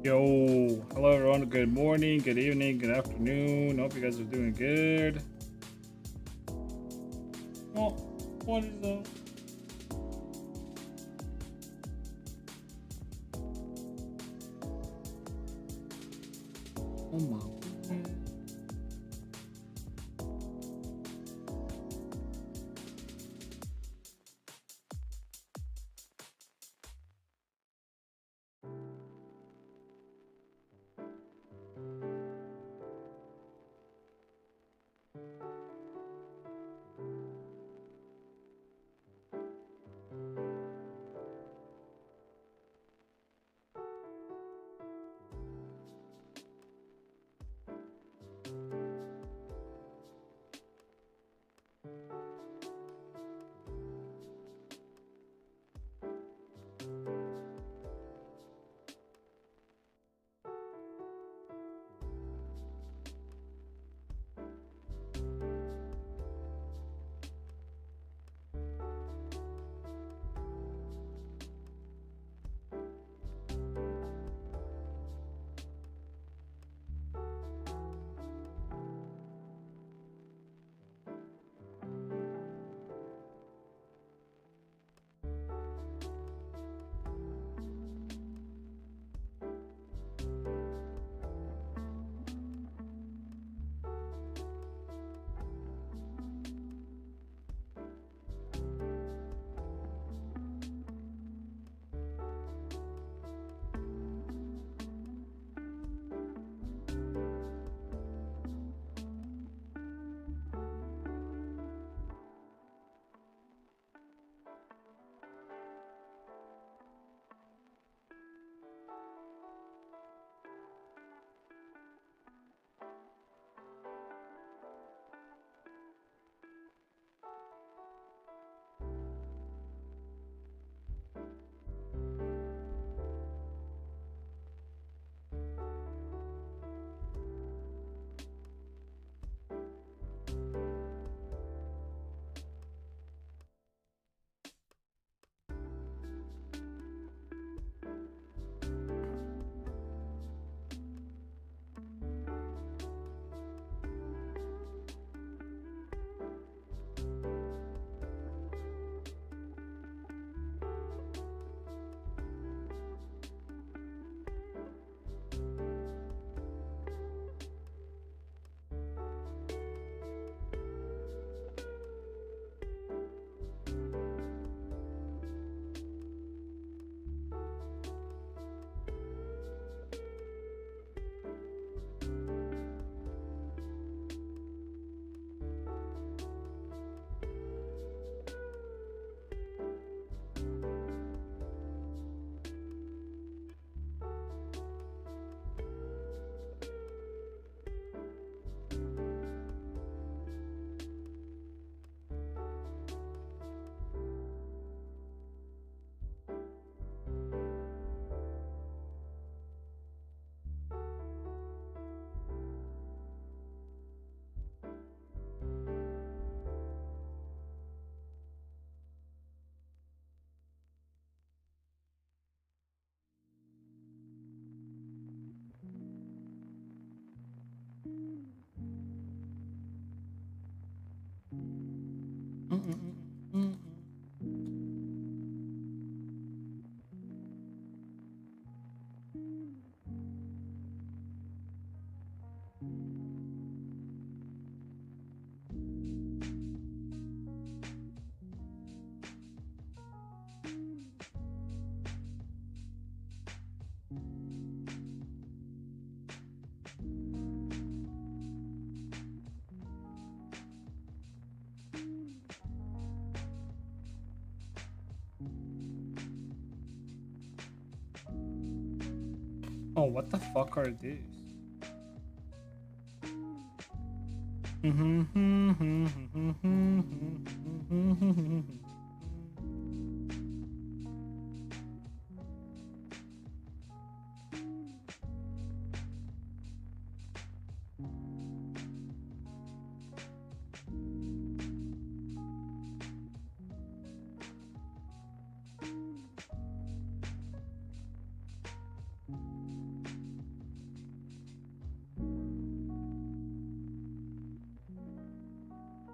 Yo, hello everyone. Good morning, good evening, good afternoon. Hope you guys are doing good. Oh, what is up? Oh my goodness. Mm-mm-mm-mm. Oh, what the fuck are these?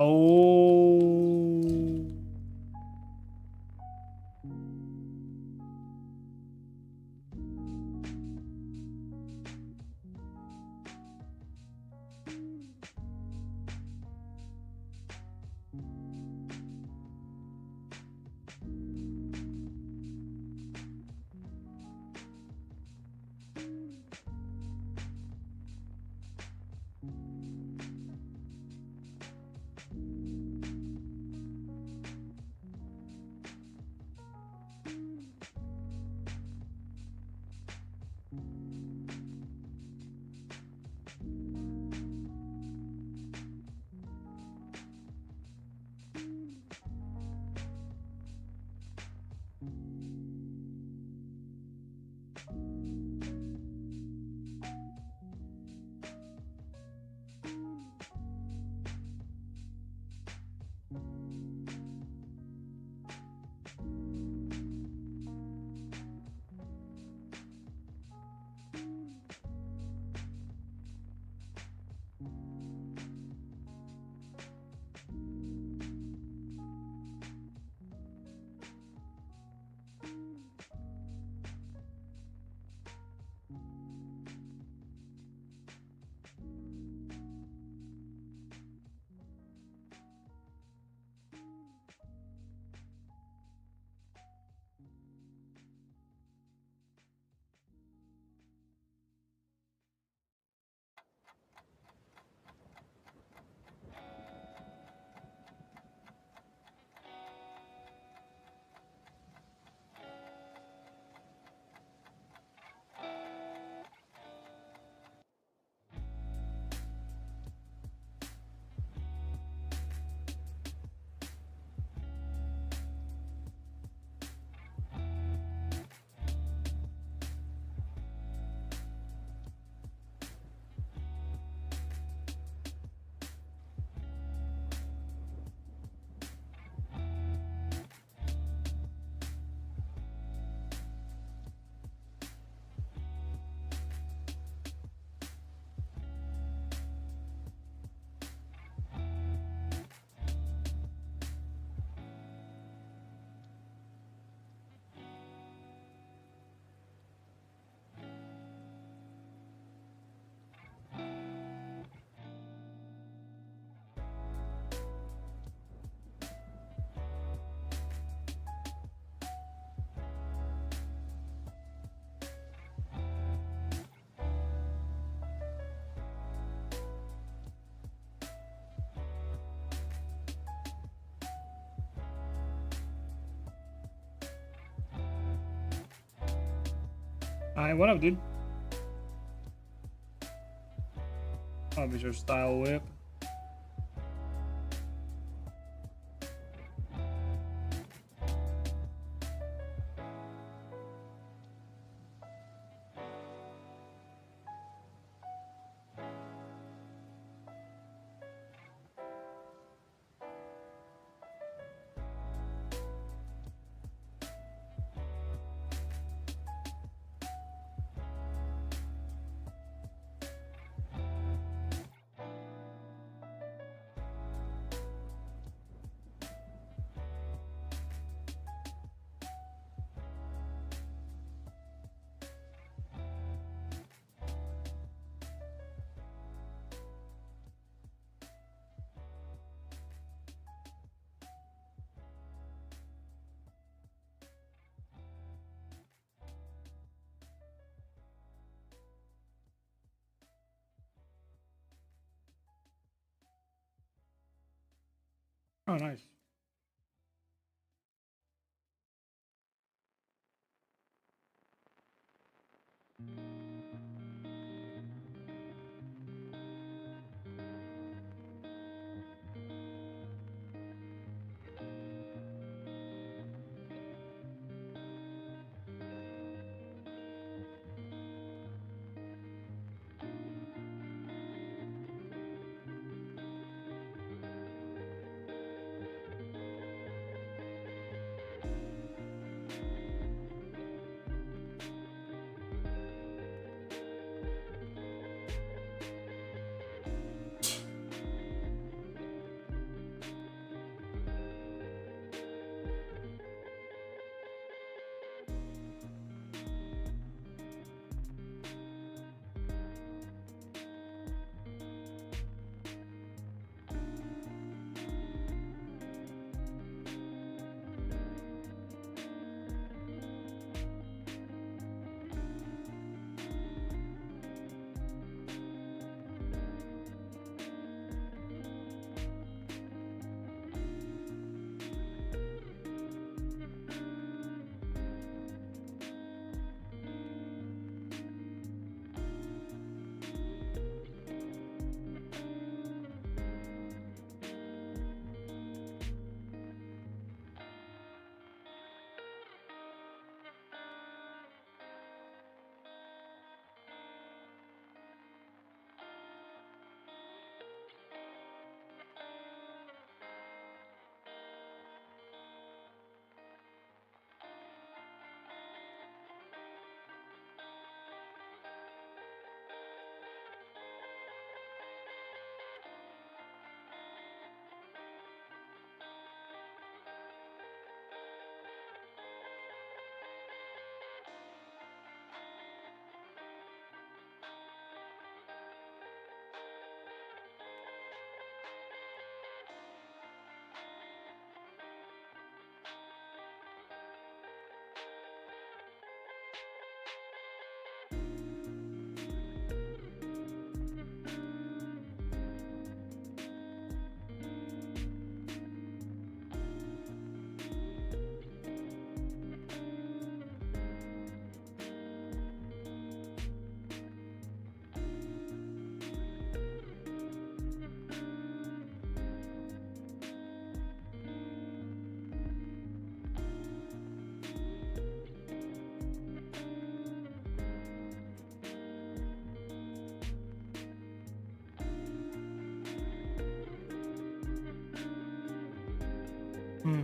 Oh. Alright, what up, dude? Obviously, style whip. Oh, nice. Hmm.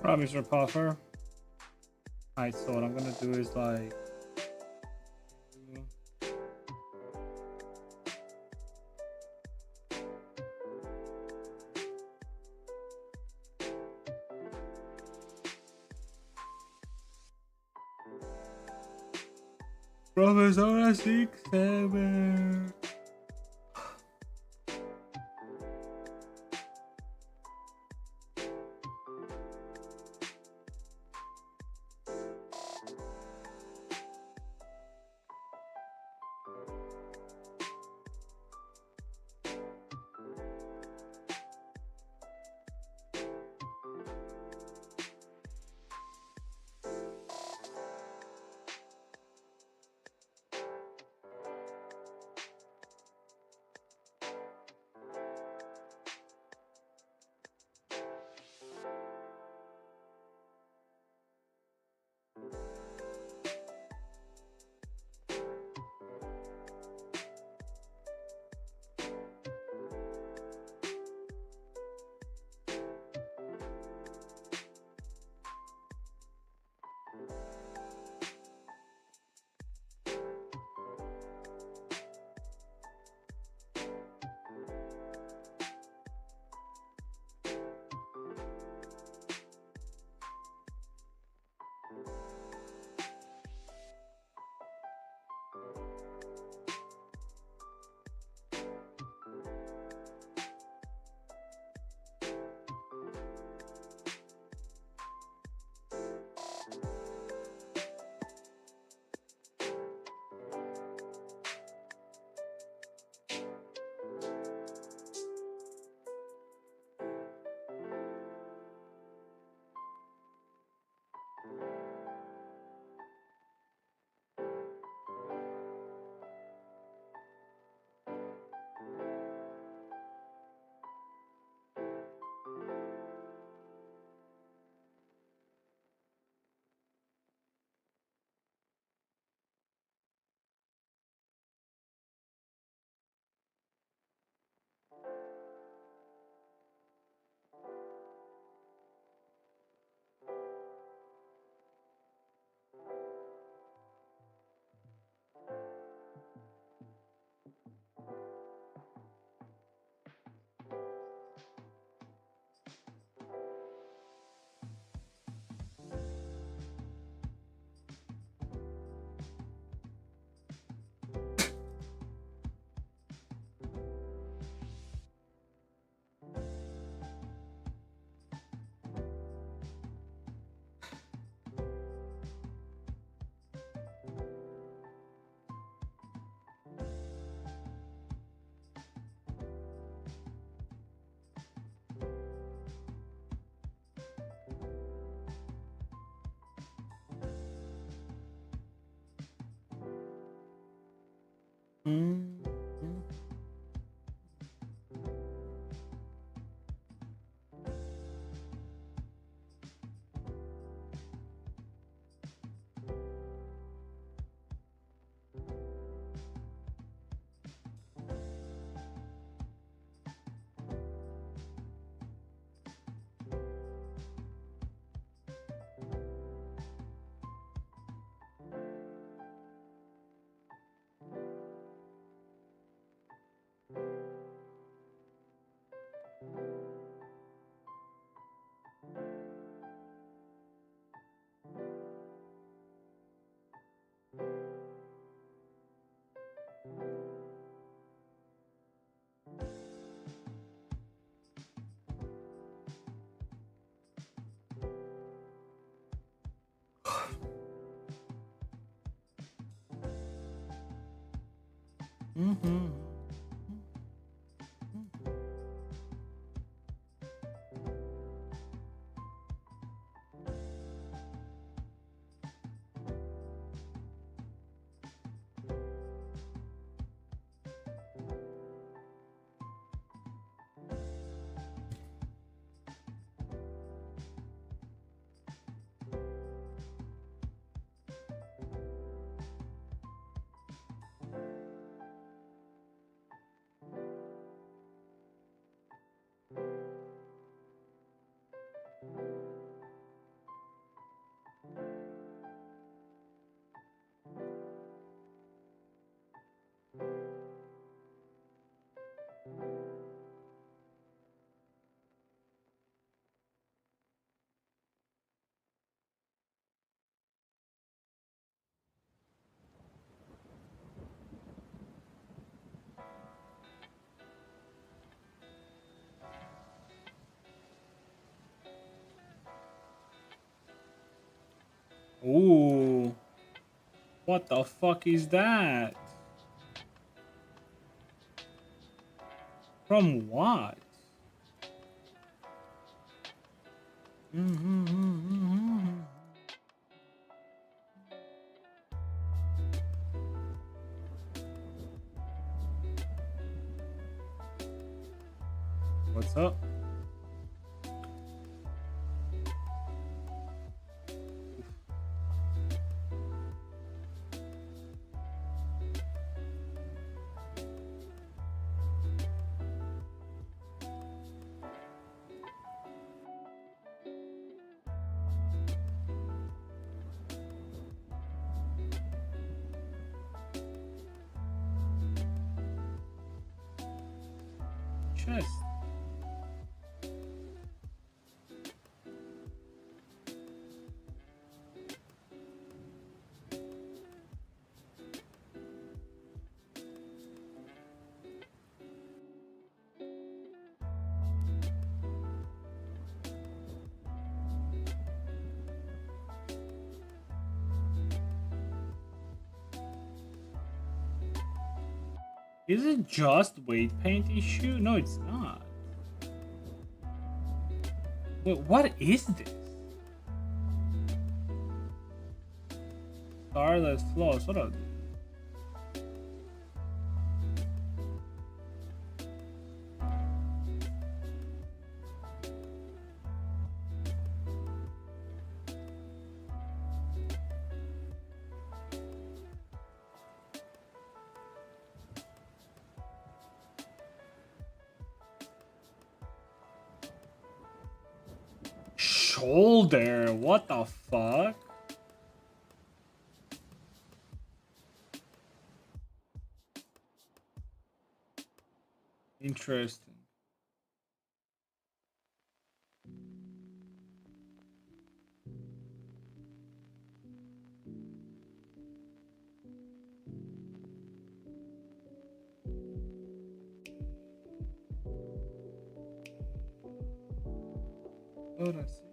Right, Mr. Puffer. Alright, so what I'm gonna do is like Professor 6-7. Ooh. What the fuck is that? From what? What's up? Chest. Is it just weight paint issue? No, it's not. Wait, what is this? Starless Floss, what are these? Shoulder, what the fuck? Interesting. Oh, that's it.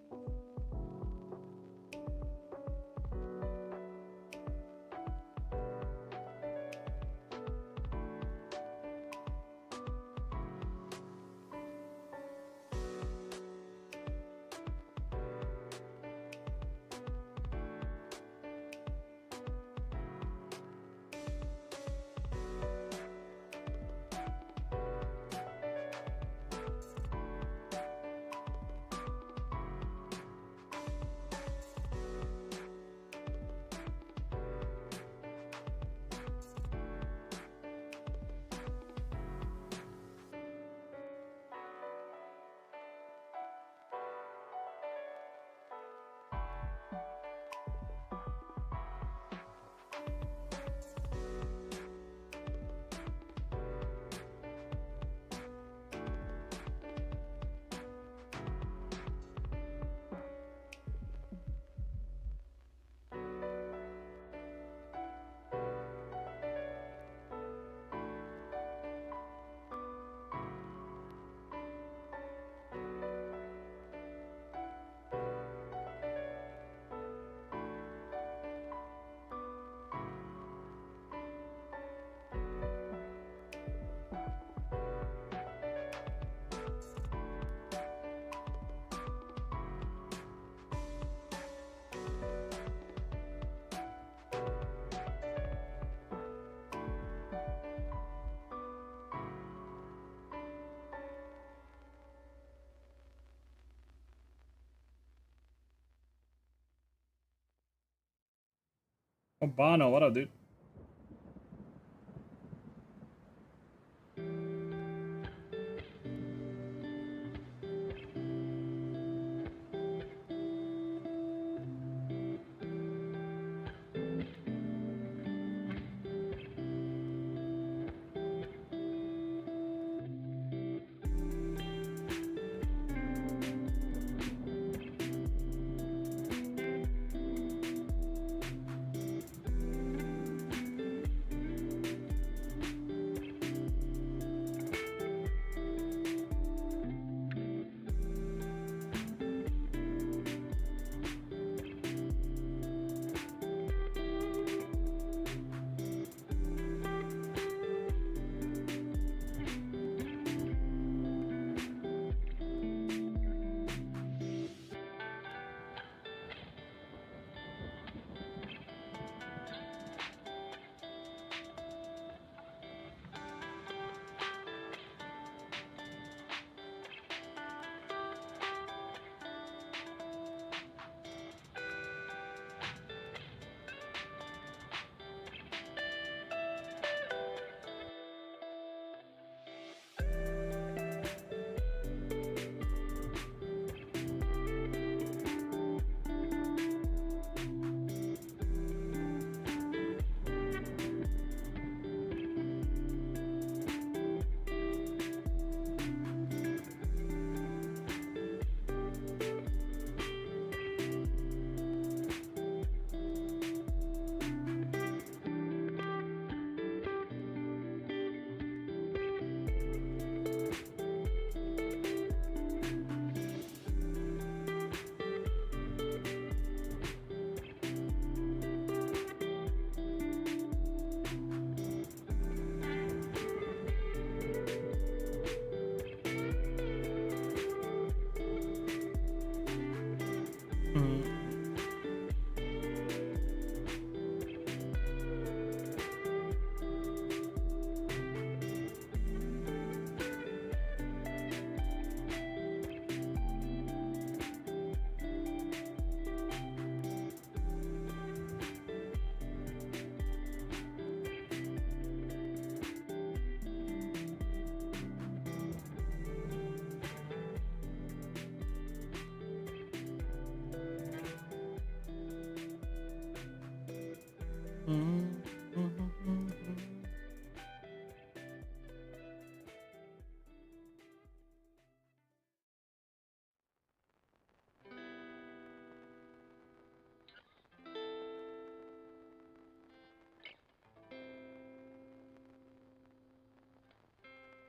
Oh, Bono, what up, dude?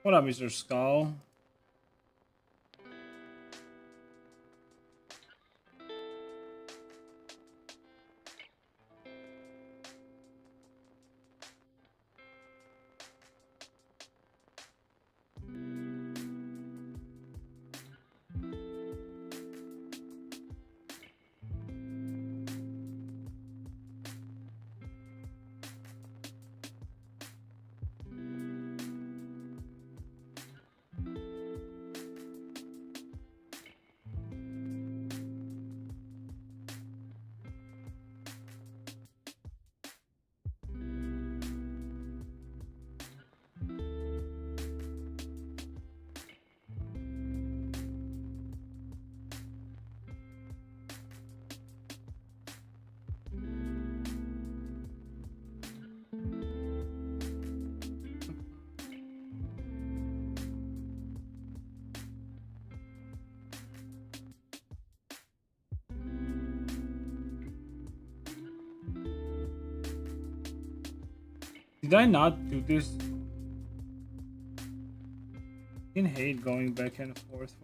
What up, Mr. Skull? Did I not do this? I hate going back and forth.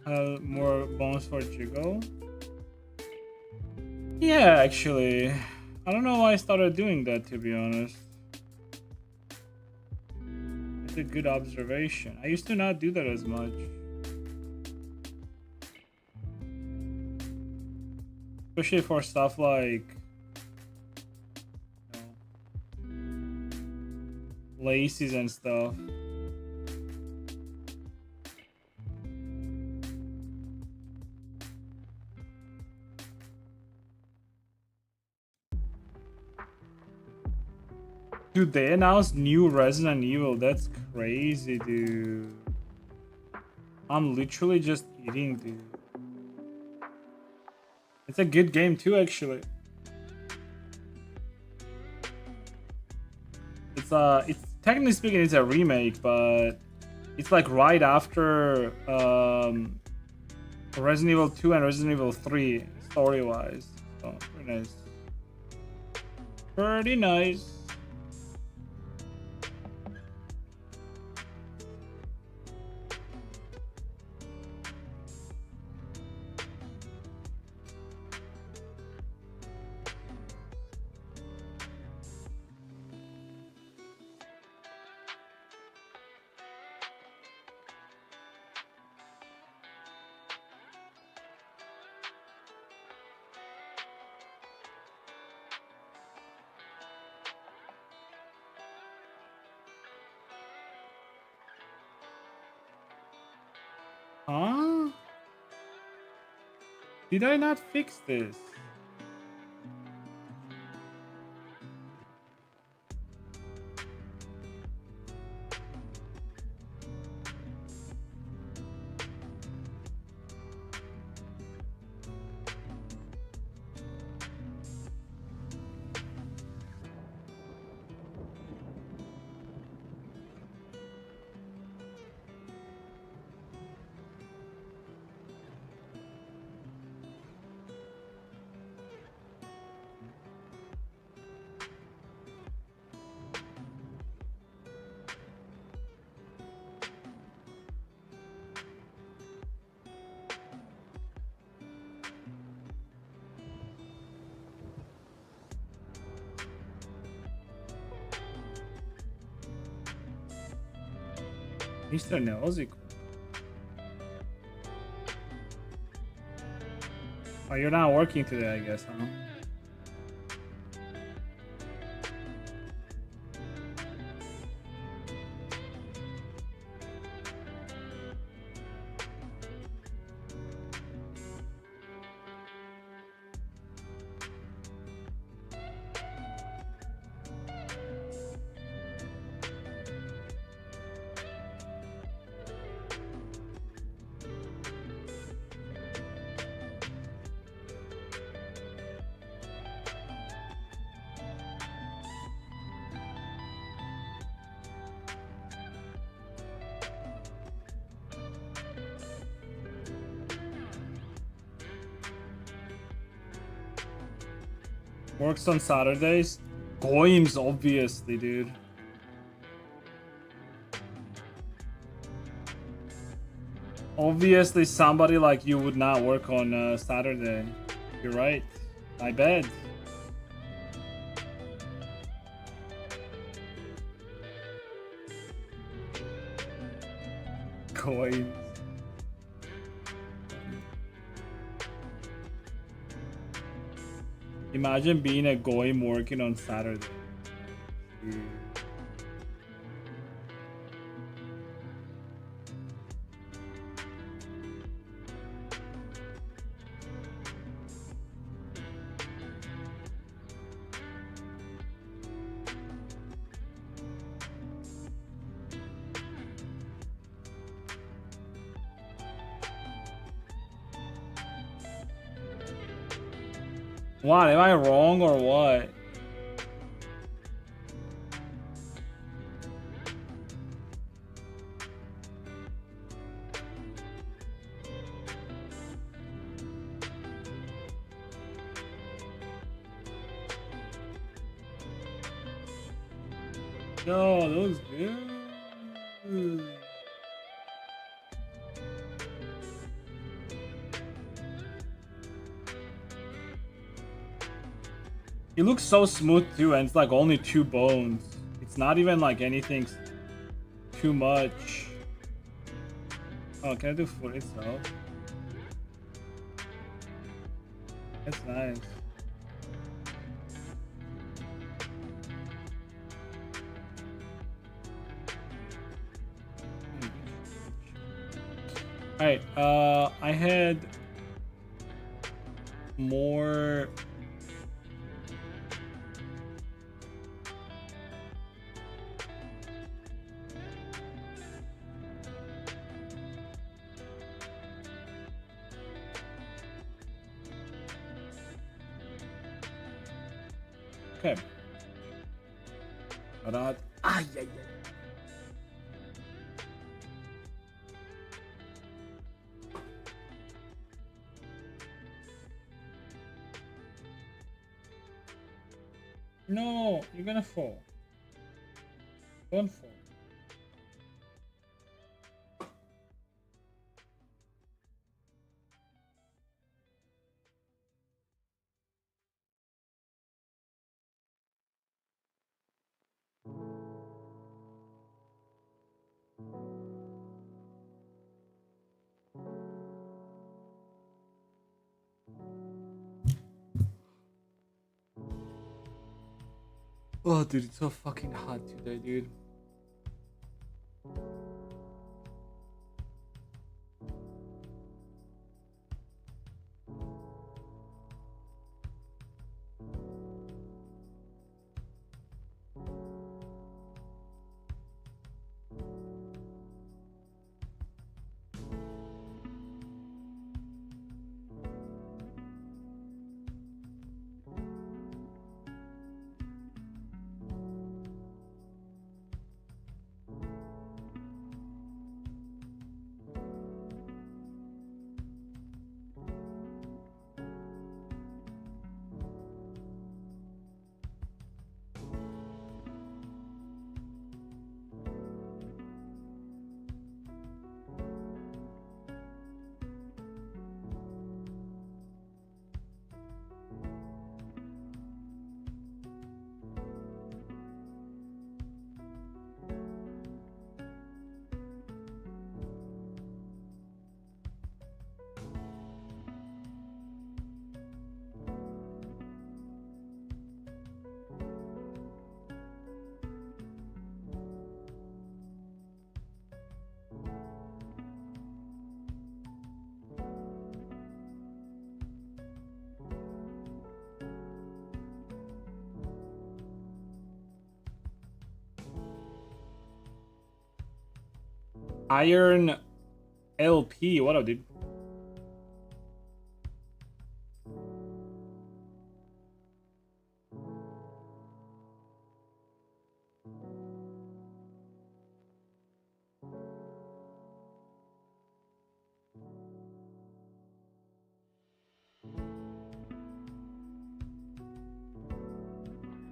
More bones for jiggle. Yeah, actually. I don't know why I started doing that, to be honest. It's a good observation. I used to not do that as much. Especially for stuff like, you know, laces and stuff. Dude, they announced new Resident Evil. That's crazy, dude. I'm literally just eating, dude. It's a good game too, actually. It's technically speaking, it's a remake, but it's like right after Resident Evil 2 and Resident Evil 3 story-wise. So pretty nice. Pretty nice. Huh? Did I not fix this? Mr. Neozico. Oh, you're not working today, I guess, huh? Works on Saturdays. Goims, obviously, dude. Obviously, somebody like you would not work on Saturday. You're right. I bet. Goims. Imagine being a goyim working on Saturday. Dude. What? Am I wrong or what? No, that was good. He looks so smooth too, and it's like only 2 bones. It's not even like anything too much. Oh, can I do foot itself? That's nice. Alright, I had more. Okay. Ah, yeah, yeah. No, you're gonna fall. Don't fall. Oh, dude, it's so fucking hot today, dude. Iron LP, what up, dude?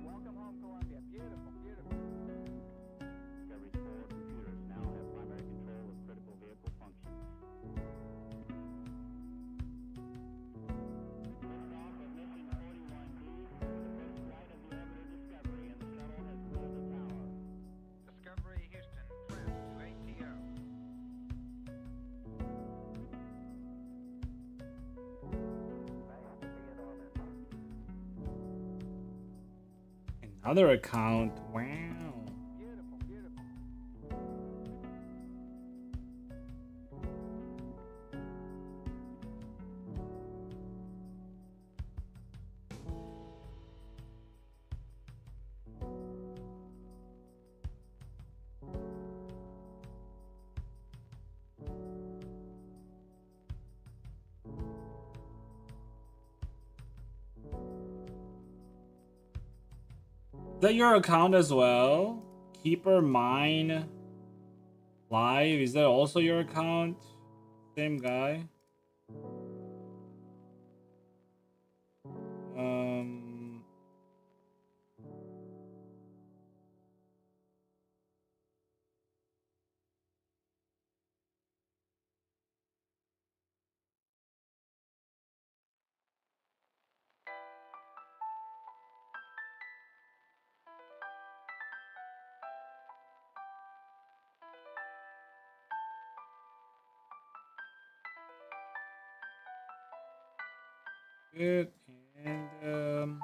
Welcome home, Columbia. Beautiful, beautiful. Discovery's 4 computers now have primary control of critical vehicle functions. Liftoff of mission 41B, the first flight of the orbiter Discovery, and the shuttle has cleared the tower. Discovery Houston, trim to ATO. Nice to be in orbit. Another account. Wow. Beautiful, beautiful. Is that your account as well? Keeper Mine Live? Is that also your account? Same guy? Um... Good. And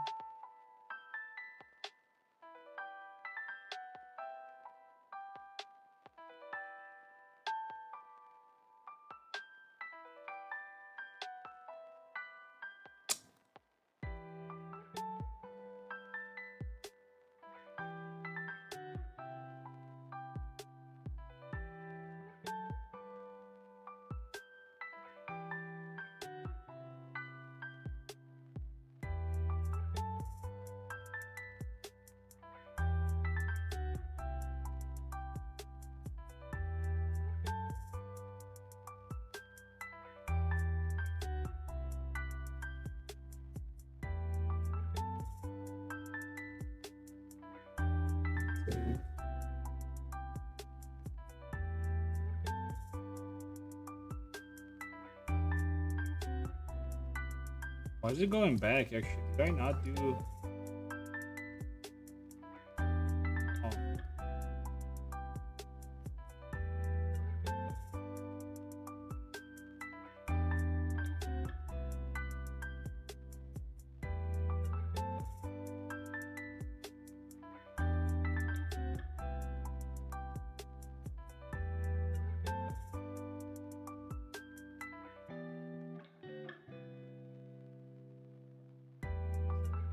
why is it going back? Actually, did I not do? Oh.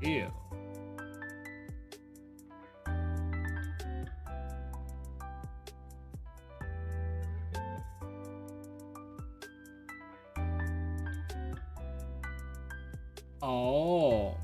Ew. Oh.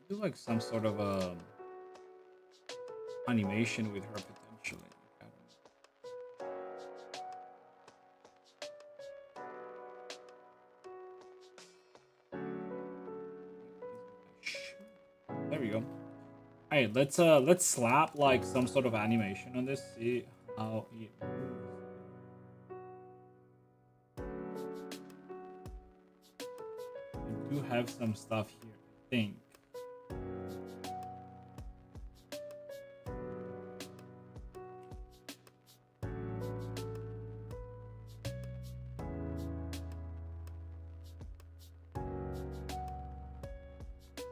Do like some sort of animation with her potentially. I don't know. There we go. Alright, let's slap like some sort of animation on this, see how it moves. I do have some stuff here, I think.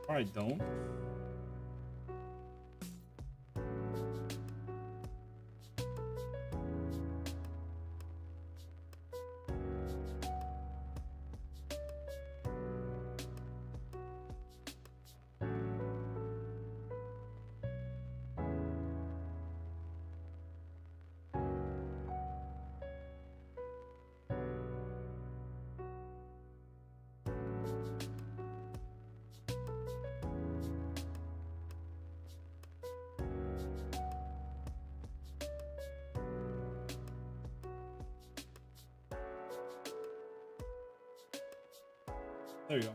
Or I don't. There you go.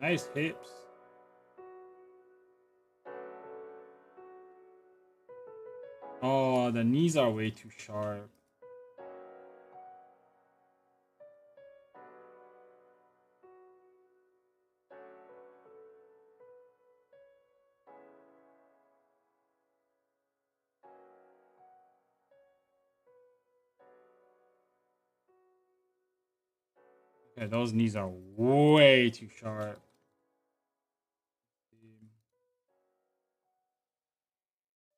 Nice hips. Oh, the knees are way too sharp. Okay, those knees are way too sharp.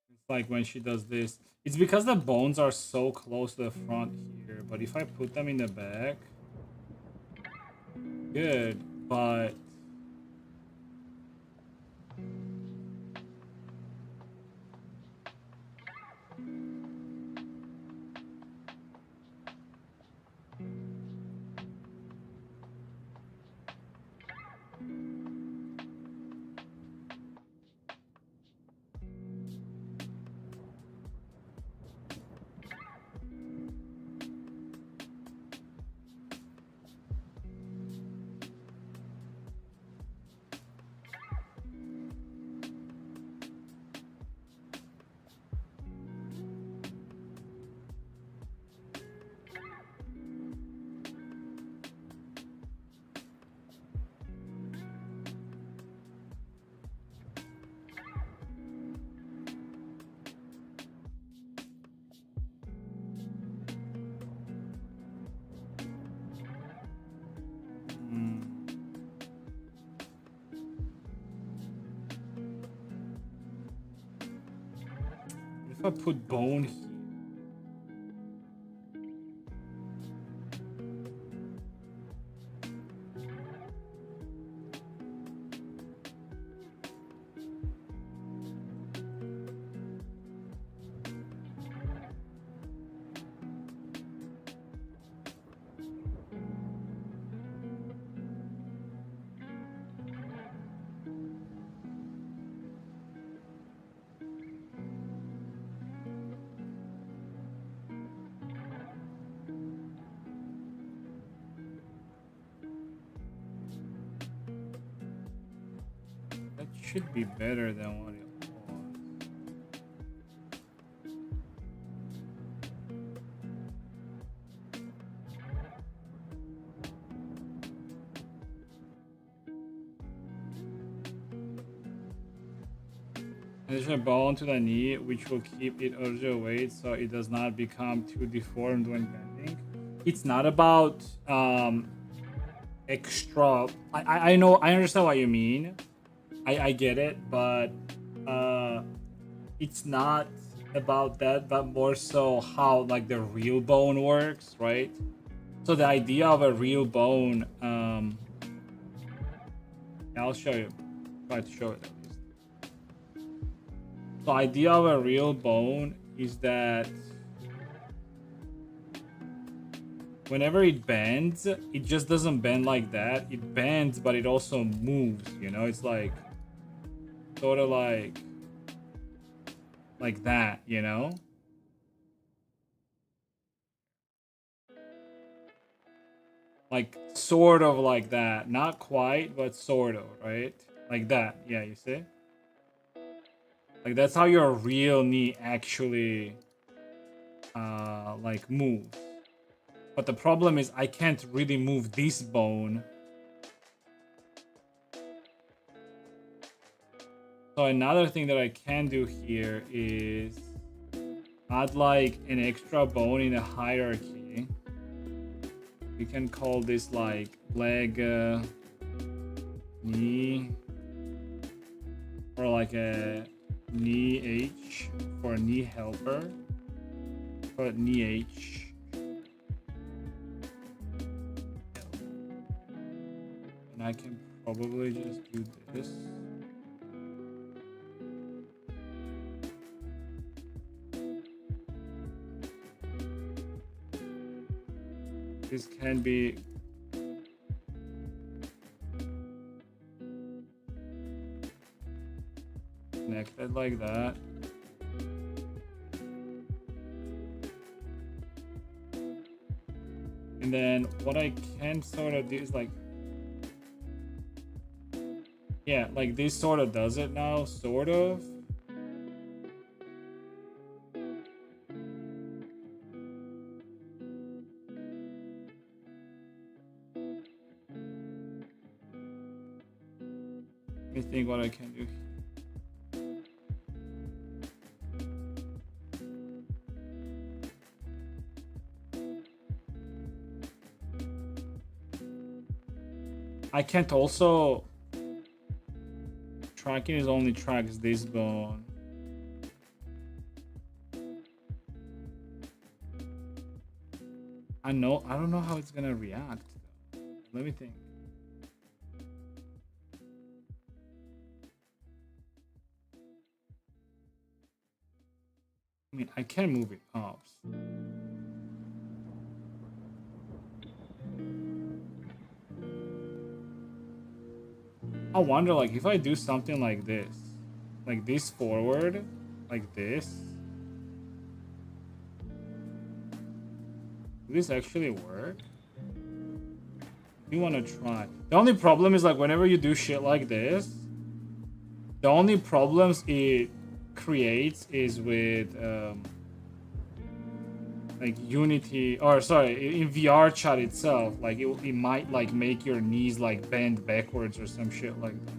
It's like when she does this. It's because the bones are so close to the front here, but if I put them in the back, good, but if I put bone here, should be better than what it was. Additional bone to the knee, which will keep it original weight so it does not become too deformed when bending. It's not about extra. I know, I understand what you mean. I get it, but it's not about that, but more so how like the real bone works, right? So the idea of a real bone, I'll show you. Try to show it at least. The idea of a real bone is that whenever it bends, it just doesn't bend like that. It bends, but it also moves, you know? It's like sort of like that, you know? Like sort of like that. Not quite, but sort of, right? Like that. Yeah, you see? Like that's how your real knee actually like moves. But the problem is I can't really move this bone. So another thing that I can do here is add like an extra bone in a hierarchy. We can call this like leg knee, or like a knee H for a knee helper. Call it knee H. And I can probably just do this. This can be connected like that. And then what I can sort of do is like, yeah, like this sort of does it now, sort of. Let me think what I can do. I can't also tracking is only tracks this bone. I don't know how it's gonna react though. Let me think. I mean, I can move it up. I wonder, like, if I do something like this forward, like this, will this actually work? You want to try. The only problem is, like, whenever you do shit like this, the only problems it creates is with, like, Unity, or sorry, in VRChat itself, like, it might, like, make your knees, like, bend backwards or some shit like that.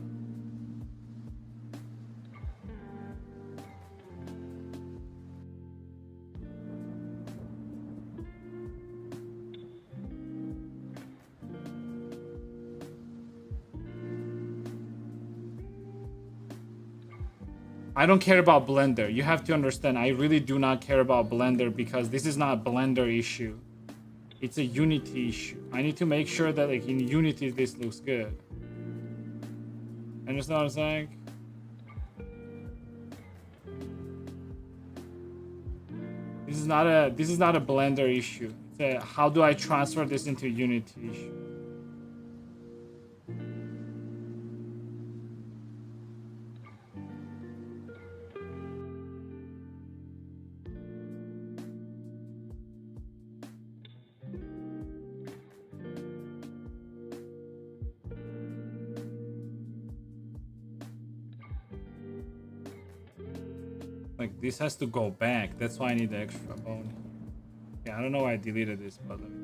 I don't care about Blender. You have to understand, I really do not care about Blender because this is not a Blender issue. It's a Unity issue. I need to make sure that, like, in Unity this looks good. Understand what I'm saying? This is not a Blender issue. It's a how do I transfer this into Unity issue. Like this has to go back. That's why I need the extra bone. Yeah, I don't know why I deleted this, but let me.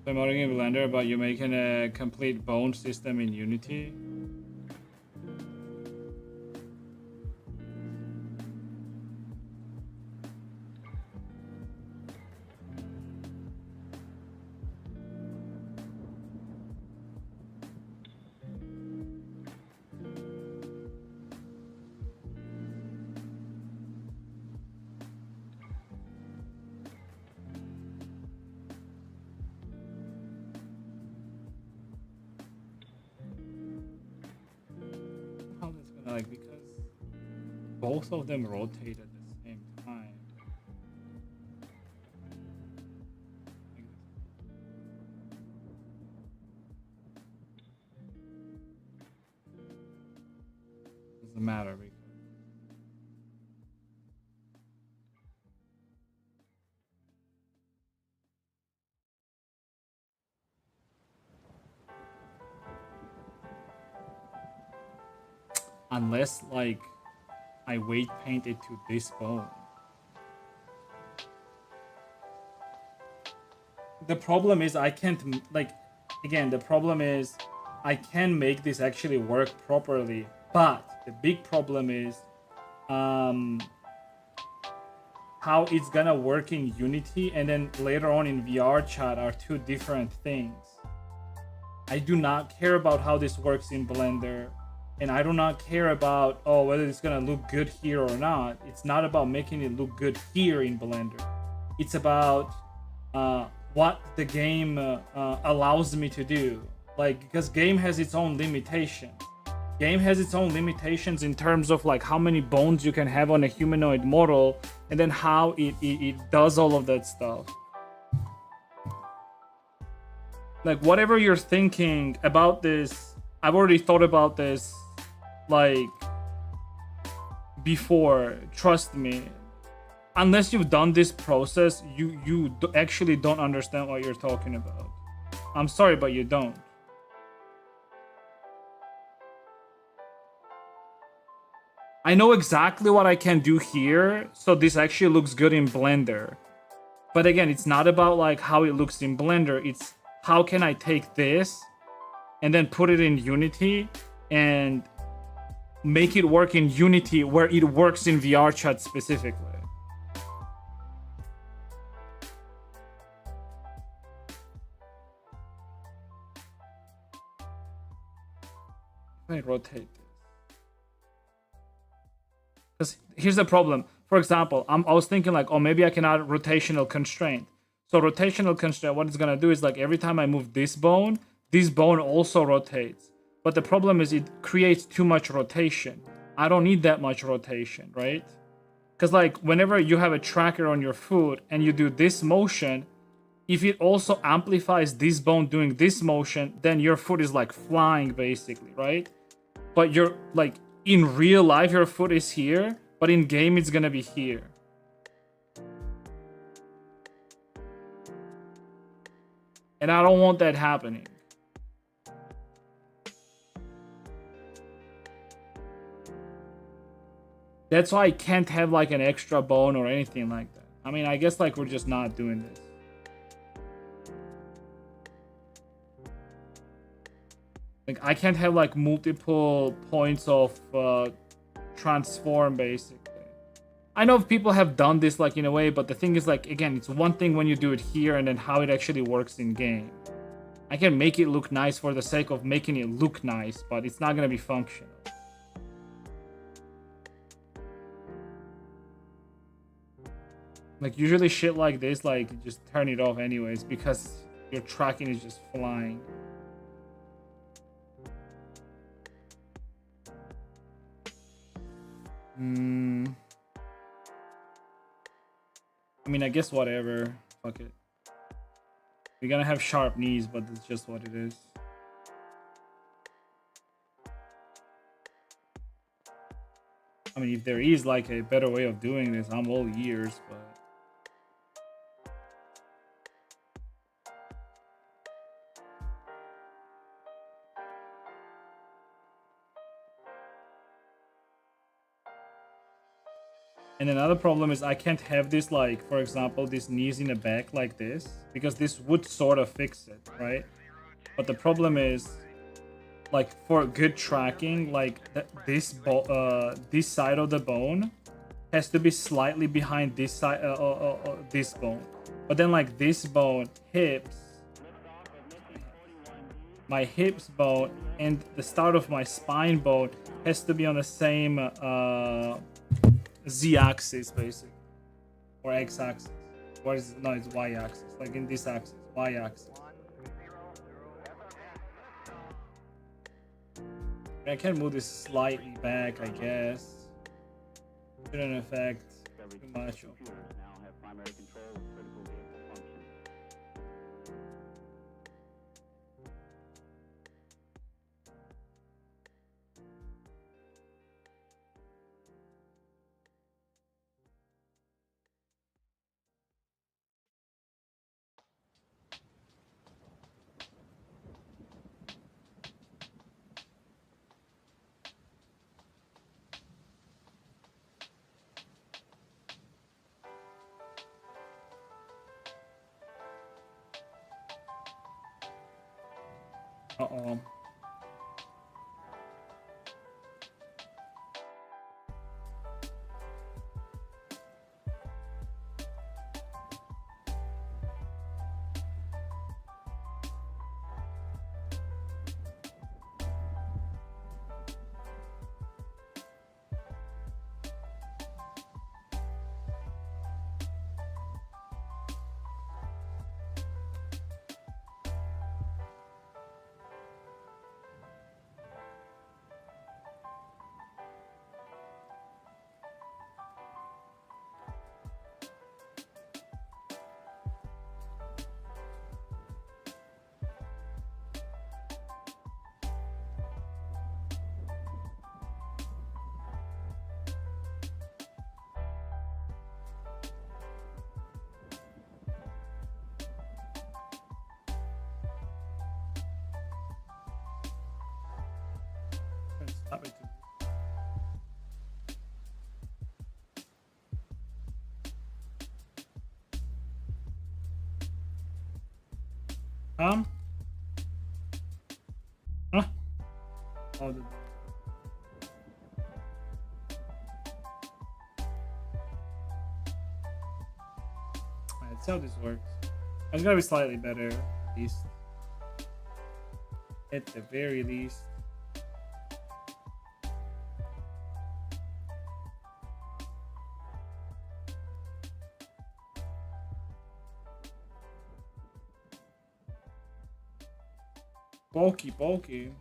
So I'm arguing in Blender about you making a complete bone system in Unity. How that's gonna like because both of them rotate at the same time. Doesn't matter because unless like I weight paint it to this bone. The problem is I can't like again the problem is I can make this actually work properly, but the big problem is how it's gonna work in Unity and then later on in VRChat are two different things. I do not care about how this works in Blender, and I do not care about whether it's gonna look good here or not. It's not about making it look good here in Blender. It's about what the game allows me to do. Like, because game has its own limitations. Game has its own limitations in terms of like how many bones you can have on a humanoid model, and then how it does all of that stuff. Like whatever you're thinking about this, I've already thought about this like before. Trust me. Unless you've done this process, you actually don't understand what you're talking about. I'm sorry, but you don't. I know exactly what I can do here, so this actually looks good in Blender. But again, it's not about like how it looks in Blender, it's how can I take this and then put it in Unity and make it work in Unity where it works in VRChat specifically. Let me rotate this. Because here's the problem. For example, I was thinking like, oh, maybe I can add rotational constraint. So rotational constraint, what it's gonna do is like every time I move this bone also rotates. But the problem is it creates too much rotation. I don't need that much rotation, right? Because like whenever you have a tracker on your foot and you do this motion, if it also amplifies this bone doing this motion, then your foot is like flying basically, right? But you're like in real life, your foot is here, but in game, it's gonna be here. And I don't want that happening. That's why I can't have like an extra bone or anything like that. I mean, I guess like we're just not doing this. Like I can't have like multiple points of transform basically. I know people have done this like in a way, but the thing is like, again, it's one thing when you do it here and then how it actually works in game. I can make it look nice for the sake of making it look nice, but it's not gonna be functional. Like usually shit like this, like just turn it off anyways because your tracking is just flying. I mean, I guess whatever. Fuck it. We're gonna have sharp knees, but it's just what it is. I mean, if there is like a better way of doing this, I'm all ears, but And another problem is I can't have this, like, for example, these knees in the back like this, because this would sort of fix it, right? But the problem is, like, for good tracking, like, this side of the bone has to be slightly behind this side, this bone. But then, like, this bone, my hips bone, and the start of my spine bone has to be on the same z-axis, basically, or x-axis. What is it? No, it's y-axis. Like in this axis, y-axis. I can move this slightly back, I guess. Shouldn't affect too much. Computers now have primary control of critical vehicle functions. Uh-oh. Stop it. Huh? Oh, let's see how this works. It's gonna be slightly better, at least. At the very least. Bulky.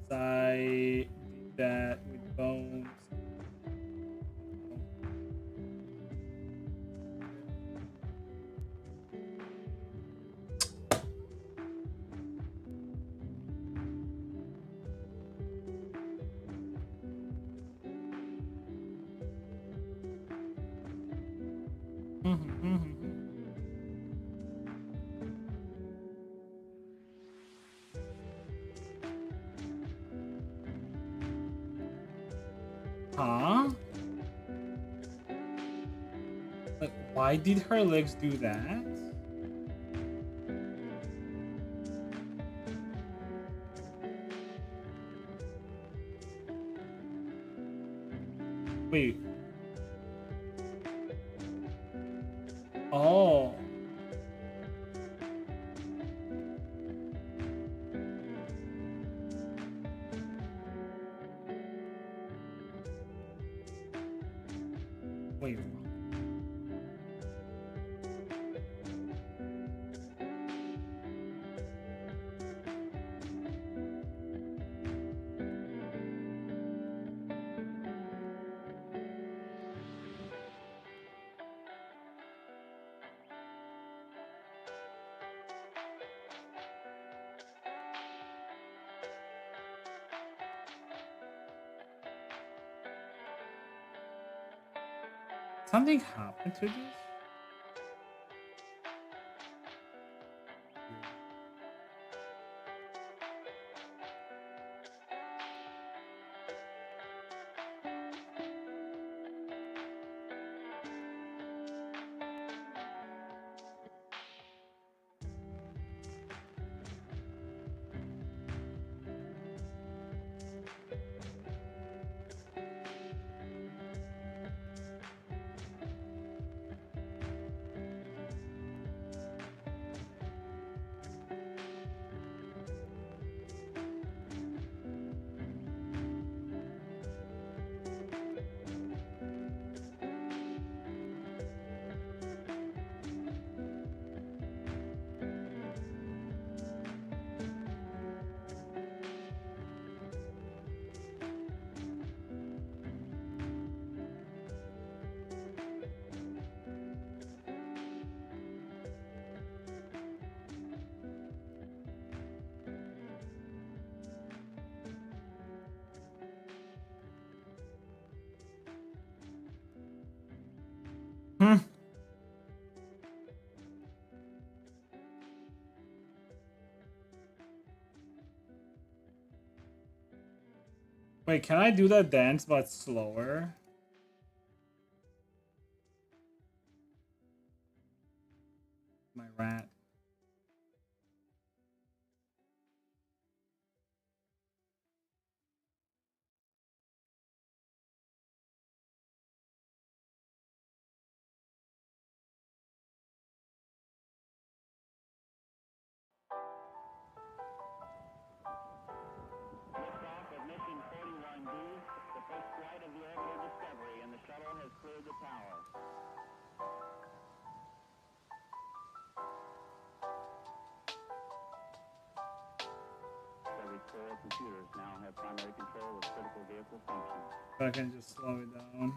Since I did that with bones. Huh? Like, why did her legs do that? Wait. Oh. Wait. Something happened to this? Hmm. Wait, can I do that dance but slower? My rat. Liftoff of mission 41B, the first flight of the Orbiter Discovery, and the shuttle has cleared the tower. Discovery's core computers now have primary control of critical vehicle functions. If I can just slow it down.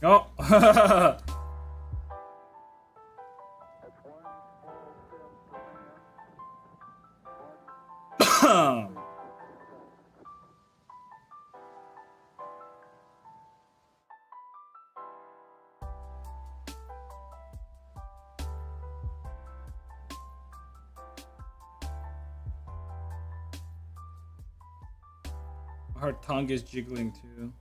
Oh. Her tongue is jiggling too.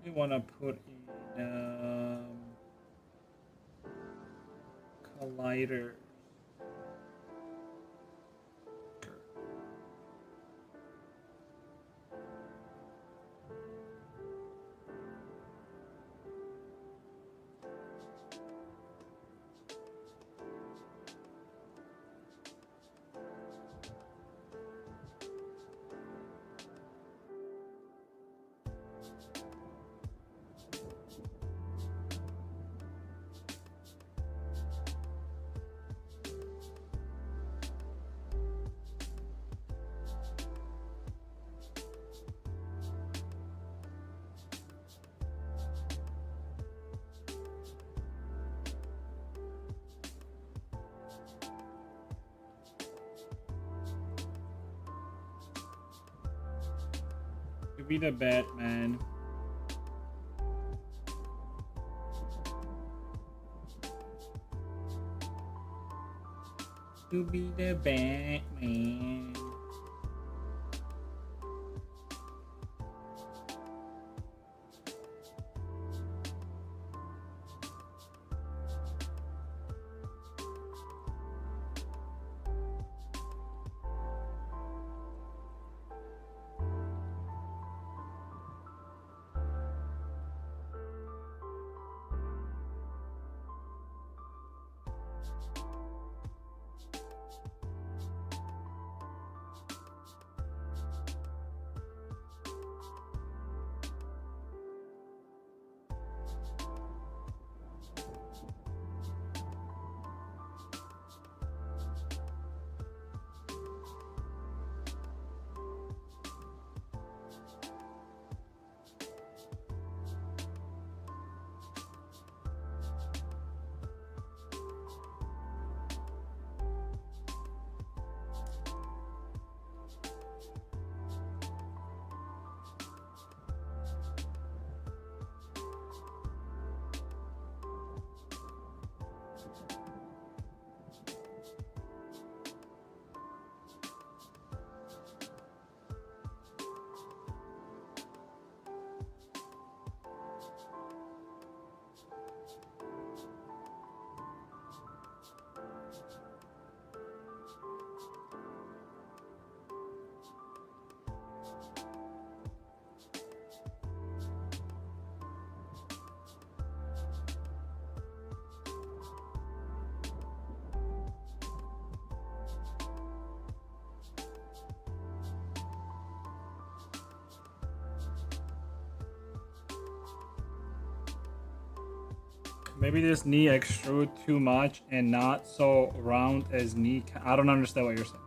We want to put in collider. To be the Batman. To be the Batman. Maybe this knee extrude too much and not so round as knee. I don't understand what you're saying.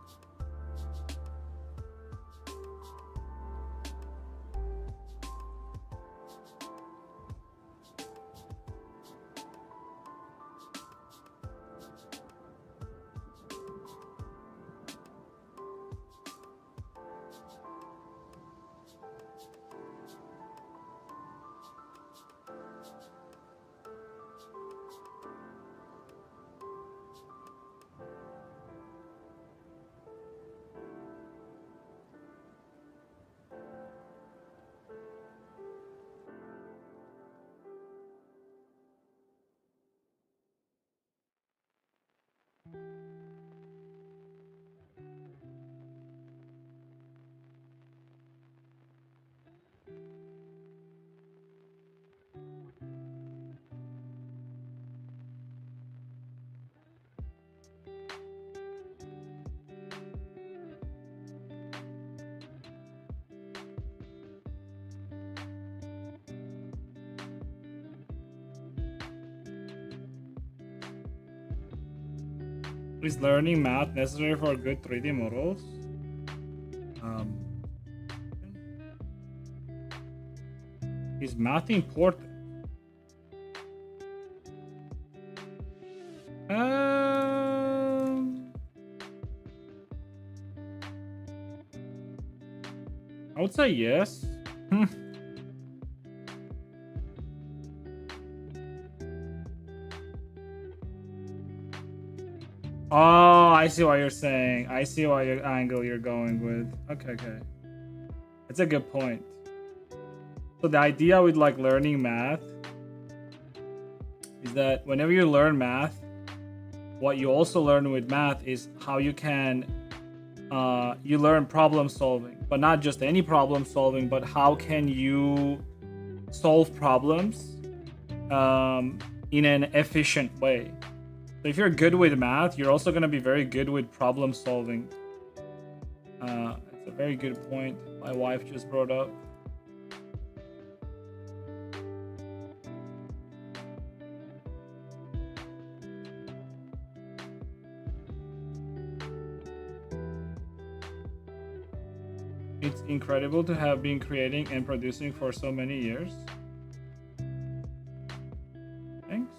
Is learning math necessary for good 3D models? Is math important? I would say yes. Oh, I see what you're saying. I see what your angle you're going with. Okay. That's a good point. So the idea with like learning math is that whenever you learn math, what you also learn with math is how you can you learn problem solving, but not just any problem solving, but how can you solve problems in an efficient way. So if you're good with math, you're also going to be very good with problem solving. It's a very good point my wife just brought up. It's incredible to have been creating and producing for so many years. Thanks.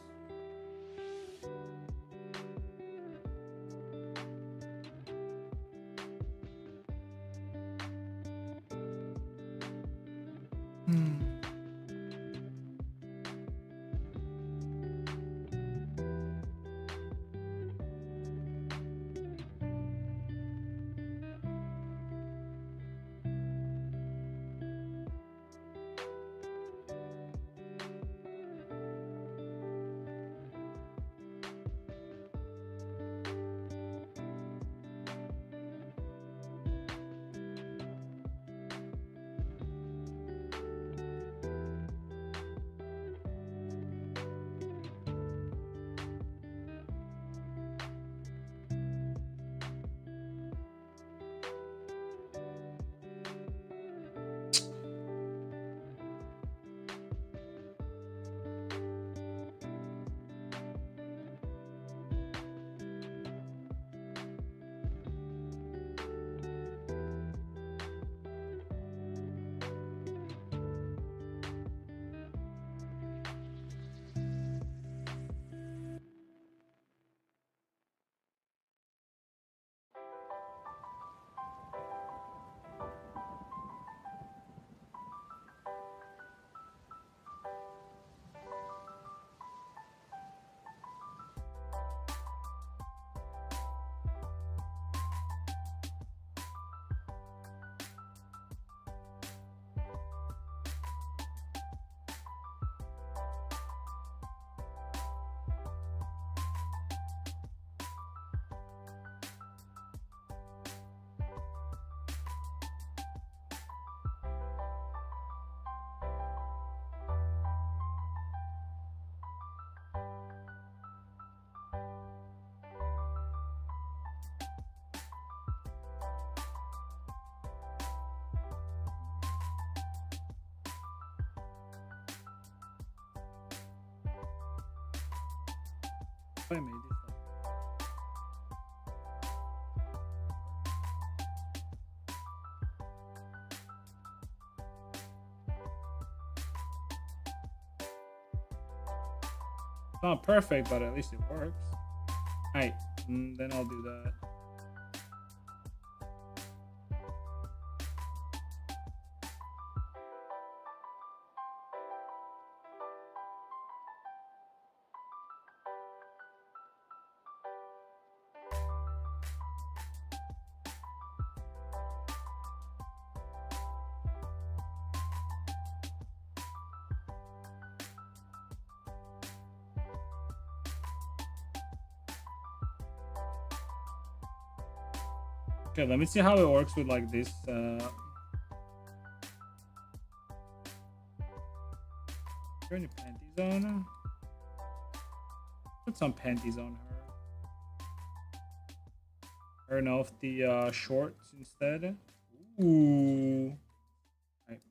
I made this. It's not perfect, but at least it works. Alright, then I'll do that. Okay, let me see how it works with like this. Is there any panties on her? Put some panties on her. Turn off the shorts instead. Ooh. Right.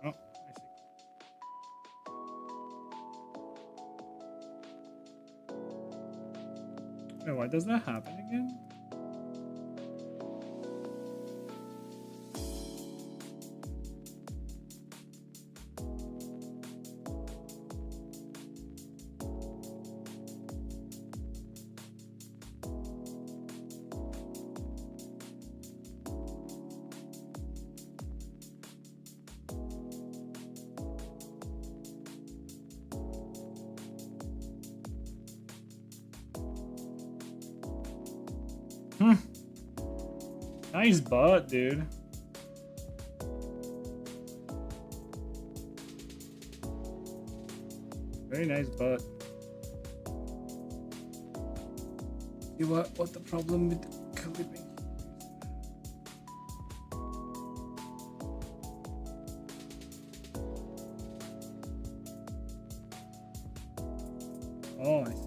Oh, I see. Wait, why does that happen again? Nice butt, dude. Very nice butt. See what the problem with living. Oh, I see.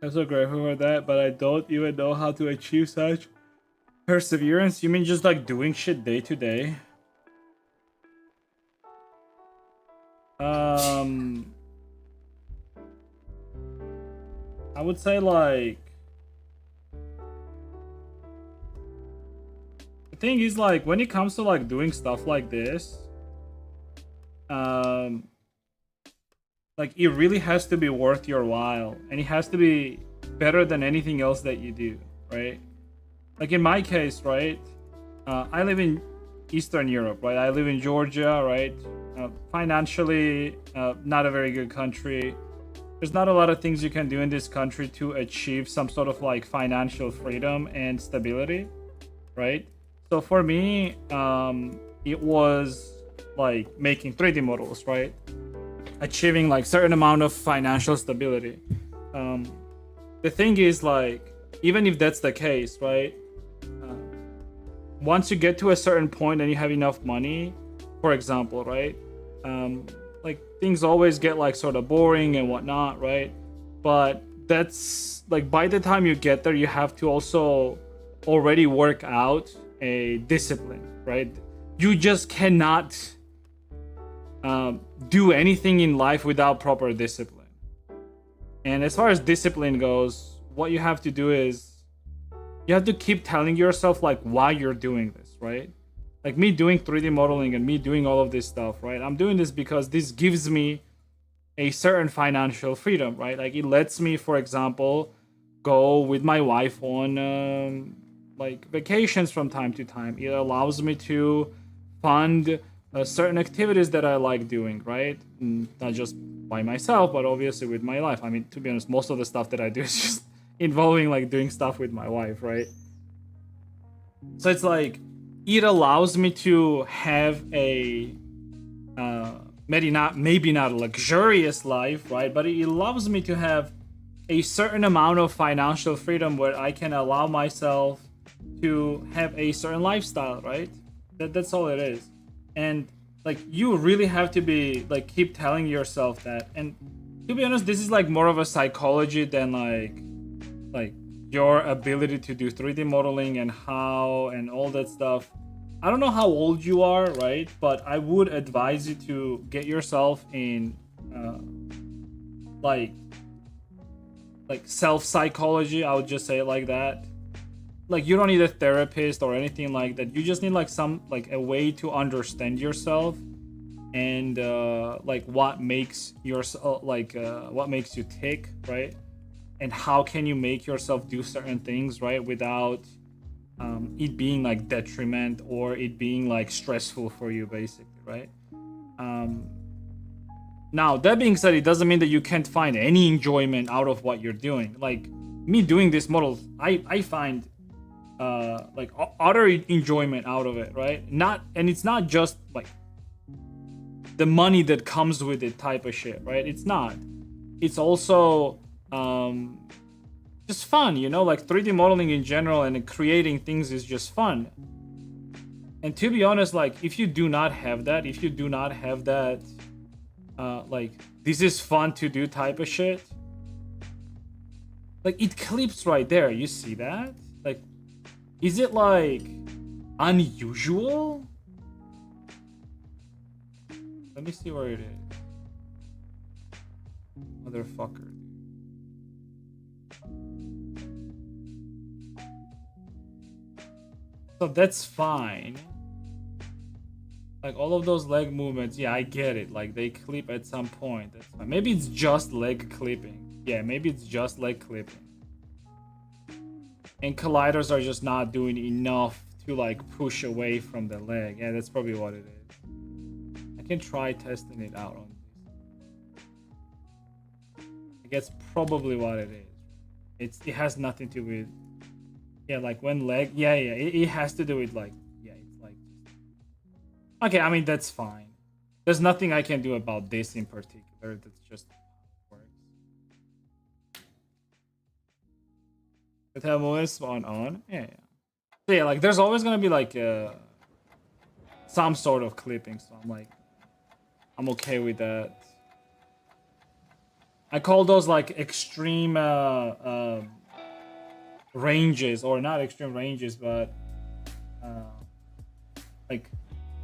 I'm so grateful for that, but I don't even know how to achieve such perseverance. You mean just like doing shit day to day? I would say like the thing is like when it comes to like doing stuff like this, like it really has to be worth your while, and it has to be better than anything else that you do, right? Like in my case, right? I live in Eastern Europe, right? I live in Georgia, right? Financially, not a very good country. There's not a lot of things you can do in this country to achieve some sort of like financial freedom and stability, right? So for me, it was like making 3D models, right? Achieving like certain amount of financial stability. The thing is like, even if that's the case, right? Once you get to a certain point and you have enough money, for example, right? Like things always get like sort of boring and whatnot, right? But that's like by the time you get there, you have to also already work out a discipline, right? You just cannot do anything in life without proper discipline. And as far as discipline goes, what you have to do is you have to keep telling yourself like why you're doing this, right? Like me doing 3D modeling and me doing all of this stuff, right? I'm doing this because this gives me a certain financial freedom, right? Like it lets me, for example, go with my wife on like vacations from time to time. It allows me to fund certain activities that I like doing, right? Not just by myself, but obviously with my life. I mean, to be honest, most of the stuff that I do is just involving like doing stuff with my wife, right? So it's like it allows me to have a maybe not a luxurious life, right? But it allows me to have a certain amount of financial freedom where I can allow myself to have a certain lifestyle, right? That's all it is. And like you really have to be like keep telling yourself that. And to be honest, this is like more of a psychology than like your ability to do 3D modeling and how and all that stuff. I don't know how old you are, right? But I would advise you to get yourself in like self psychology. I would just say it like that. Like you don't need a therapist or anything like that. You just need like some like a way to understand yourself and like what makes yourself what makes you tick, right? And how can you make yourself do certain things, right, without it being like detriment or it being like stressful for you, basically, right? Now that being said, it doesn't mean that you can't find any enjoyment out of what you're doing. Like me doing this model, I find like utter enjoyment out of it, right? And it's not just like the money that comes with it type of shit, right? It's not. It's also just fun, you know, like 3D modeling in general and creating things is just fun. And to be honest, like if you do not have that, like this is fun to do type of shit, like it clips right there. You see that? Like, is it like unusual? Let me see where it is. Motherfucker. So that's fine. Like all of those leg movements, yeah, I get it. Like they clip at some point. That's fine. Maybe it's just leg clipping. Yeah, maybe it's just leg clipping. And colliders are just not doing enough to like push away from the leg. Yeah, that's probably what it is. I can try testing it out on this. I guess probably what it is. It has nothing to do with, yeah, like when leg, yeah, it has to do with like, yeah, it's like, okay, I mean that's fine. There's nothing I can do about this in particular. That's just how it works. It have always spawn on, yeah. So yeah, like there's always gonna be like some sort of clipping, so I'm okay with that. I call those like extreme ranges, or not extreme ranges, but like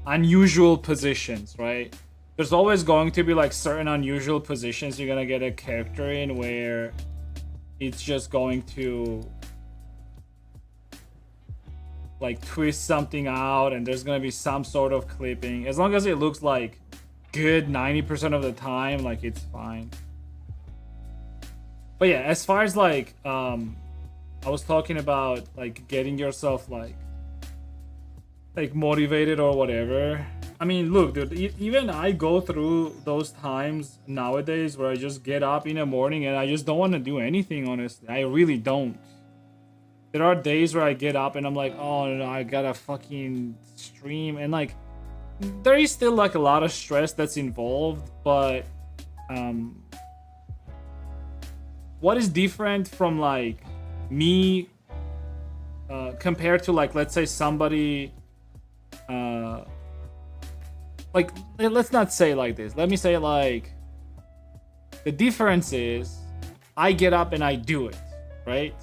unusual positions, right? There's always going to be like certain unusual positions you're gonna get a character in where it's just going to like twist something out and there's gonna be some sort of clipping. As long as it looks like good 90% of the time, like it's fine. But yeah, as far as like I was talking about like getting yourself like motivated or whatever. I mean, look, dude, even I go through those times nowadays where I just get up in the morning and I just don't want to do anything, honestly. I really don't. There are days where I get up and I'm like, oh no, I gotta fucking stream, and like there is still like a lot of stress that's involved, but what is different from like me compared to like, let's say somebody like, let's not say like this, let me say like the difference is I get up and I do it, right?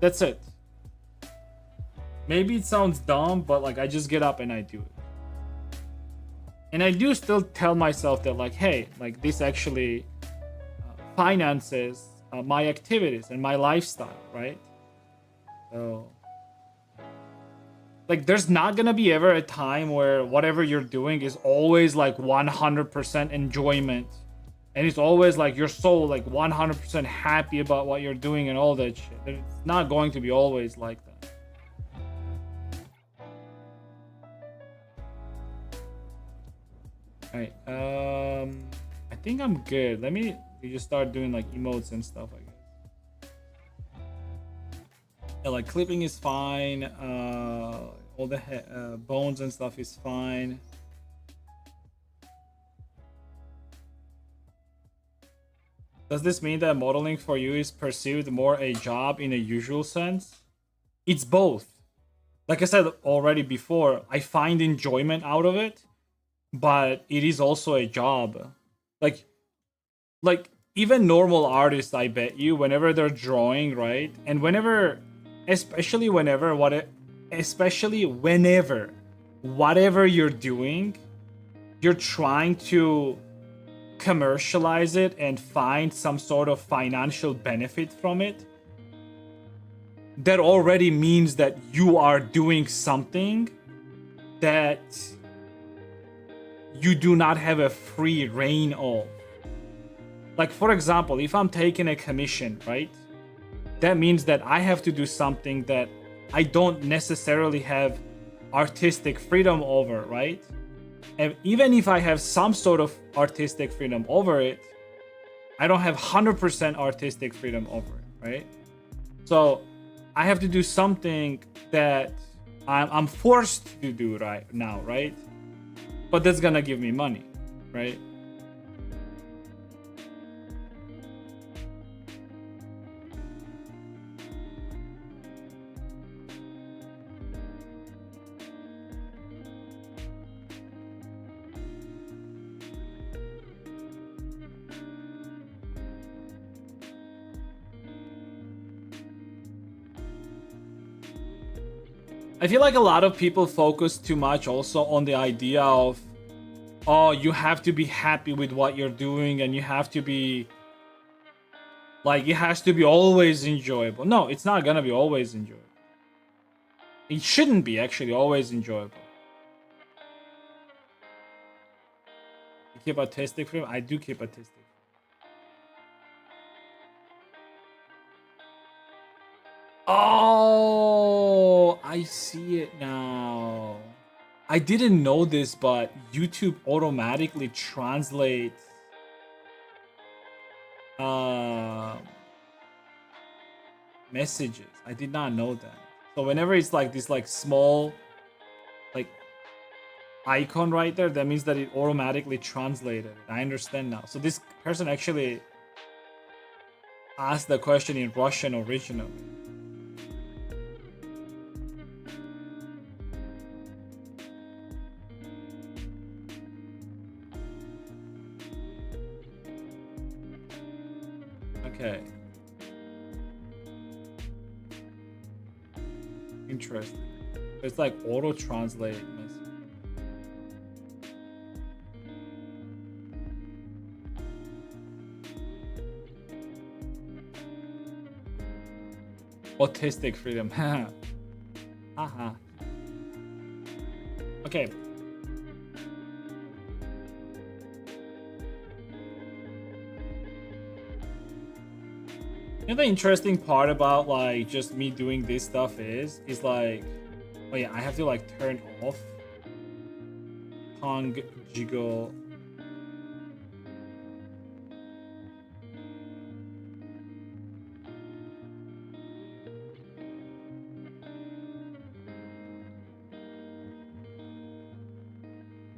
That's it. Maybe it sounds dumb, but like I just get up and I do it. And I do still tell myself that like, hey, like this actually finances my activities and my lifestyle, right? So like there's not gonna be ever a time where whatever you're doing is always like 100% enjoyment, and it's always like you're so like 100% happy about what you're doing and all that shit. It's not going to be always like that. All right, I think I'm good. Let me just start doing like emotes and stuff, I guess. Yeah, like clipping is fine. All the bones and stuff is fine. Does this mean that modeling for you is perceived more a job in a usual sense? It's both. Like I said already before, I find enjoyment out of it, but it is also a job. Like even normal artists, I bet you, whenever they're drawing, right? And especially whenever whatever you're doing, you're trying to commercialize it and find some sort of financial benefit from it, that already means that you are doing something that you do not have a free reign of. Like, for example, if I'm taking a commission, right? That means that I have to do something that I don't necessarily have artistic freedom over, right? And even if I have some sort of artistic freedom over it, I don't have 100% artistic freedom over it, right? So I have to do something that I'm forced to do right now, right? But that's gonna give me money, right? I feel like a lot of people focus too much also on the idea of, oh, you have to be happy with what you're doing and you have to be like, it has to be always enjoyable. No, it's not gonna be always enjoyable. It shouldn't be actually always enjoyable. You keep artistic freedom? I do keep artistic. Oh, I see it now. I didn't know this, but YouTube automatically translates messages. I did not know that. So whenever it's like this like small like icon right there, that means that it automatically translated. I understand now. So this person actually asked the question in Russian originally. Okay. Interesting. It's like auto translate. Autistic freedom. Haha. Okay. You know, the interesting part about like just me doing this stuff is like, oh yeah, I have to like turn off tongue jiggle.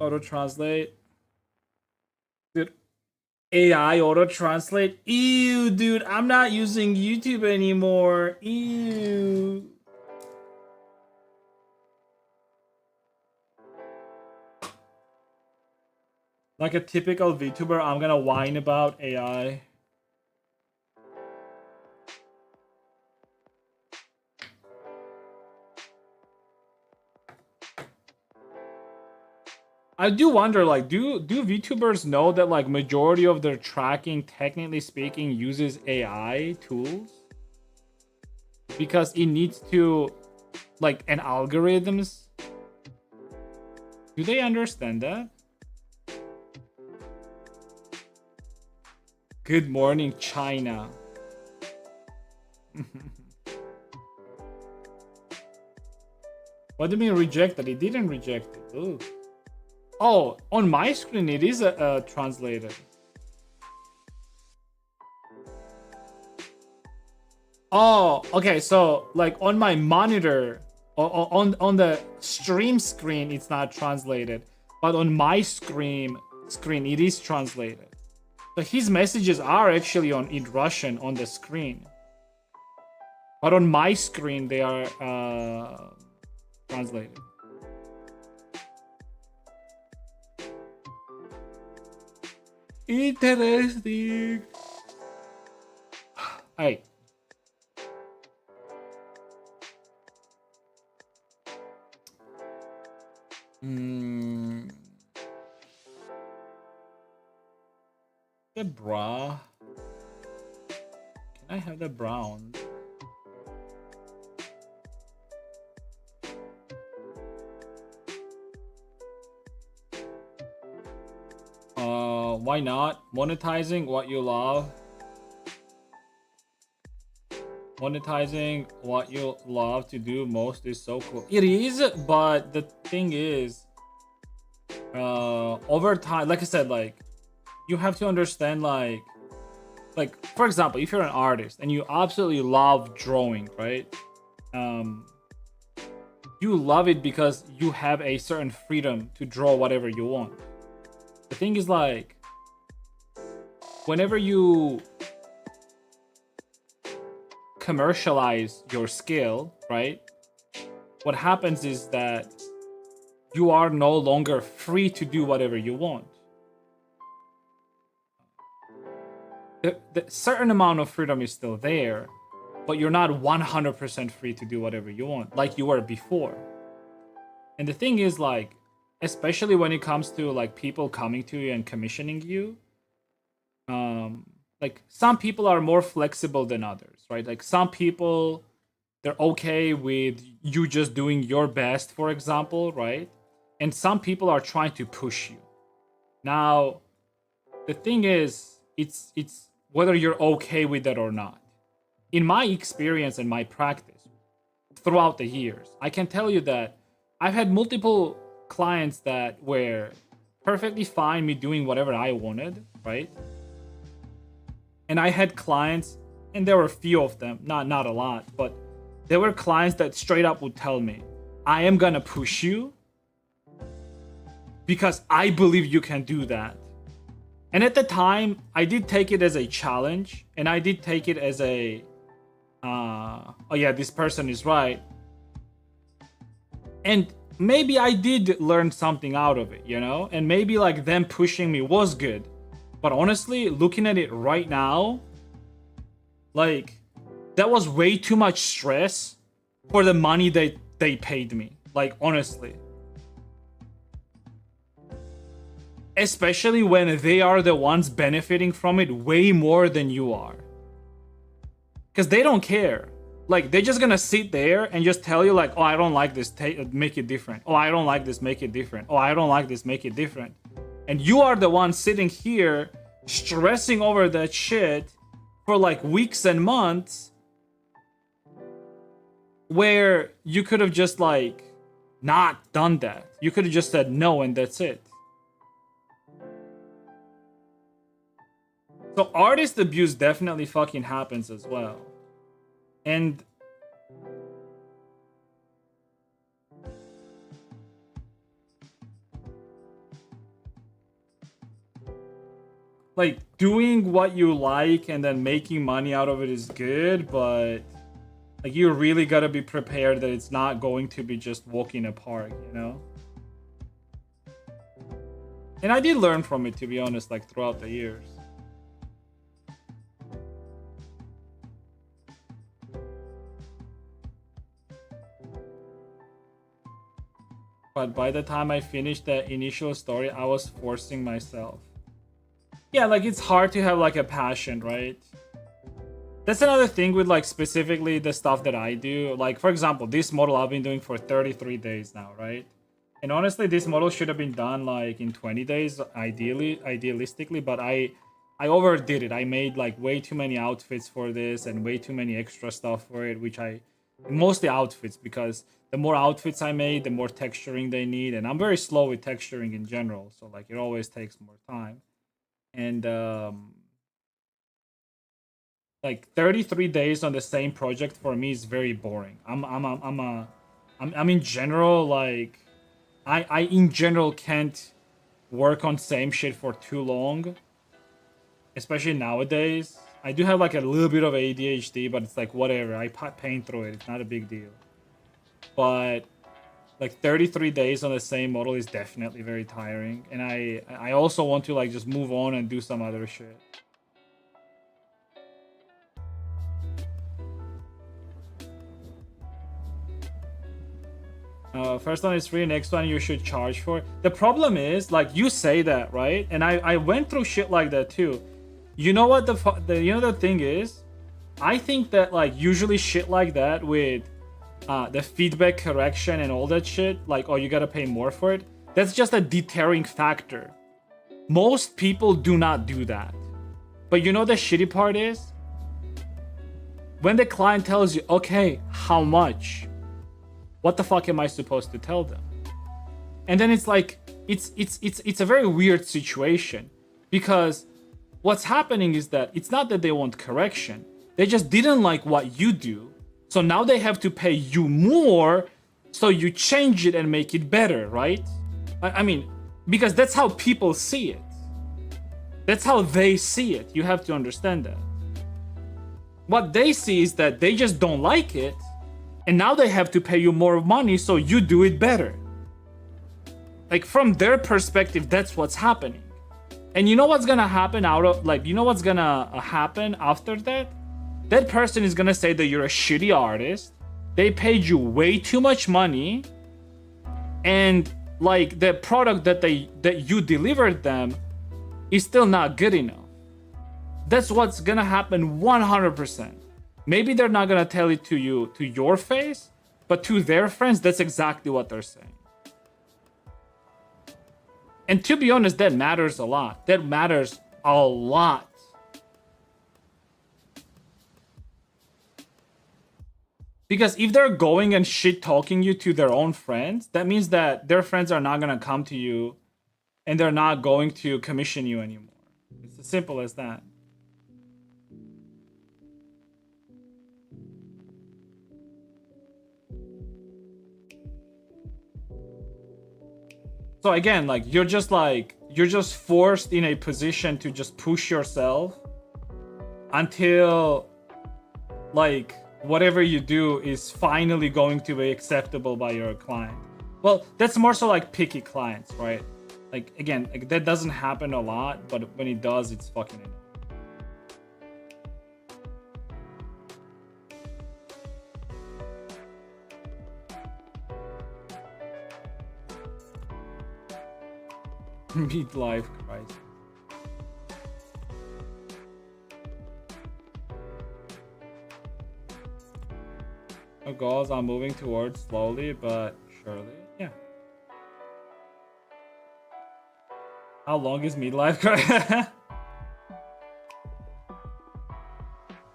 Auto translate. Dude, AI auto translate. Ew, dude, I'm not using YouTube anymore. Ew. Like a typical VTuber, I'm gonna whine about AI. I do wonder, like, do VTubers know that like majority of their tracking, technically speaking, uses AI tools? Because it needs to, like, an algorithms. Do they understand that? Good morning, China. What do you mean rejected? It didn't reject it. Ooh. Oh, on my screen it is translated. Oh, okay. So like on my monitor, on the stream screen, it's not translated, but on my screen it is translated. So his messages are actually in Russian on the screen. But on my screen, they are translated. Interesting. Hey. The bra. Can I have the brown? Why not? Monetizing what you love. Monetizing what you love to do most is so cool. It is, but the thing is, over time, like I said, like, you have to understand, like, for example, if you're an artist and you absolutely love drawing, right? You love it because you have a certain freedom to draw whatever you want. The thing is, like, whenever you commercialize your skill, right? What happens is that you are no longer free to do whatever you want. The certain amount of freedom is still there, but you're not 100% free to do whatever you want like you were before. And the thing is, like, especially when it comes to like people coming to you and commissioning you, like, some people are more flexible than others, right? Like, some people, they're okay with you just doing your best, for example, right? And some people are trying to push you. Now, the thing is, it's whether you're okay with that or not. In my experience and my practice throughout the years, I can tell you that I've had multiple clients that were perfectly fine me doing whatever I wanted, right? And I had clients, and there were a few of them, not a lot, but there were clients that straight up would tell me, I am gonna push you because I believe you can do that. And at the time, I did take it as a challenge, and I did take it as a, oh yeah, this person is right. And maybe I did learn something out of it, you know? And maybe like them pushing me was good. But honestly, looking at it right now, like, that was way too much stress for the money they paid me. Like, honestly. Especially when they are the ones benefiting from it way more than you are. Because they don't care. Like, they're just gonna sit there and just tell you, like, oh, I don't like this, make it different. Oh, I don't like this, make it different. Oh, I don't like this, make it different. And you are the one sitting here stressing over that shit for like weeks and months, where you could have just like not done that. You could have just said no and that's it. So artist abuse definitely fucking happens as well. And like, doing what you like and then making money out of it is good, but like, you really gotta be prepared that it's not going to be just walking a park, you know? And I did learn from it, to be honest, like, throughout the years. But by the time I finished the initial story, I was forcing myself. Yeah, like, it's hard to have like a passion, right? That's another thing with like specifically the stuff that I do. Like, for example, this model I've been doing for 33 days now, right? And honestly, this model should have been done like in 20 days, idealistically, but I overdid it. I made like way too many outfits for this and way too many extra stuff for it, which mostly outfits, because the more outfits I made, the more texturing they need. And I'm very slow with texturing in general. So like, it always takes more time. And like 33 days on the same project for me is very boring. I'm in general, like, I in general can't work on same shit for too long, especially nowadays. I do have like a little bit of ADHD, but it's like whatever. I paint through it. It's not a big deal. But like 33 days on the same model is definitely very tiring, and I also want to like just move on and do some other shit. First one is free, next one you should charge for. The problem is, like, you say that, right? And I went through shit like that too. You know what the thing is? I think that like usually shit like that with the feedback correction and all that shit, like, oh, you gotta pay more for it, that's just a deterring factor. Most people do not do that. But you know the shitty part is? When the client tells you, okay, how much? What the fuck am I supposed to tell them? And then it's like, it's a very weird situation, because what's happening is that it's not that they want correction. They just didn't like what you do. So now they have to pay you more, so you change it and make it better, right? I mean, because that's how people see it. That's how they see it. You have to understand that. What they see is that they just don't like it, and now they have to pay you more money so you do it better. Like, from their perspective, that's what's happening. And you know what's gonna happen happen after that? That person is gonna say that you're a shitty artist. They paid you way too much money, and like the product that you delivered them is still not good enough. That's what's gonna happen 100%. Maybe they're not gonna tell it to you to your face, but to their friends, that's exactly what they're saying. And to be honest, that matters a lot. That matters a lot. Because if they're going and shit talking you to their own friends, that means that their friends are not gonna come to you, and they're not going to commission you anymore. It's as simple as that. So again, like, you're just forced in a position to just push yourself until like whatever you do is finally going to be acceptable by your client. Well, that's more so like picky clients, right? Like, again, like, that doesn't happen a lot, but when it does, it's fucking annoying. Midlife crisis. Our goals are moving towards slowly but surely. Yeah. How long is midlife crisis?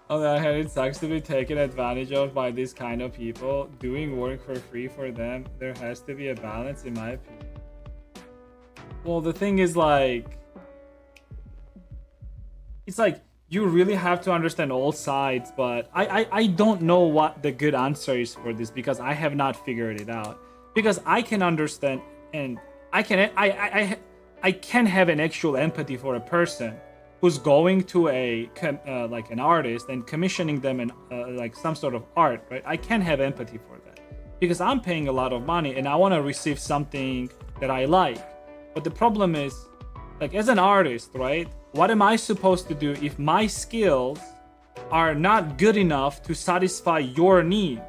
On the other hand, it sucks to be taken advantage of by these kind of people. Doing work for free for them, there has to be a balance, in my opinion. Well, the thing is, like, it's like you really have to understand all sides, but I don't know what the good answer is for this, because I have not figured it out. Because I can understand, and I can have an actual empathy for a person who's going to like an artist and commissioning them in like some sort of art, right? I can have empathy for that, because I'm paying a lot of money and I want to receive something that I like. But the problem is, like, as an artist, right? What am I supposed to do if my skills are not good enough to satisfy your needs?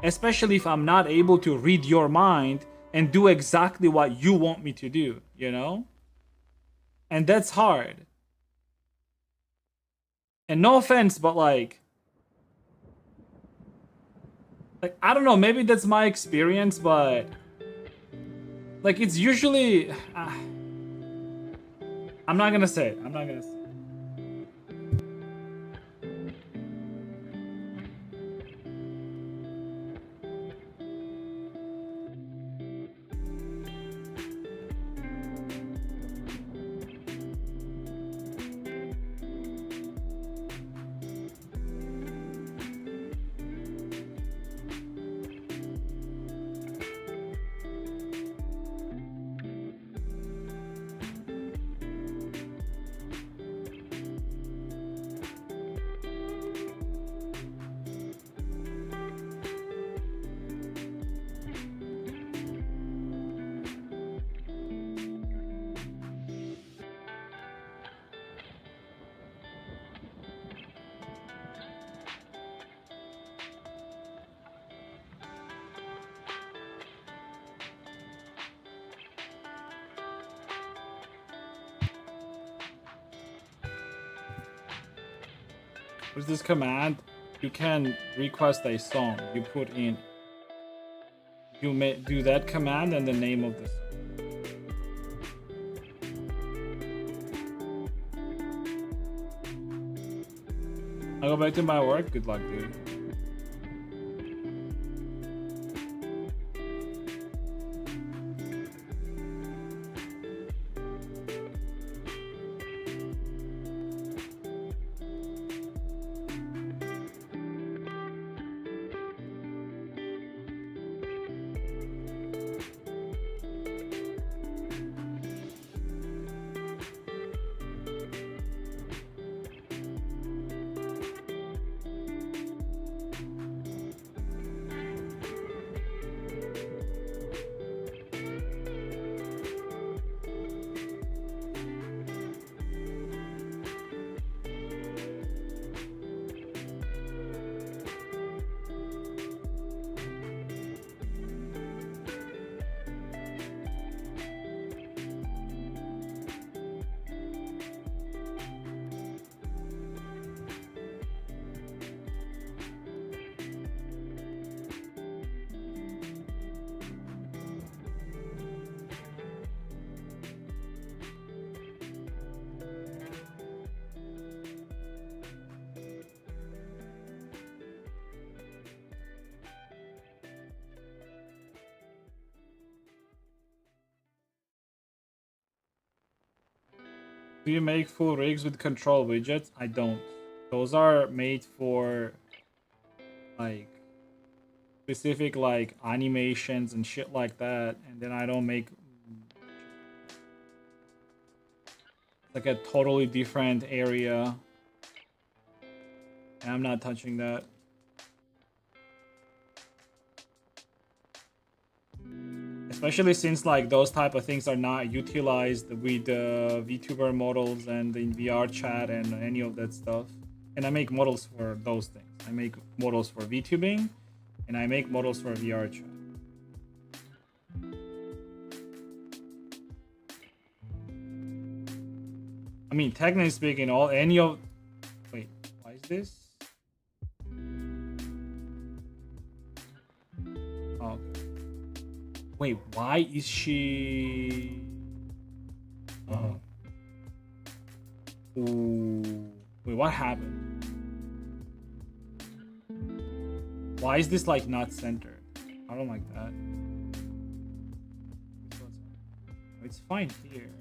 Especially if I'm not able to read your mind and do exactly what you want me to do, you know? And that's hard. And no offense, but like, I don't know, maybe that's my experience, but like, it's usually I'm not gonna say it. With this command, you can request a song. You put in, you may do that command and the name of the song. I'll go back to my work. Good luck, dude. Do you make full rigs with control widgets? I don't. Those are made for like specific like animations and shit like that, and then I don't make like a totally different area. And I'm not touching that. Especially since like those type of things are not utilized with VTuber models and in VRChat and any of that stuff. And I make models for those things. I make models for VTubing and I make models for VRChat. I mean, technically speaking, any of... Wait, why is this? Oh. Wait, why is she... Oh. Ooh. Wait, what happened? Why is this like not centered? I don't like that. It's fine here.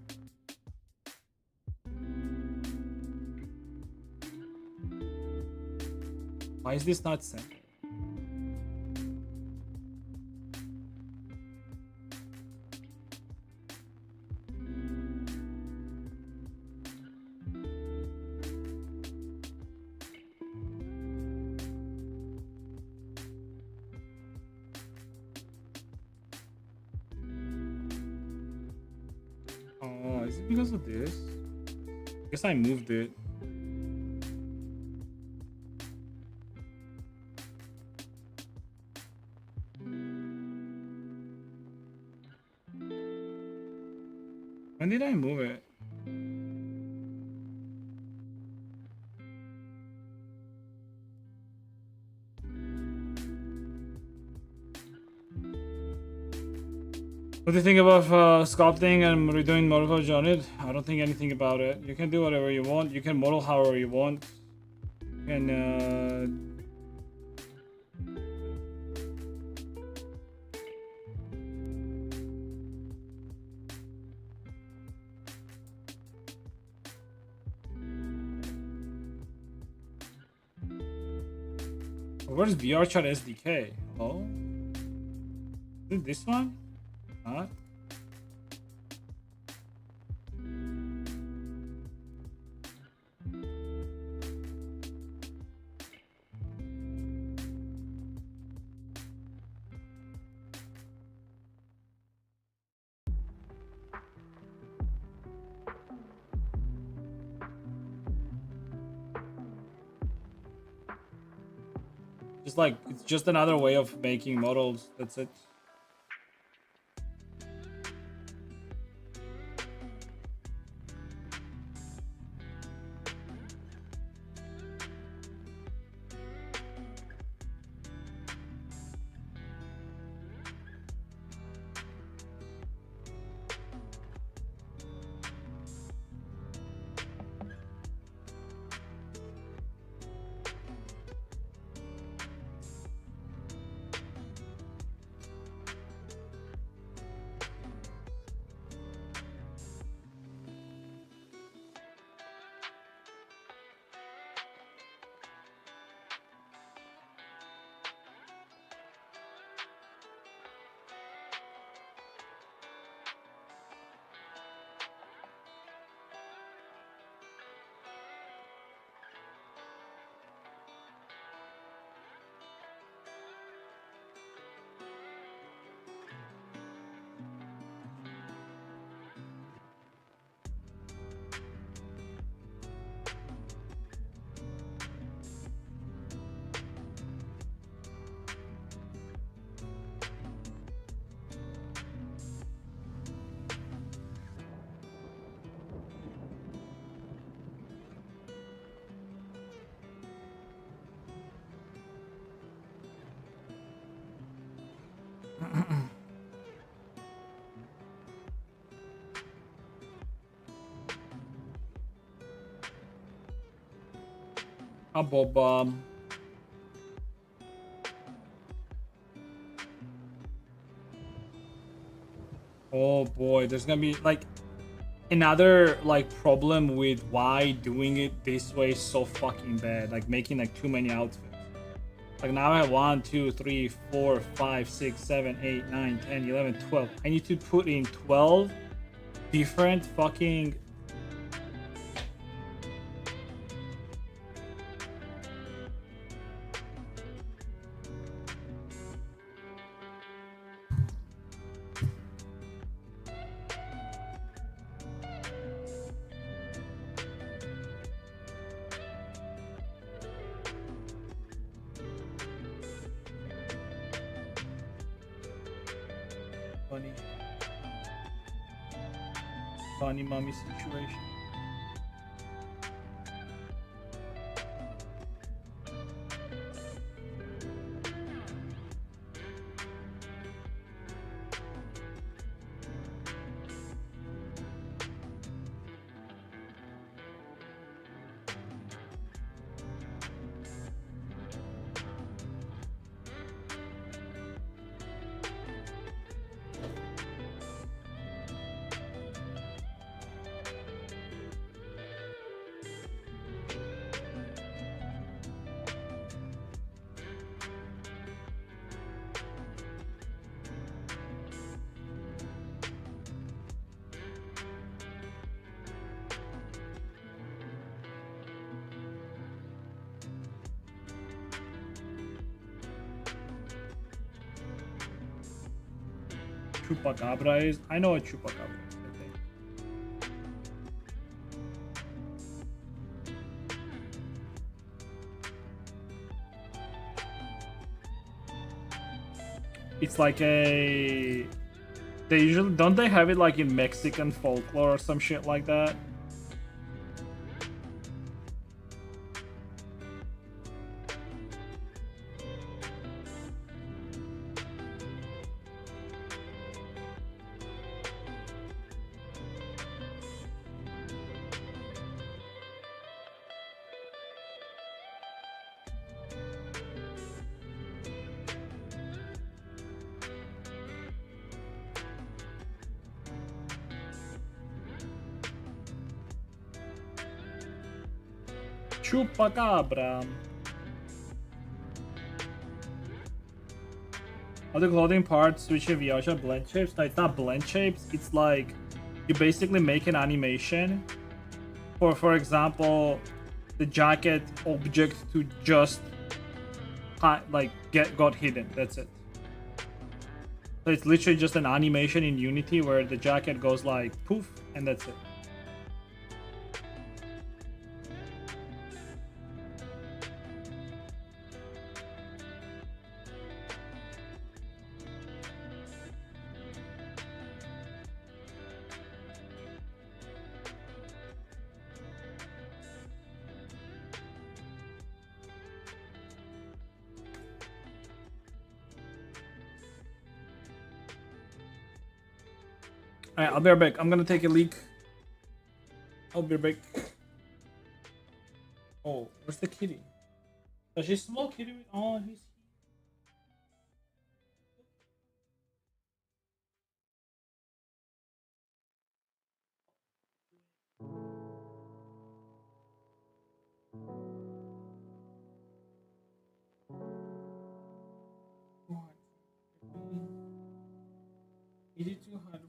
Why is this not centered? Oh, is it because of this? I guess I moved it. When did I move it? What do you think about sculpting and redoing model Janet? I don't think anything about it. You can do whatever you want. You can model however you want. You can where's VRChat SDK? Oh, is it this one? Not. Just like it's just another way of making models. That's it. Bob. Oh boy, there's gonna be like another like problem with why doing it this way is so fucking bad. Like making like too many outfits. Like now I have 1, 2, 3, 4, 5, 6, 7, 8, 9, 10, 11, 12. I need to put in 12 different fucking funny mommy situation. Chupacabra is. I know what chupacabra is, I think. It's like a. They usually don't they have it like in Mexican folklore or some shit like that? Chupacabra. Other clothing parts switch in VRChat blend shapes. No, it's not blend shapes. It's like you basically make an animation. For example, the jacket object to just like got hidden. That's it. So it's literally just an animation in Unity where the jacket goes like poof, and that's it. Alright, I'll be right back. I'm gonna take a leak. I'll be right back. Oh, where's the kitty? Does she smell kitty? Oh, he's. Is it too hard?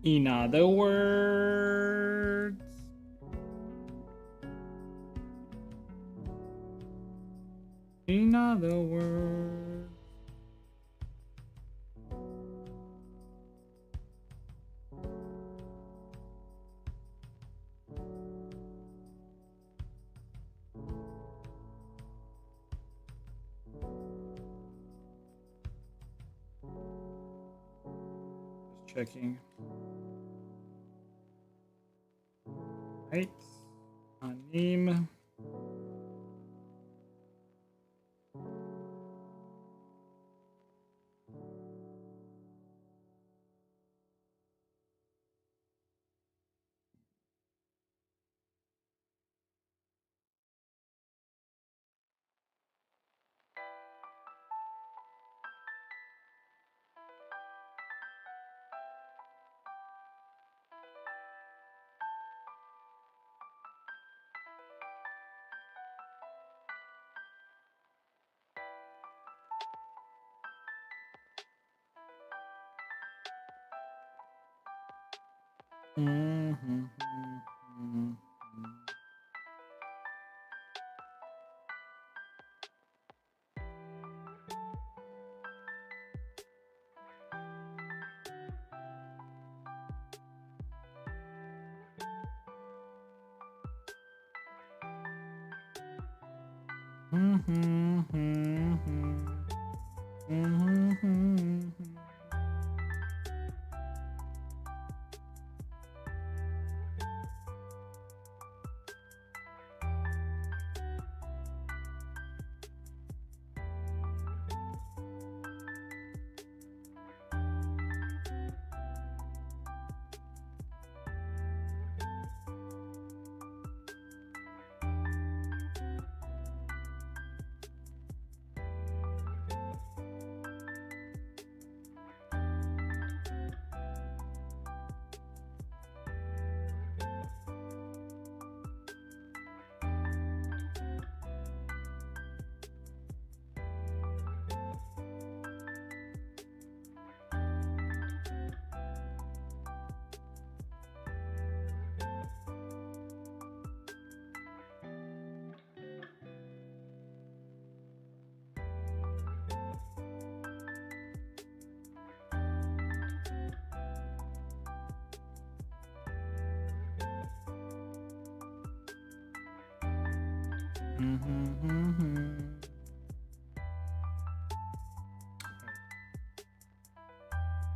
In other words, in other words, just checking. Right, Anim.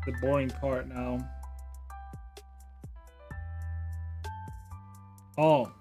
The boring part now. Oh.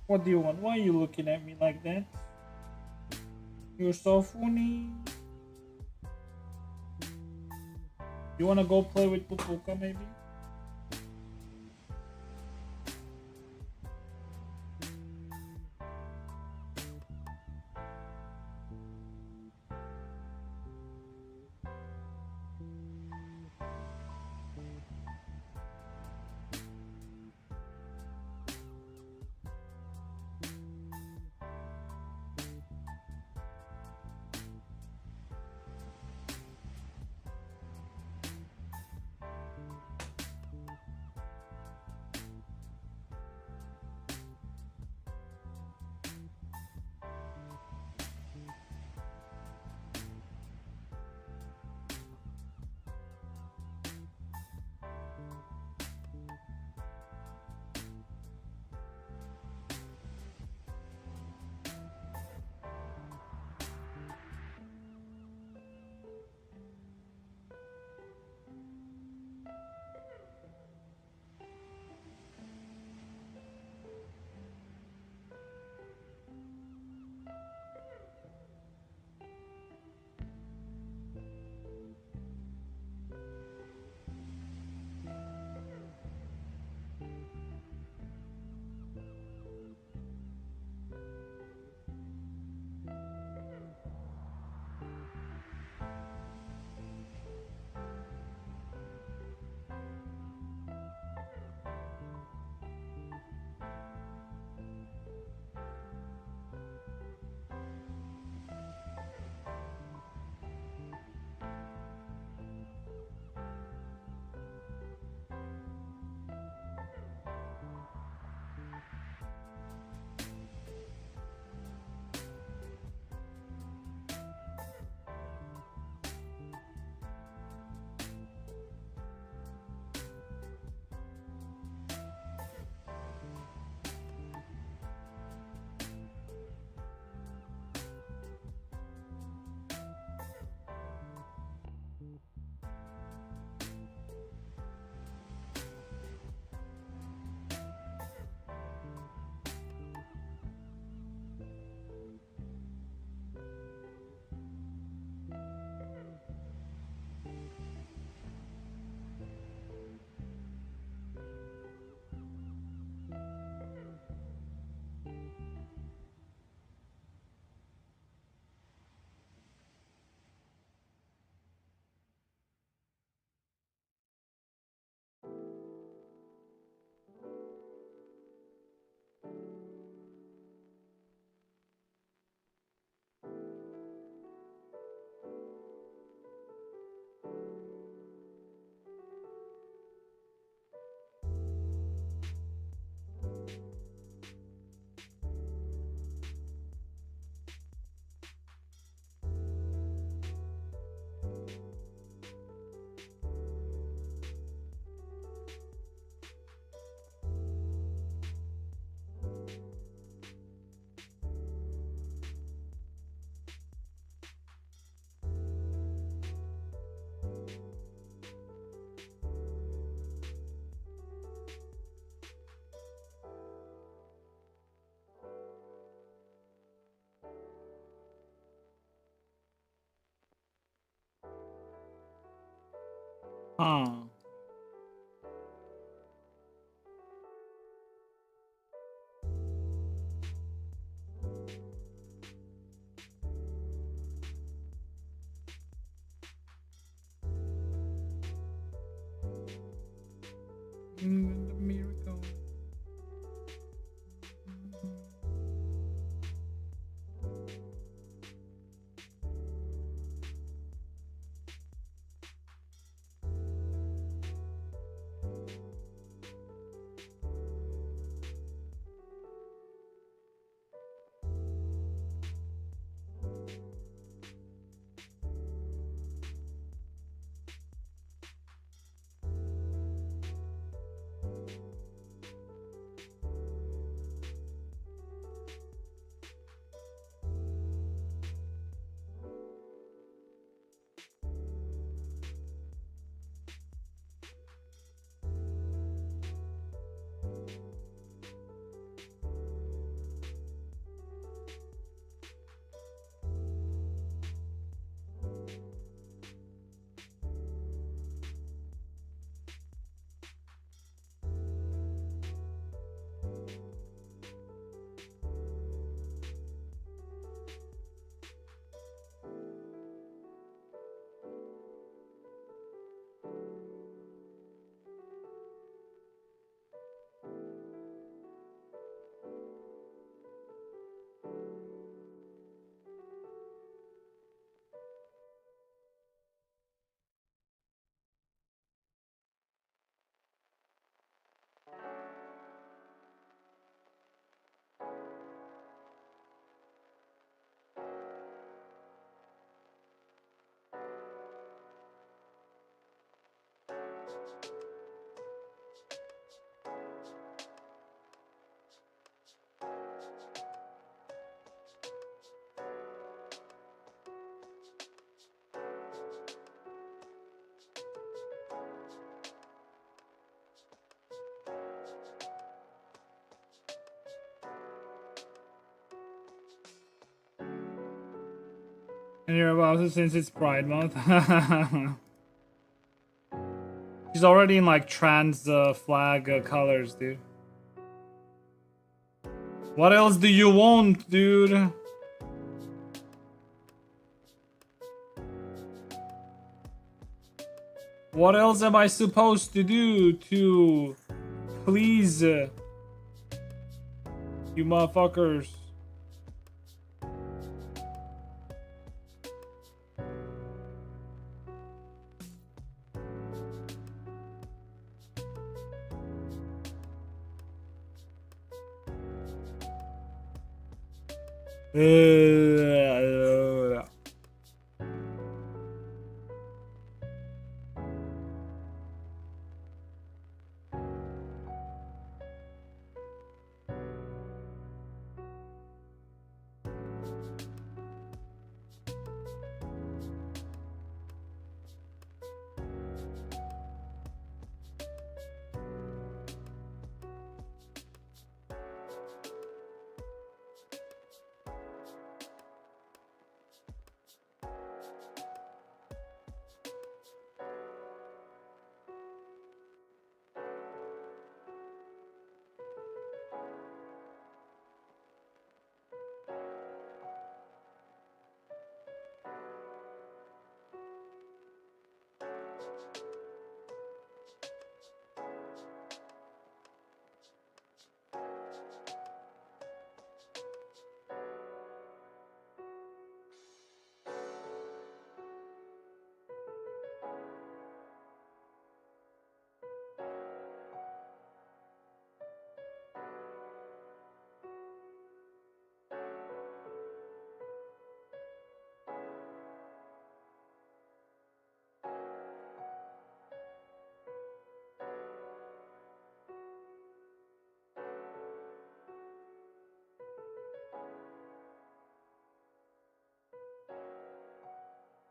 What do you want? Why are you looking at me like that? You're so funny. You wanna go play with Pupuka maybe? Huh. Miracle. And you're about to, since it's Pride Month. She's already in like trans flag colors, dude. What else do you want, dude? What else am I supposed to do to please you motherfuckers?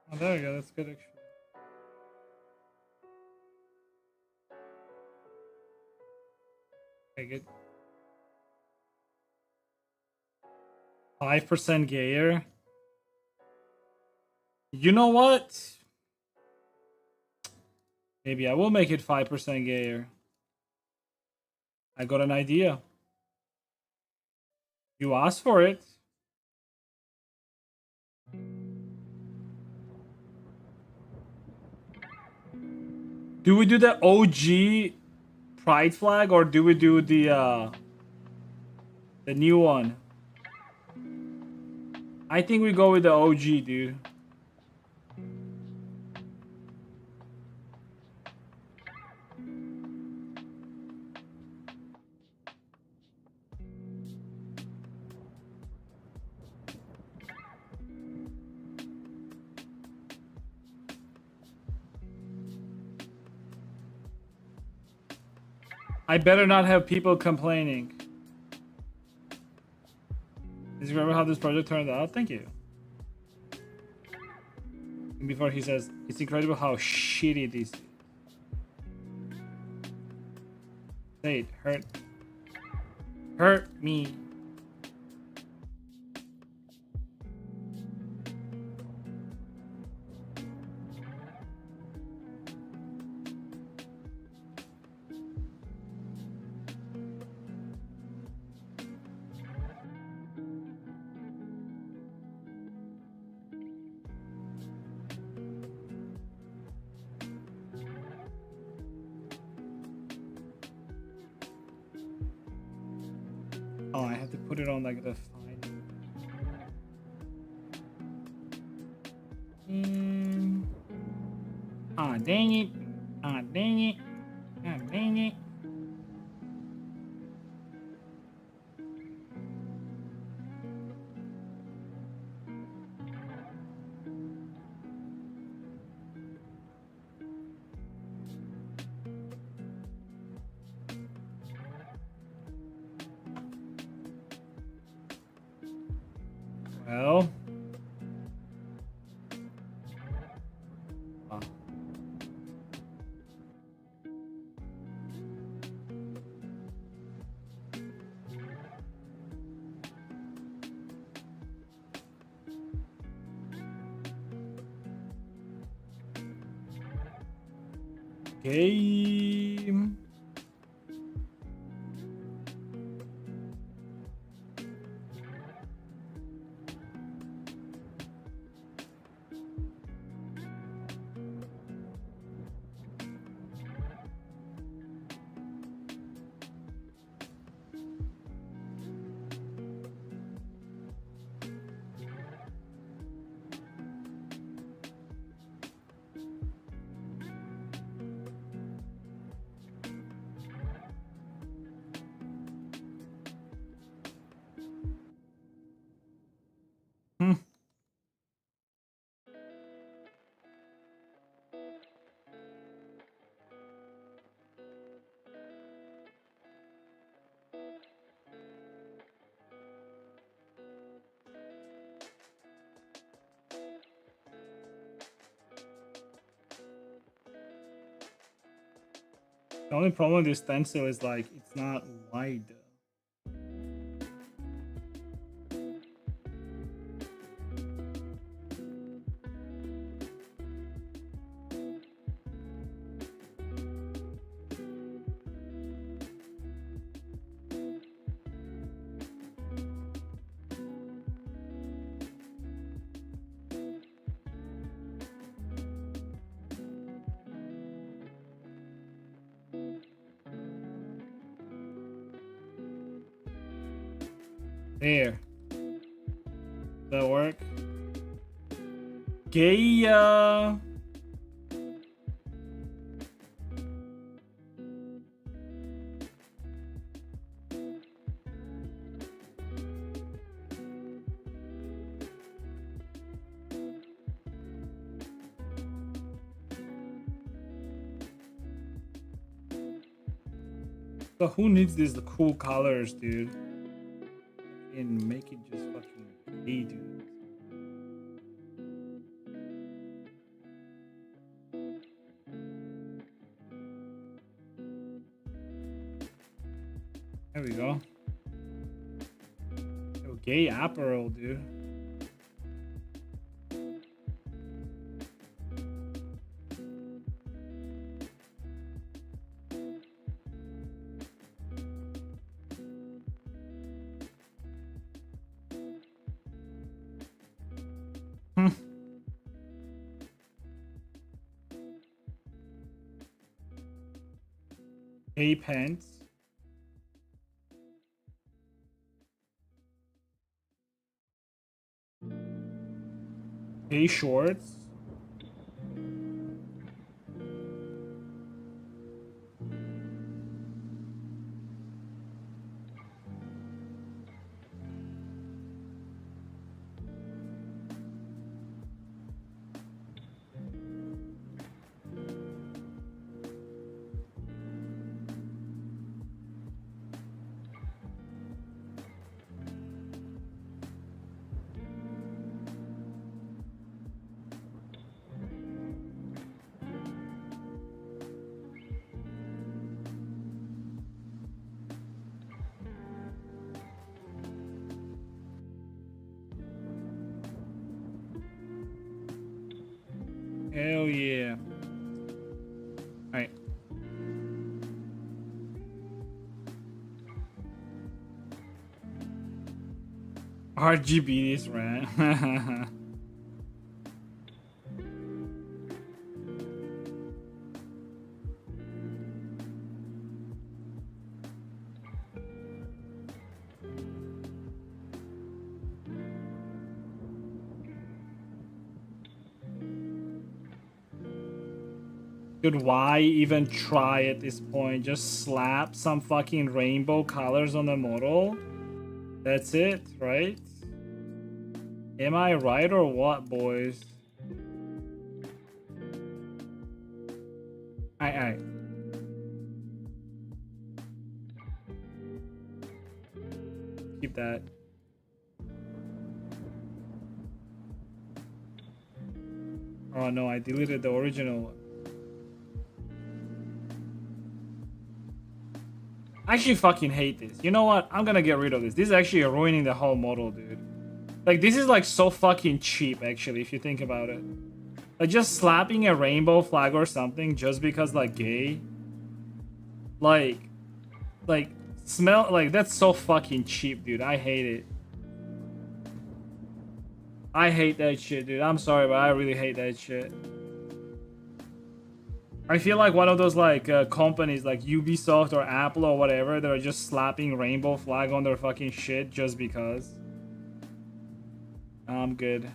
Oh, there we go. That's good, actually. Okay, good. 5% gayer. You know what? Maybe I will make it 5% gayer. I got an idea. You asked for it. Do we do the OG pride flag or do we do the new one? I think we go with the OG, dude. I better not have people complaining. Did you remember how this project turned out? Thank you. And before he says, it's incredible how shitty this is. Say it, hurt me. Oh, I have to put it on like the fine. Ah, dang it. Ah, dang it. Ah, dang it. Well. Ah. Game. Hmm. The only problem with this stencil is like it's not wide. There. That work? Gaia. So who needs these cool colors, dude? And make it just fucking gay, dude. There we go. Yo, gay apparel, dude. Gay pants. Gay shorts. Hell yeah. Alright. RGBs, man. Dude, why even try at this point? Just slap some fucking rainbow colors on the model. That's it, right? Am I right or what, boys? Aye. Keep that. Oh no, I deleted the original one. I actually fucking hate this. You know what? I'm gonna get rid of this. This is actually ruining the whole model, dude. Like, this is like so fucking cheap, actually, if you think about it. Like, just slapping a rainbow flag or something just because, like, gay. Like, smell, like, that's so fucking cheap, dude. I hate it. I hate that shit, dude. I'm sorry, but I really hate that shit. I feel like one of those like companies like Ubisoft or Apple or whatever that are just slapping rainbow flag on their fucking shit just because. I'm good.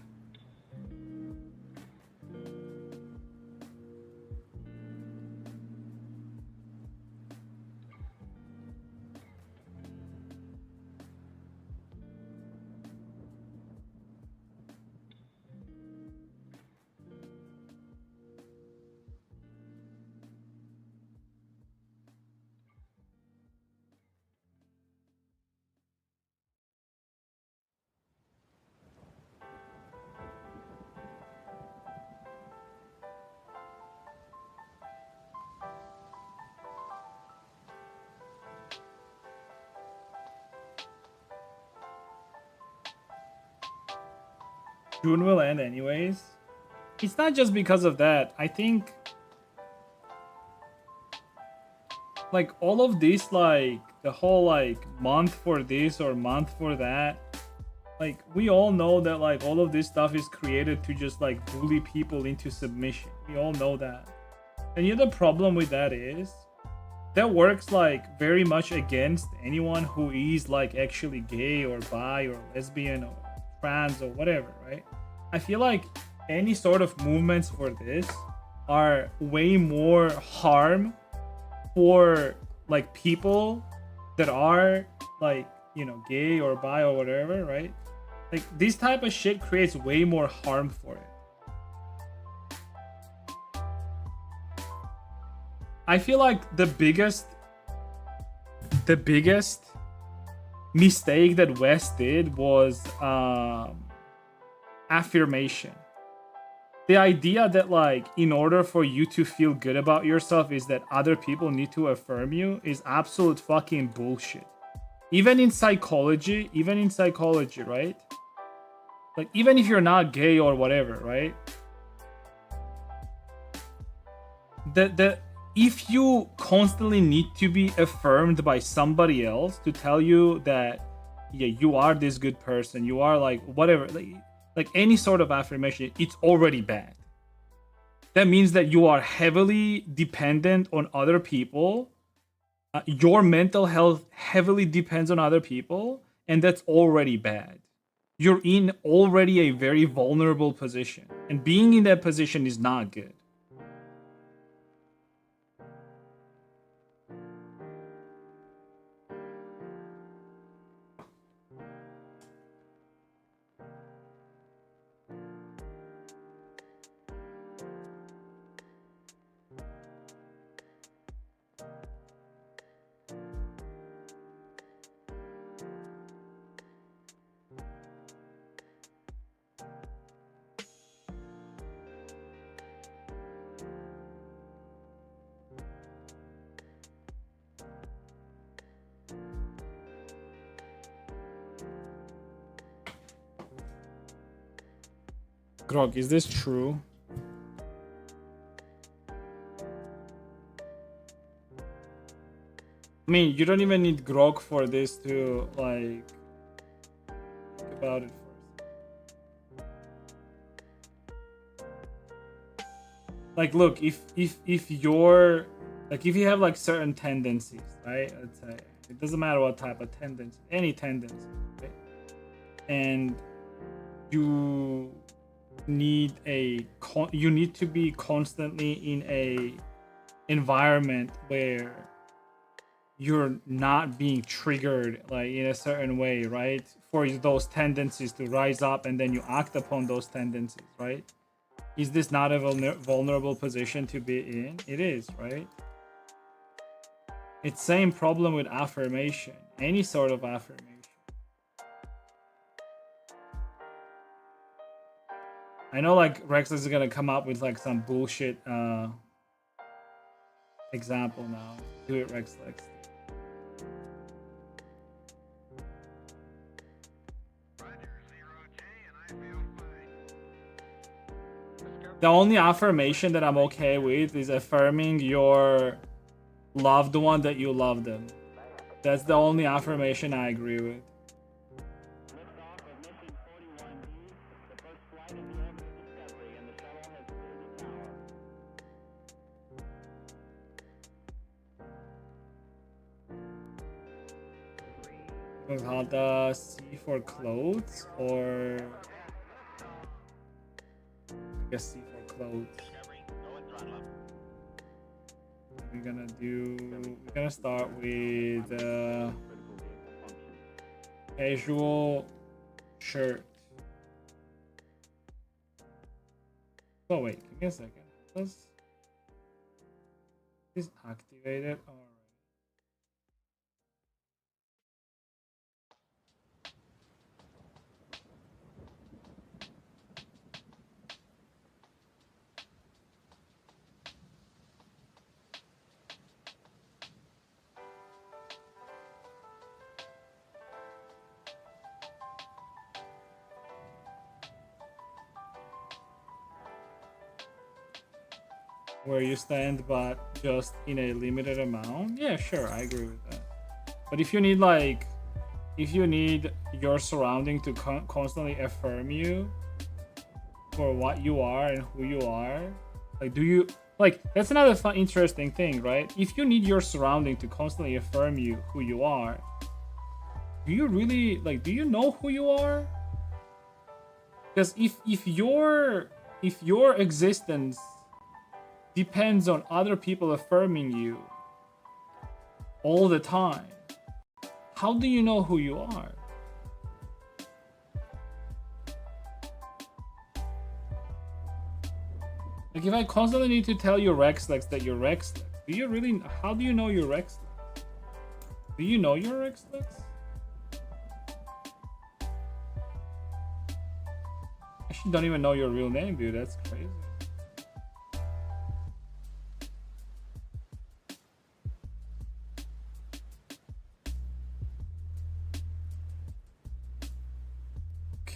June will end anyways. It's not just because of that. I think like all of this, like the whole like month for this or month for that, like we all know that like all of this stuff is created to just like bully people into submission. We all know that. And you know the problem with that is that works like very much against anyone who is like actually gay or bi or lesbian or trans or whatever, right? I feel like any sort of movements for this are way more harm for like people that are like, you know, gay or bi or whatever, right? Like this type of shit creates way more harm for it. I feel like the biggest mistake that West did was affirmation. The idea that like in order for you to feel good about yourself is that other people need to affirm you is absolute fucking bullshit. Even in psychology, right? Like even if you're not gay or whatever, right? If you constantly need to be affirmed by somebody else to tell you that yeah, you are this good person, you are like whatever, like any sort of affirmation, it's already bad. That means that you are heavily dependent on other people Your mental health heavily depends on other people, and that's already bad. You're in already a very vulnerable position, and being in that position is not good. Grog, is this true? I mean, you don't even need grog for this to like think about it first. Like, look, if you're like if you have like certain tendencies, right? Let's say it doesn't matter what type of tendency, any tendency, right? And you need you need to be constantly in a environment where you're not being triggered like in a certain way, right? For those tendencies to rise up and then you act upon those tendencies, right? Is this not a vulnerable position to be in? It is, right? It's same problem with affirmation, any sort of affirmation. I know like Rex is gonna come up with like some bullshit example now. Do it, Rex. The only affirmation that I'm okay with is affirming your loved one that you love them. That's the only affirmation I agree with. Liftoff of mission 41B, the first flight in the orbit of Discovery, and the shuttle has cleared the tower. Was the C for clothes or I guess C for clothes. We're gonna start with casual shirt. Oh wait, give me a second. Is activated? Alright. Where you stand, but just in a limited amount. Yeah, sure, I agree with that. But if you need your surrounding to constantly affirm you for what you are and who you are, like, do you like? That's another fun, interesting thing, right? If you need your surrounding to constantly affirm you who you are, do you really like? Do you know who you are? Because if your existence depends on other people affirming you all the time, how do you know who you are? Like if I constantly need to tell you Rexlex that you're Rexlex, do you really? How do you know you're Rexlex? Do you know you're Rexlex? I actually don't even know your real name, dude. That's crazy.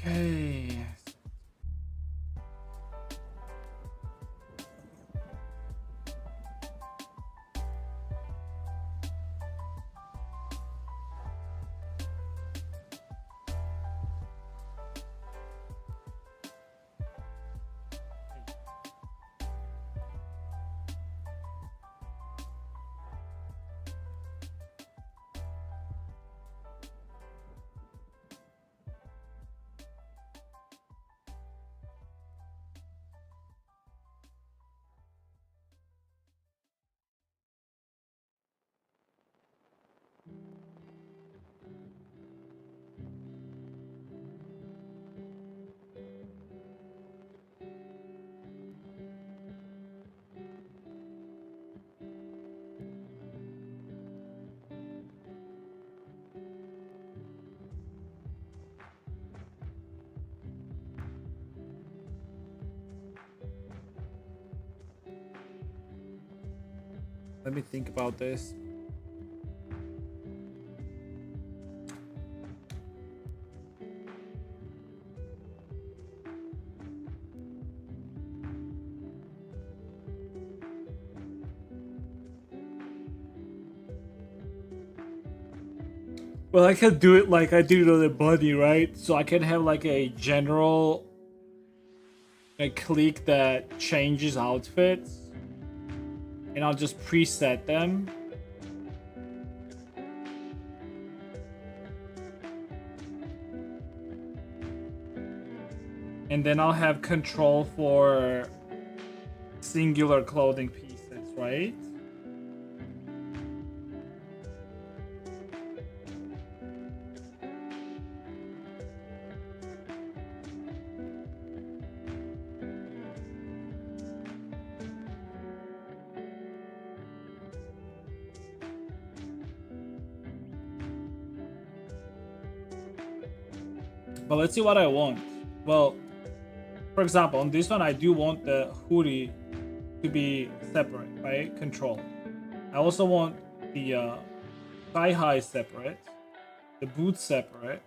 Okay. Let me think about this. Well, I can do it like I did on the bunny, right? So I can have like a general a click that changes outfits, and I'll just preset them. And then I'll have control for singular clothing pieces, right? But let's see what I want. Well, for example, on this one, I do want the hoodie to be separate, right? Control. I also want the thigh high separate, the boots separate,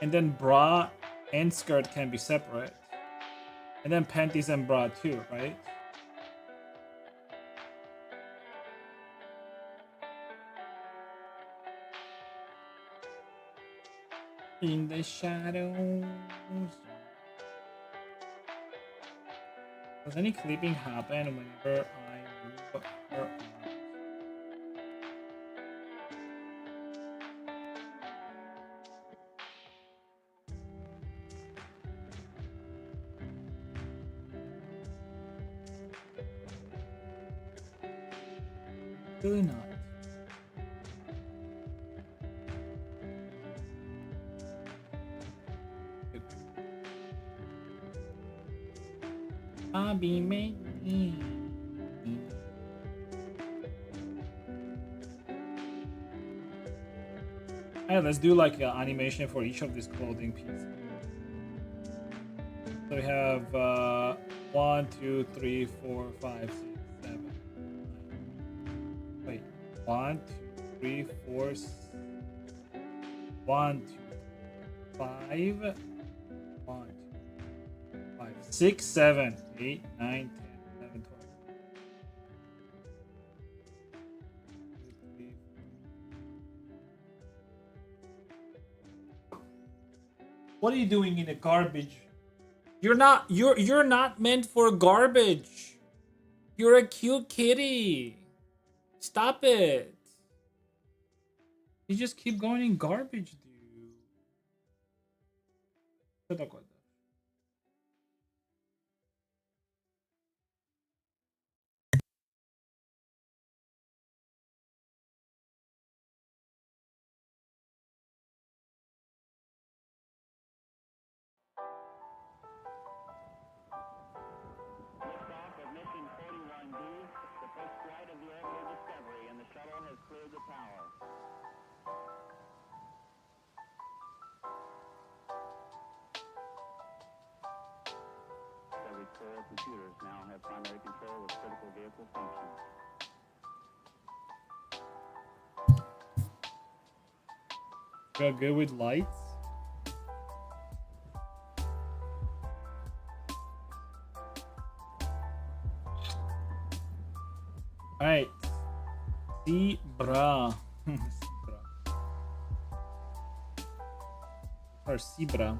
and then bra and skirt can be separate, and then panties and bra too, right? In the shadows. Does any clipping happen whenever I move her arms? Really not. I'll be making. Alright, let's do like an animation for each of these clothing pieces. So we have 1, 2, 3, 4, 5, 6, 7, 9. Wait, 1, 2, 3, 4, 1, 2, 5, 1, 2, 5, 6, 7, 8, 9, 10, 11, 12. What are you doing in the garbage? You're not meant for garbage. You're a cute kitty. Stop it. You just keep going in garbage, dude. ¿Qué te acuerdas? Liftoff of mission 41B, the first flight of the Orbital Discovery, and the shuttle has cleared the tower. Discovery's core computers now have primary control of critical vehicle functions. You're good with lights? Alright. Zebra. Zebra. Or zebra.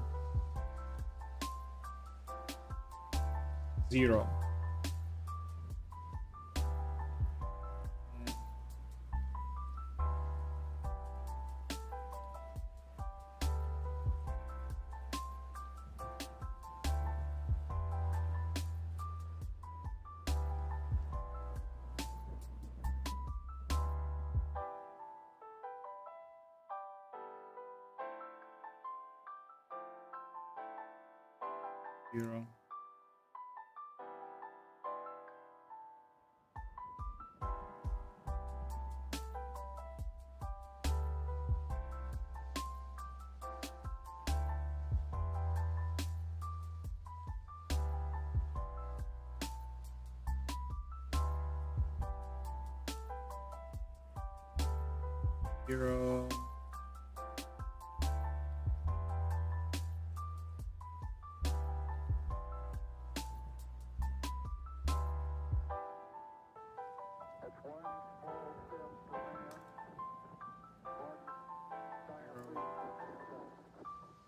0. Zero. Hero. That's one small step for man, one giant leap for mankind.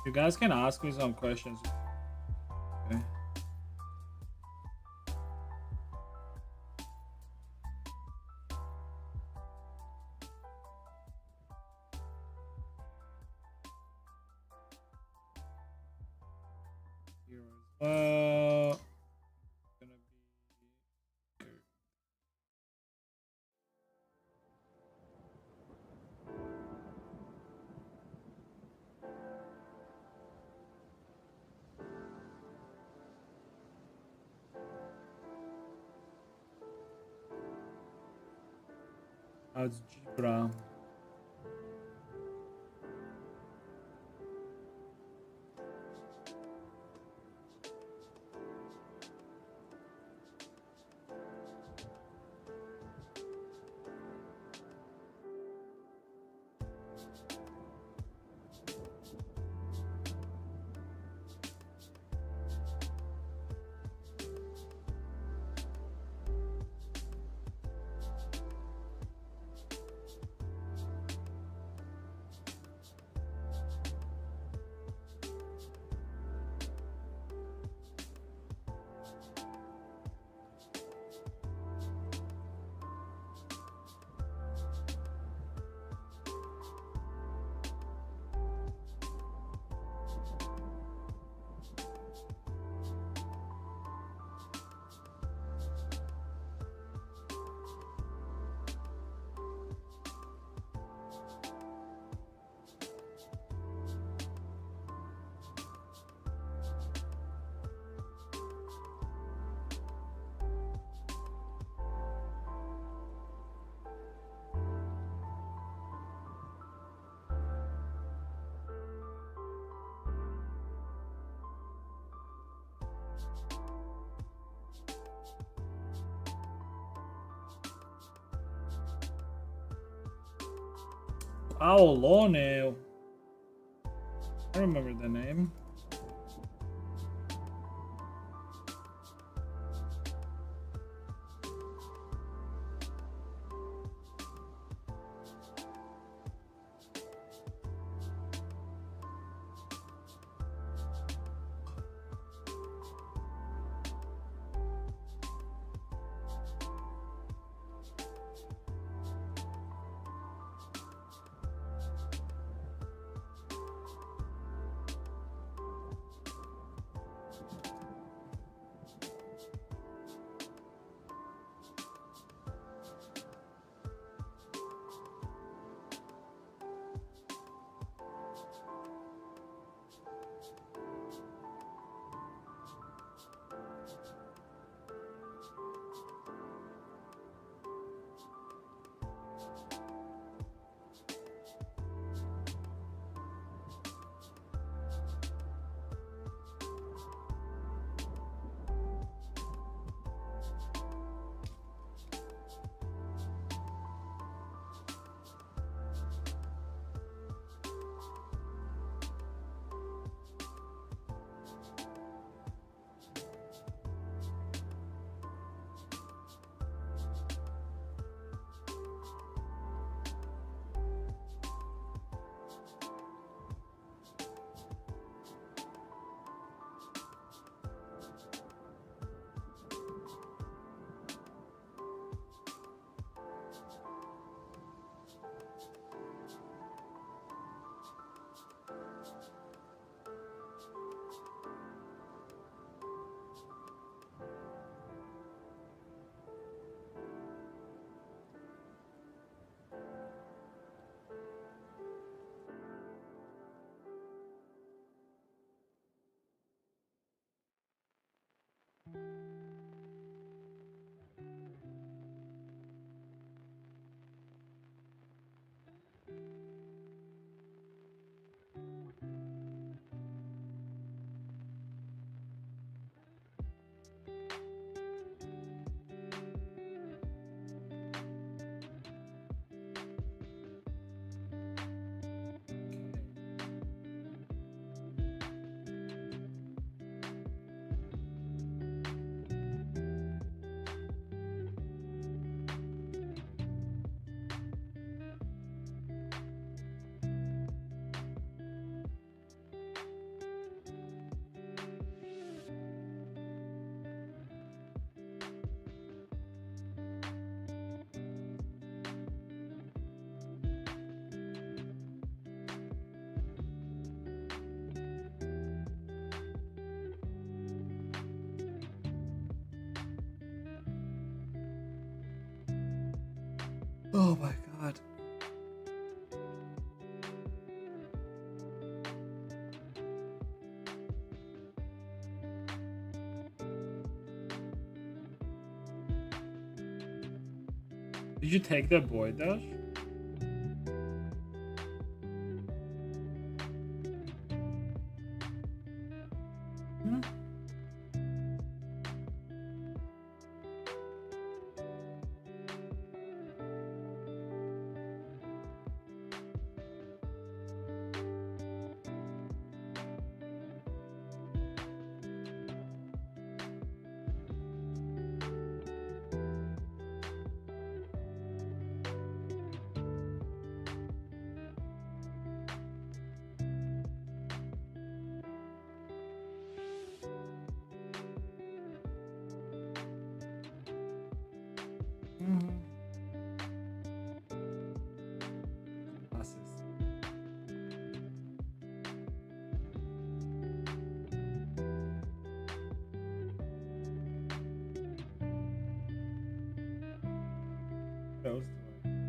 You guys can ask me some questions. Okay. Here as well. Gonna be here. Algebra. Paolone. I remember the name. Oh my god. Did you take the boy dash? Hmm? Mhm. Classes. What else do I?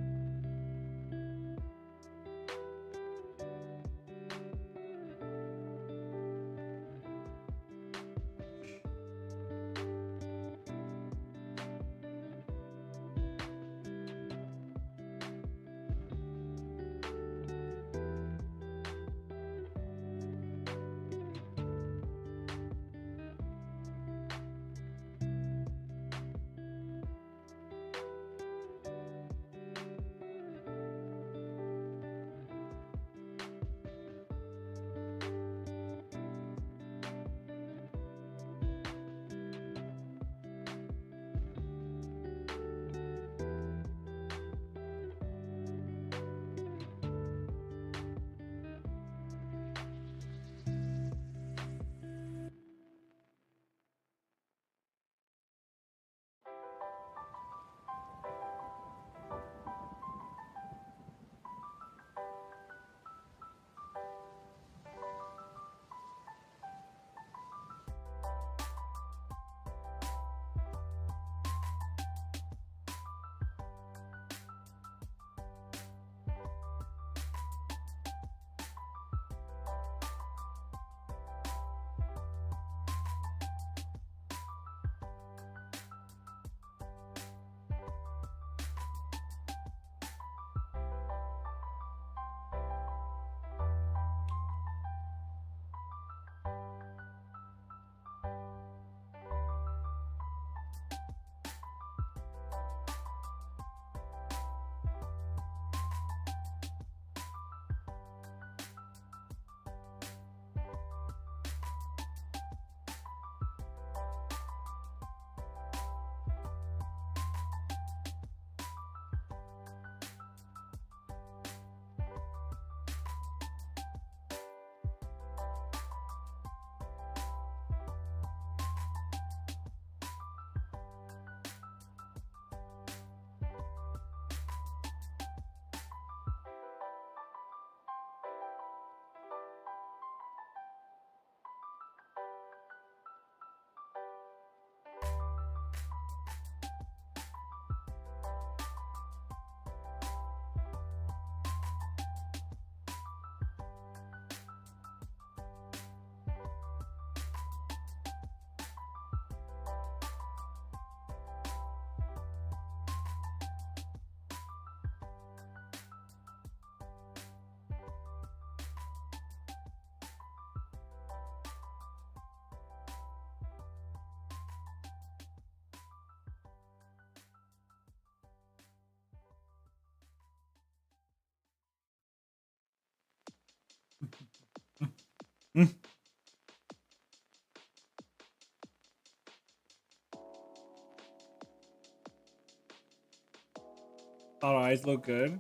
Our eyes look good.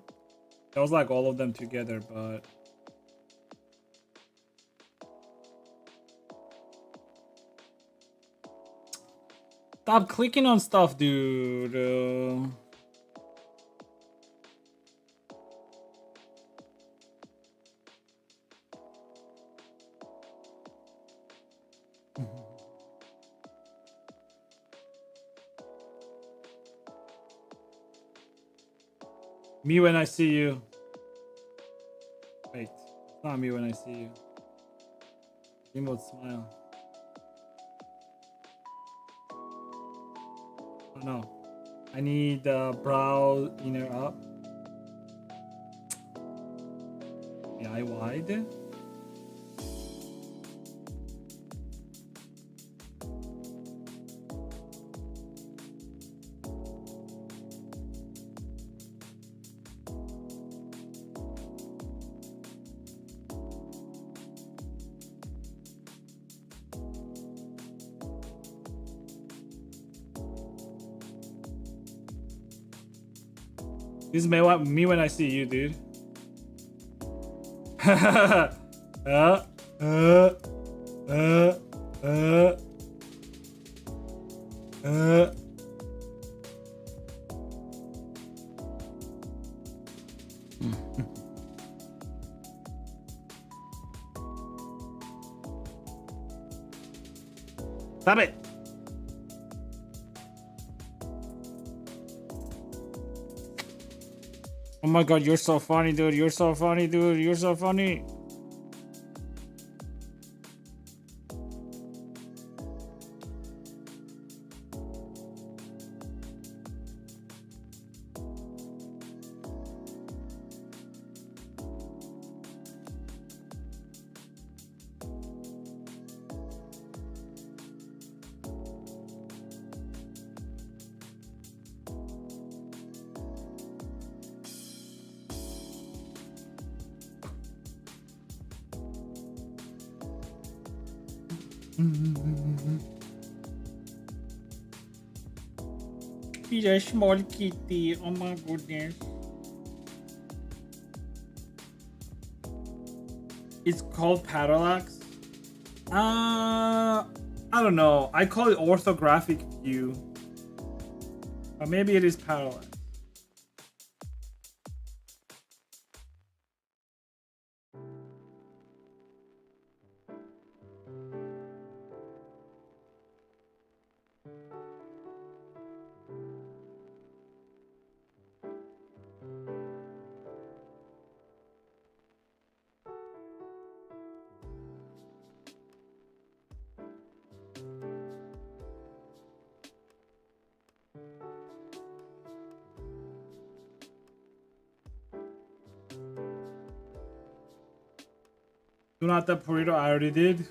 That was like all of them together, but stop clicking on stuff, dude. Me when I see you. Wait, it's not me when I see you. Emote smile. Oh no. I need the brow inner up. The eye wide. This is me when I see you, dude. uh, uh, uh, uh, uh. Stop it. Oh my god, you're so funny, dude. You're so funny, dude. You're so funny. He's a small kitty. Oh my goodness. It's called parallax. I don't know. I call it orthographic view. But maybe it is parallax. Do not the burrito. I already did.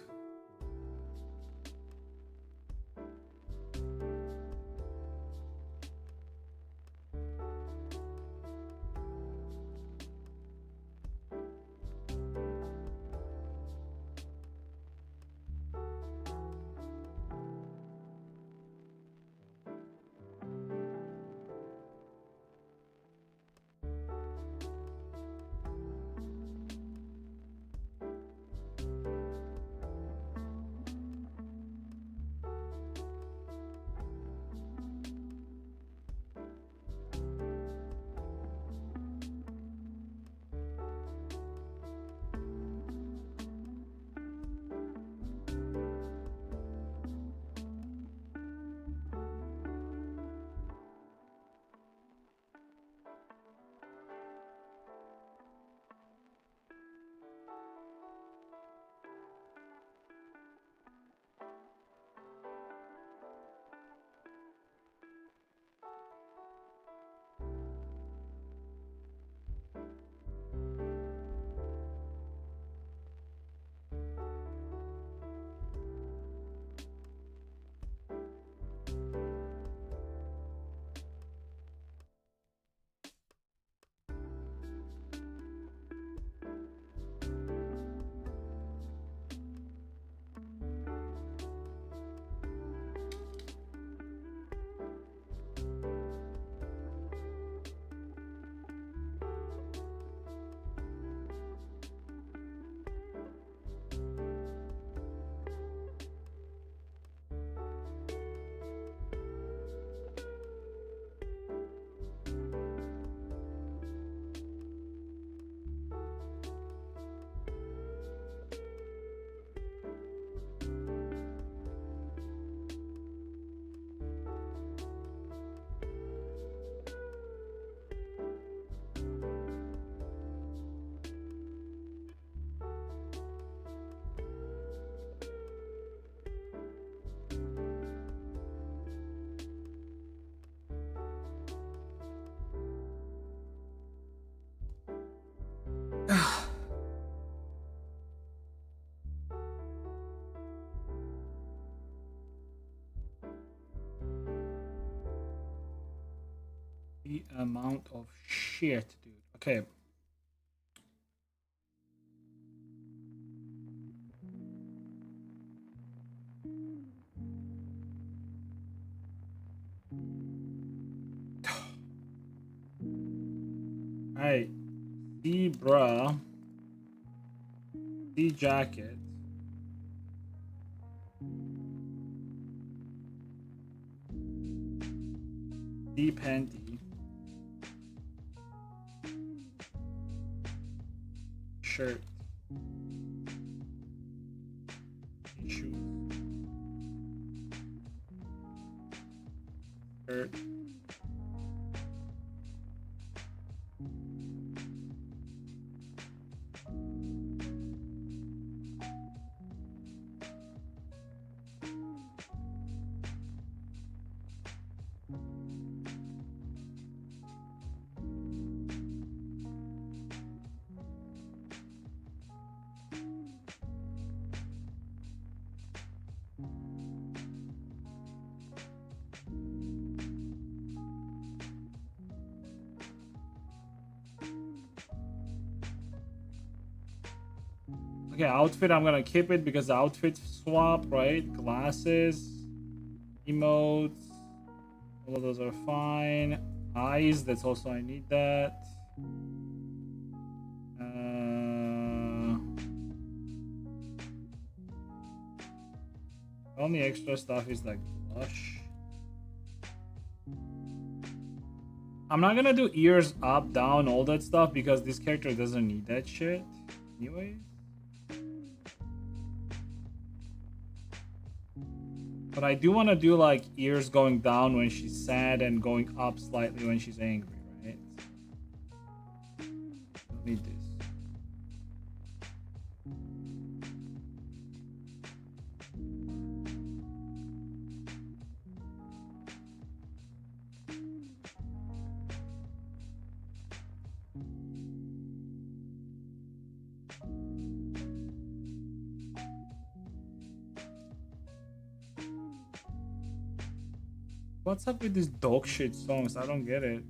the amount of shit, dude. Okay. Alright. Zebra. The jacket. The panty. Shirt. The shoes. Shirt. Okay, outfit, I'm gonna keep it because the outfit swap, right? Glasses, emotes, all of those are fine. Eyes, that's also, I need that. Only extra stuff is like blush. I'm not gonna do ears up, down, all that stuff because this character doesn't need that shit. Anyways. But I do want to do like ears going down when she's sad and going up slightly when she's angry, right? Don't need this. What's up with these dog shit songs? I don't get it.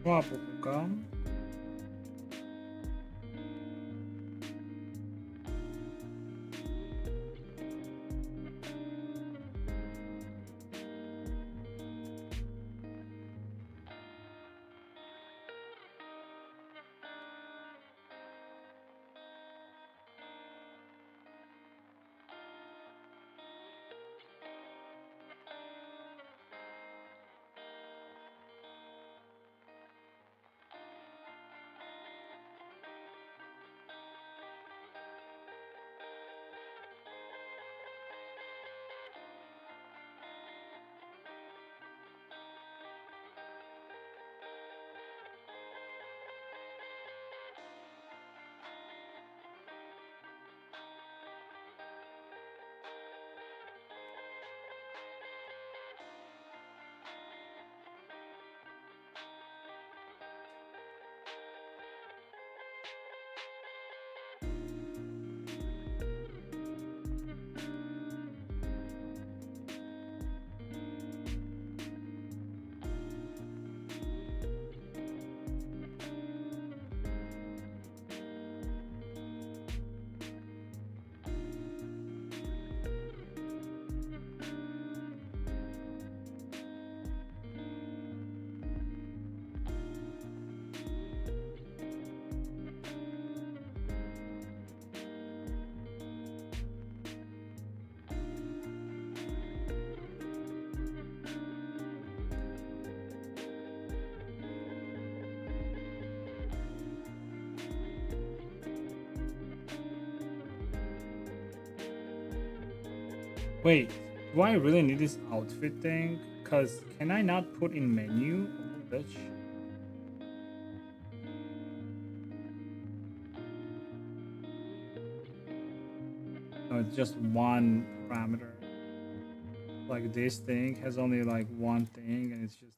좋아 볼까? Wait, do I really need this outfit thing? Cause can I not put in menu? Oh, bitch. No, it's just one parameter. Like this thing has only like one thing and it's just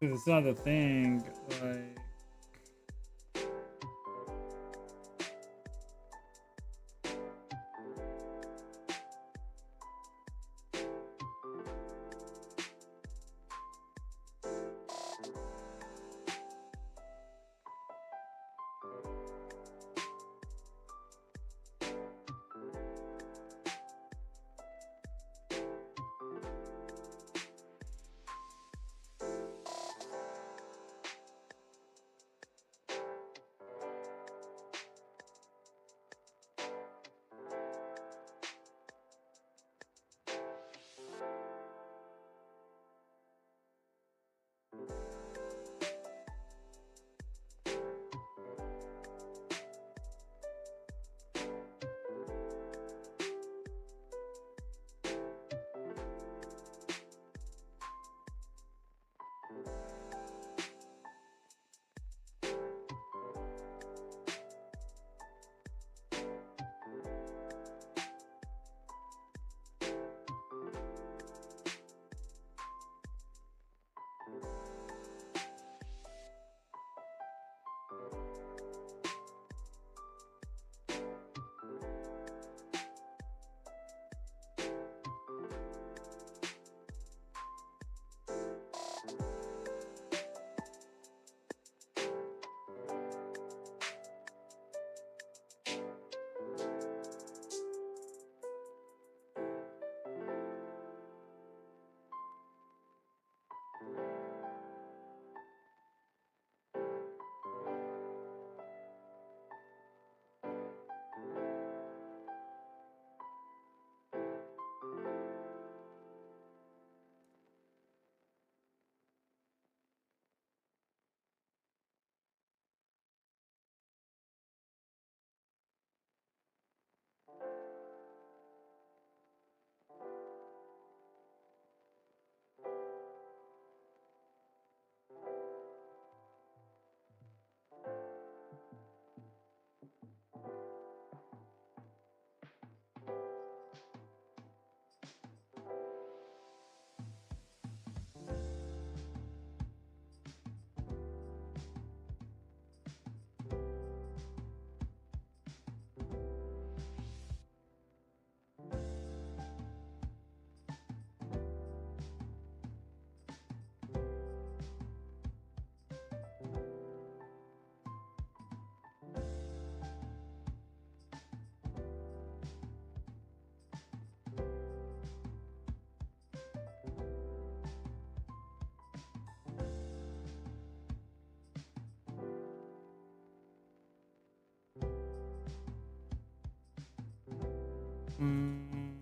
it's not a thing. Like Mm,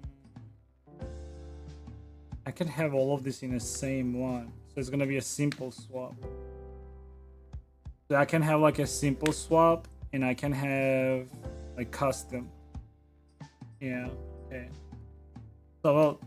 I can have all of this in the same one. So it's gonna be a simple swap. So I can have like a simple swap and I can have like custom. Yeah, okay. So well,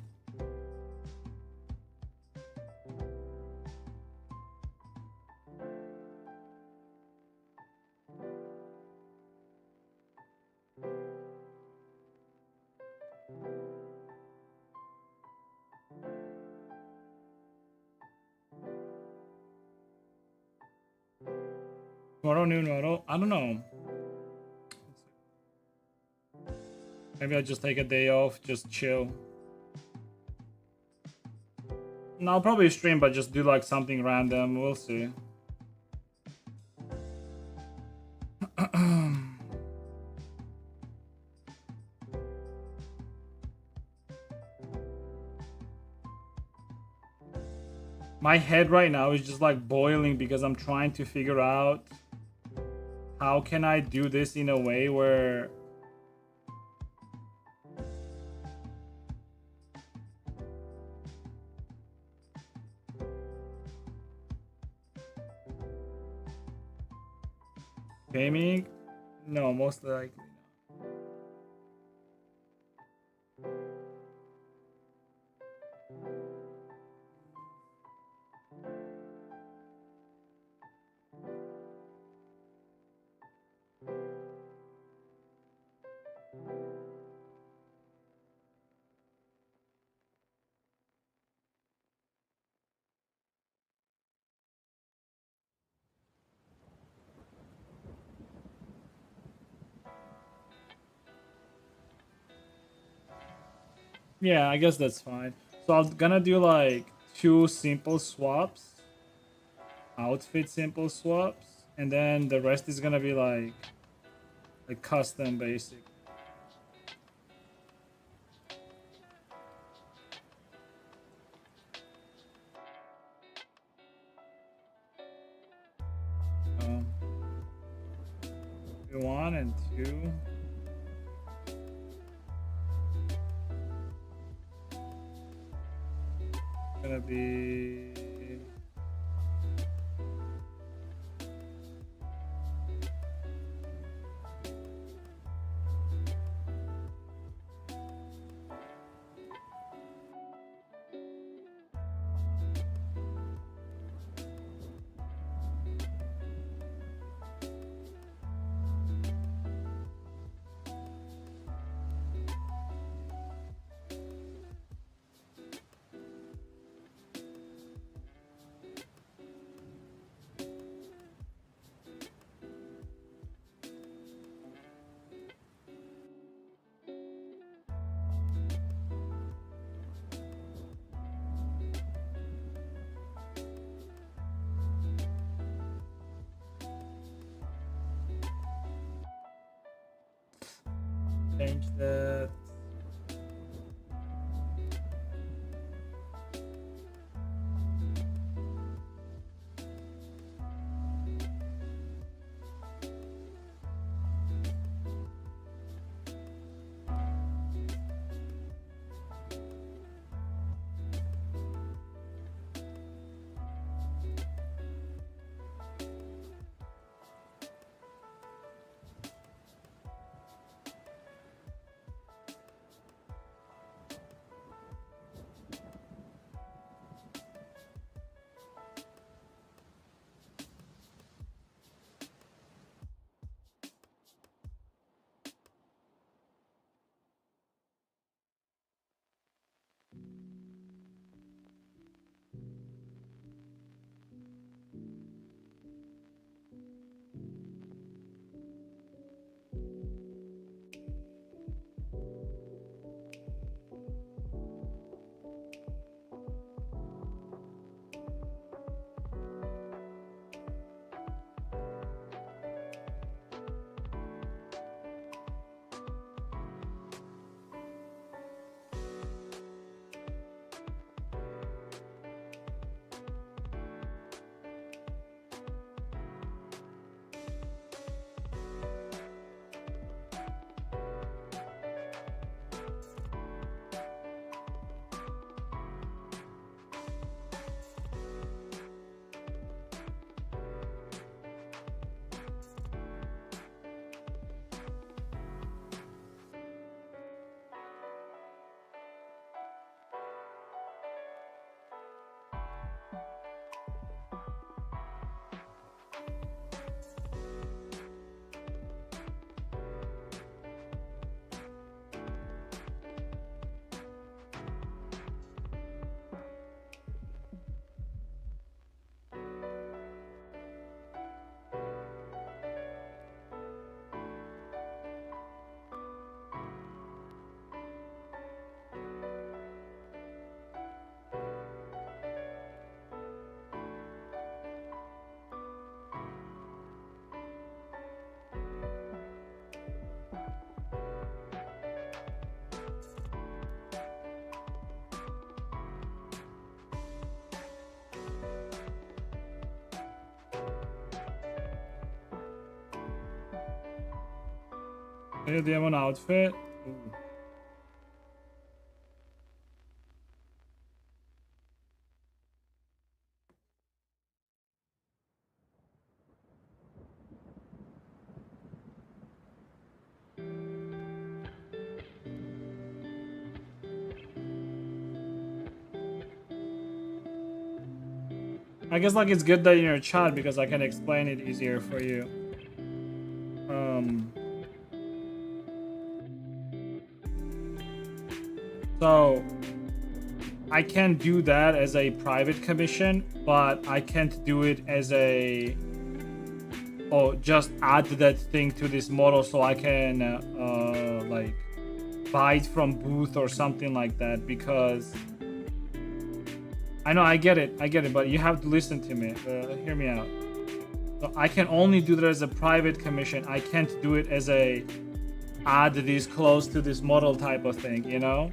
tomorrow noon, I don't know. Maybe I'll just take a day off, just chill. No, I'll probably stream, but just do like something random. We'll see. My head right now is just like boiling because I'm trying to figure out how can I do this in a way where gaming? No, most likely not. Yeah, I guess that's fine. So I'm gonna do like 2 simple swaps, outfit simple swaps, and then the rest is gonna be like custom basic. Um, 1 and 2. Gonna be change that. Any demon outfit? Ooh. I guess like it's good that you're in a chat because I can explain it easier for you. So I can do that as a private commission, but I can't do it as a just add that thing to this model so I can like buy it from booth or something like that, because I know I get it, but you have to listen to me. Hear me out. So I can only do that as a private commission. I can't do it as a add this close to this model type of thing, you know?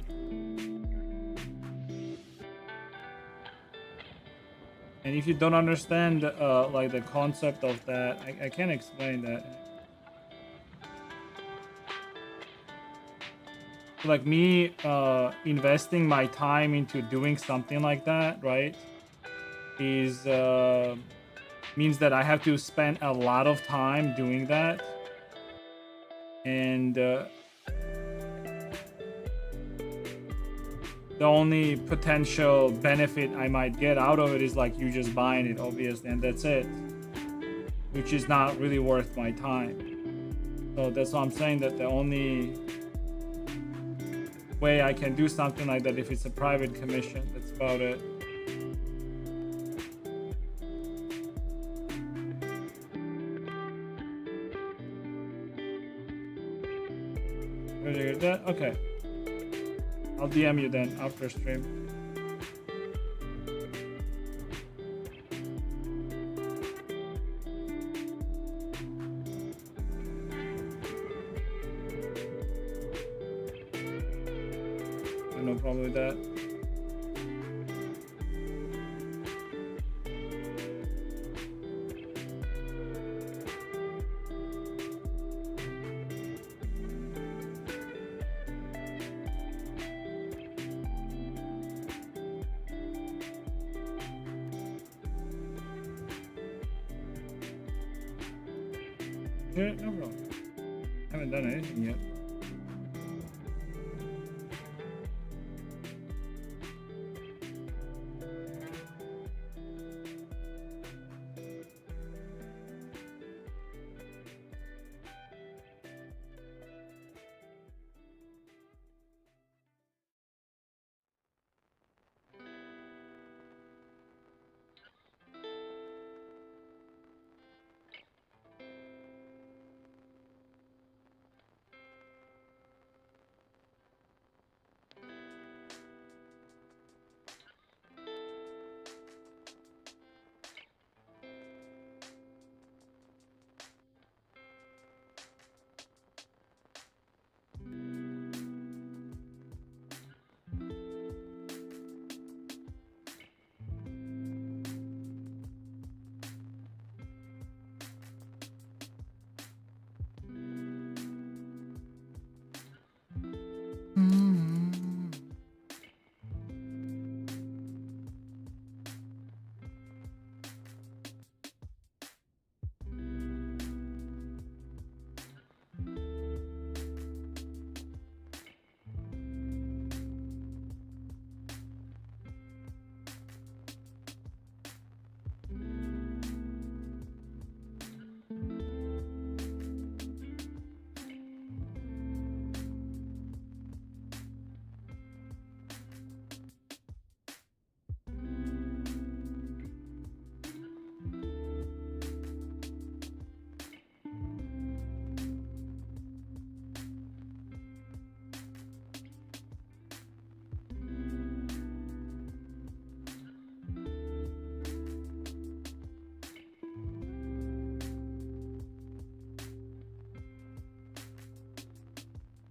And if you don't understand like the concept of that, I can't explain that. Like me investing my time into doing something like that, right, is means that I have to spend a lot of time doing that, and the only potential benefit I might get out of it is like you just buying it, obviously, and that's it, which is not really worth my time. So that's why I'm saying that the only way I can do something like that if it's a private commission. That's about it. Did you get that? Okay. I'll DM you then after stream. No problem with that. Yeah, no problem. Haven't done anything yet.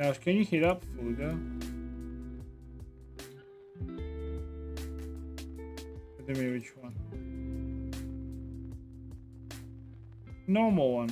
Josh, can you heat up Fuga? Tell me which one. Normal one.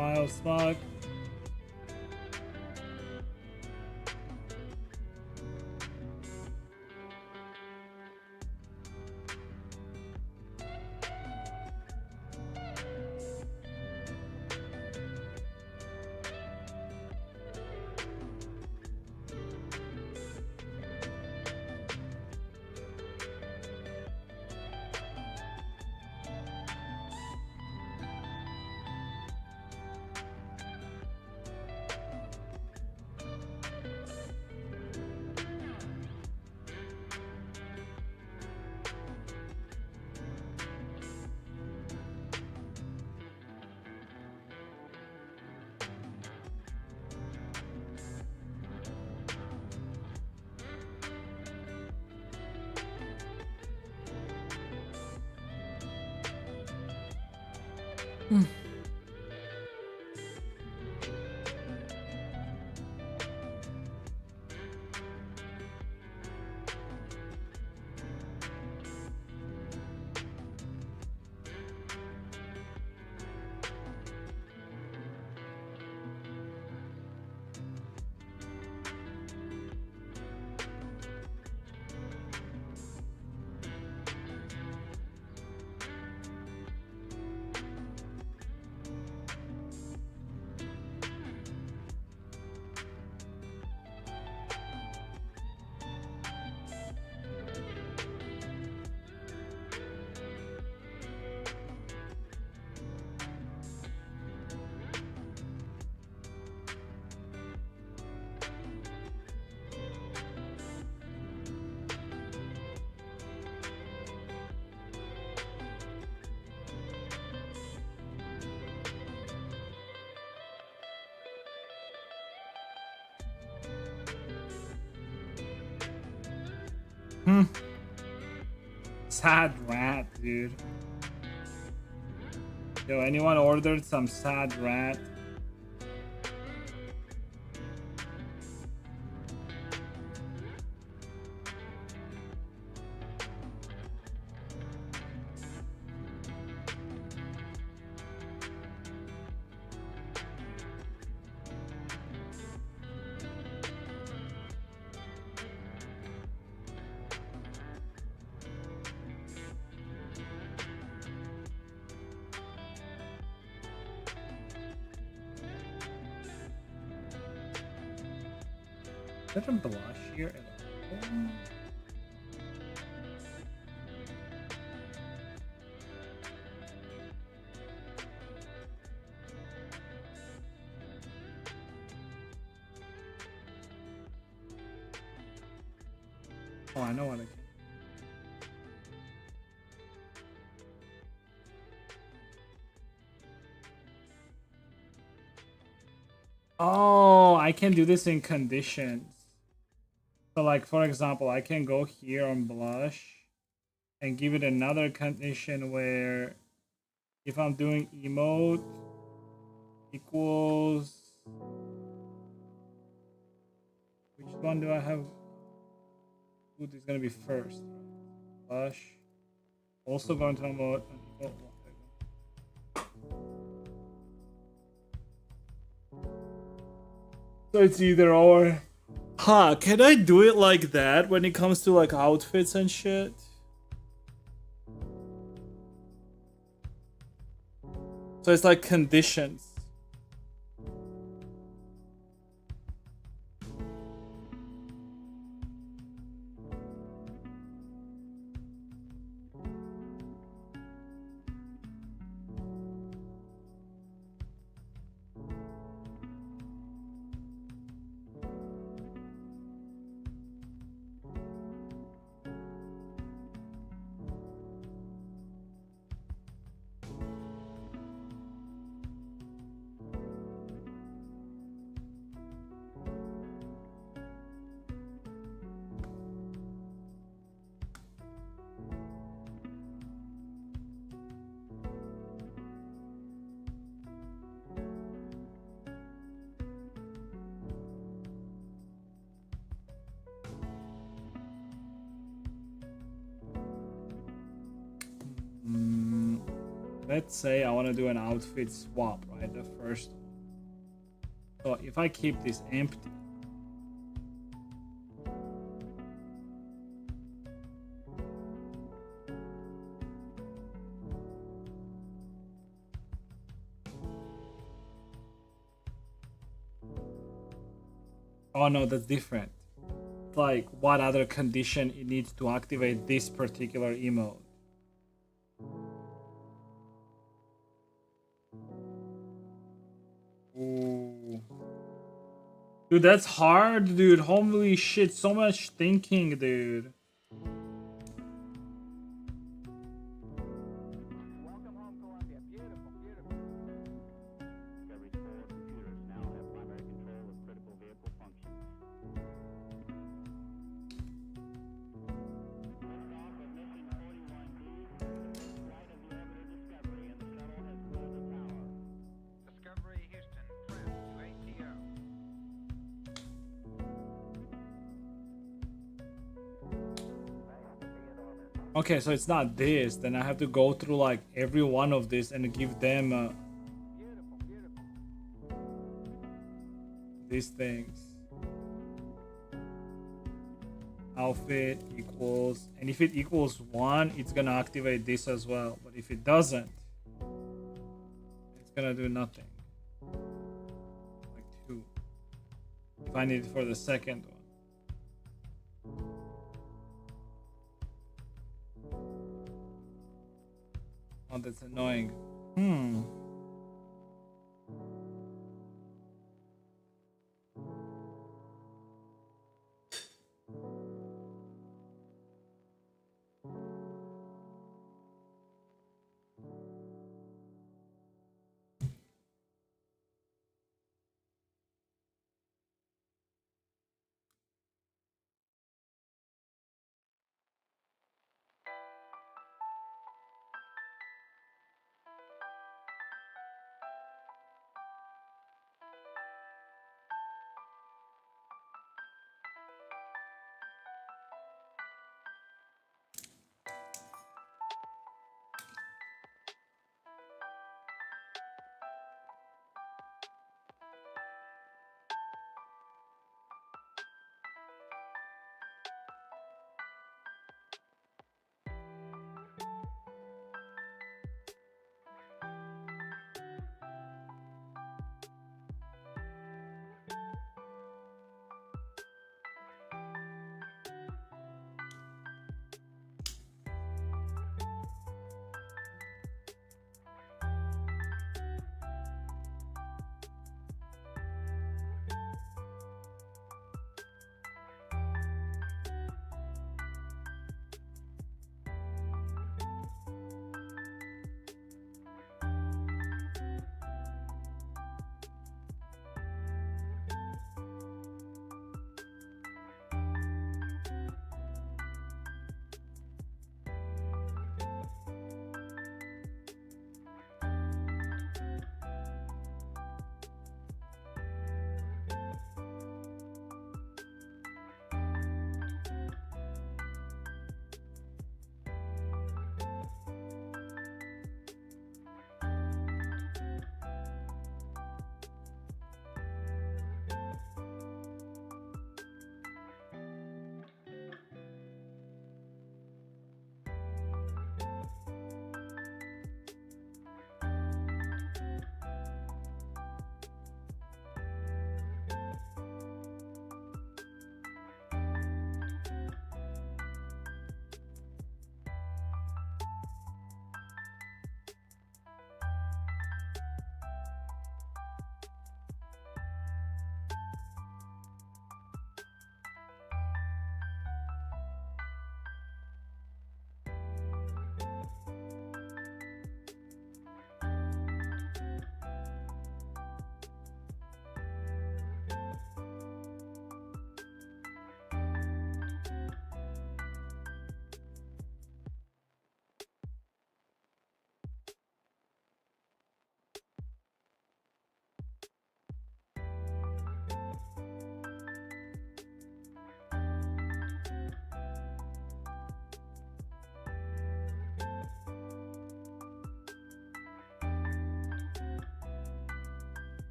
Smile, smug. Sad rat, dude. Yo, anyone ordered some sad rat? Is there a blush here at all? Oh, I know what I can. Oh, I can do this in conditions. So like, for example, I can go here on blush and give it another condition where if I'm doing emote equals, which one do I have? Food is gonna be first. Blush. Also going to emote and emote one. So it's either or. Huh, can I do it like that when it comes to like outfits and shit? So it's like conditions. let's say I want to do an outfit swap, right? The first one. So if I keep this empty, oh no, that's different. It's like what other condition it needs to activate this particular emote. Ooh. Dude, that's hard, dude. Holy shit, so much thinking, dude. Welcome home, Columbia. Beautiful, beautiful. Discovery's 4 computers now have primary control of critical vehicle functions. Liftoff of mission 41B, first flight of the orbiter Discovery, and the shuttle has cleared the tower. Discovery Houston, trim to ATO. Okay, so it's not this. Then I have to go through like every one of this and give them Beautiful, beautiful. these things. Outfit equals, and if it equals 1, it's gonna activate this as well. But if it doesn't, it's gonna do nothing. Like 2. If I need it for the second one. Oh, that's annoying.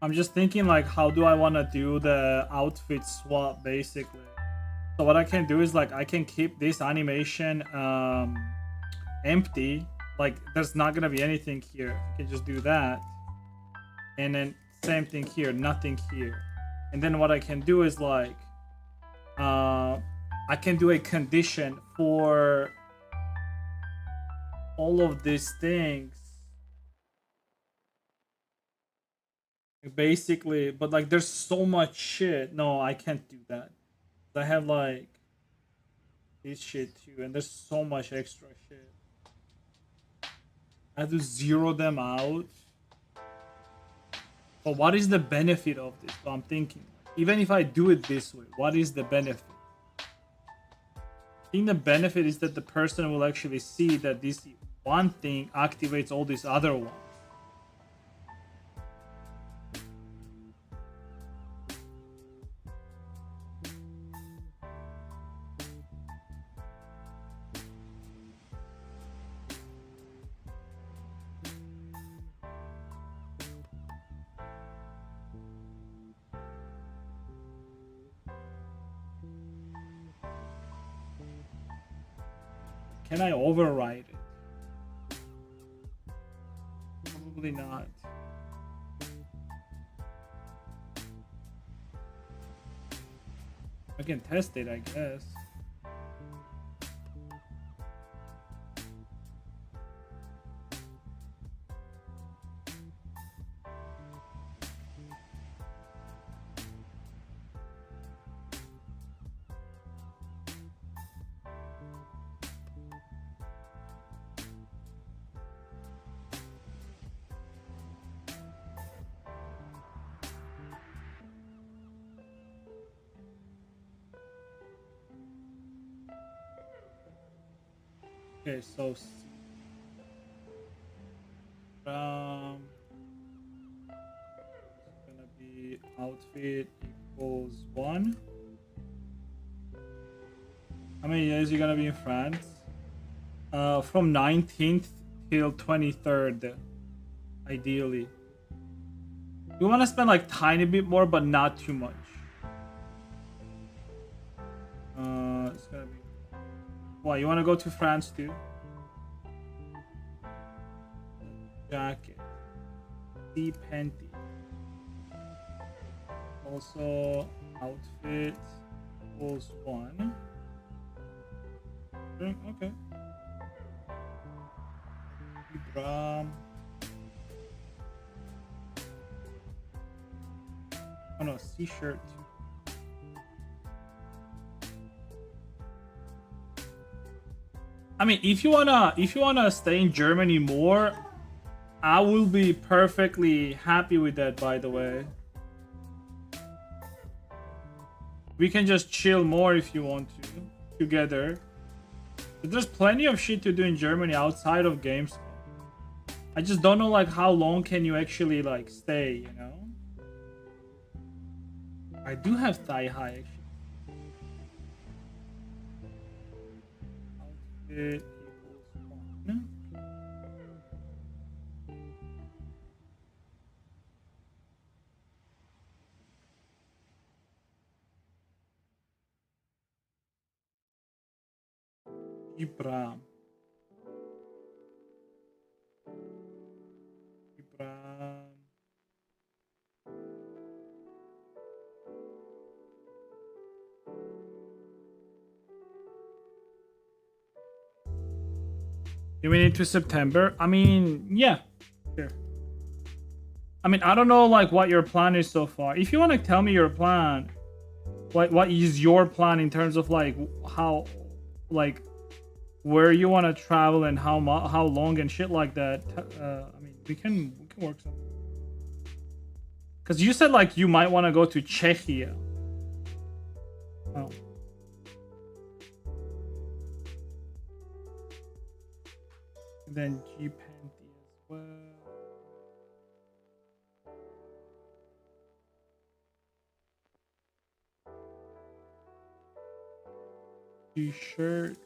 I'm just thinking like, how do I want to do the outfit swap basically? So what I can do is like, I can keep this animation empty. Like there's not gonna be anything here. I can just do that. And then same thing here, nothing here. And then what I can do is like, I can do a condition for all of these things. Basically, but like there's so much shit. No, I can't do that. I have like this shit too, and there's so much extra shit. I have to zero them out. But what is the benefit of this? So I'm thinking, even if I do it this way, what is the benefit? I think the benefit is that the person will actually see that this one thing activates all these other ones. Can I override it? Probably not. I can test it, I guess. Okay, so it's gonna be outfit equals 1. How many days are you gonna be in France? From 19th till 23rd, ideally. We want to spend like tiny bit more, but not too much. It's gonna be. Why you want to go to France too? Jacket, see panty. Also, outfit equals 1. Okay. Bra. Oh no, C-shirt too. I mean, if you wanna stay in Germany more, I will be perfectly happy with that. By the way, we can just chill more if you want to together. But there's plenty of shit to do in Germany outside of games. I just don't know like how long can you actually like stay, you know? I do have thigh high actually. Outfit equals 1. Ibra. You mean into September? I mean, yeah. Sure. I mean, I don't know like what your plan is so far. If you want to tell me your plan, what is your plan in terms of like how, like, where you want to travel and how long and shit like that. I mean, we can work something. Cause you said like you might want to go to Czechia. Oh. And then G panty as well. T-shirt.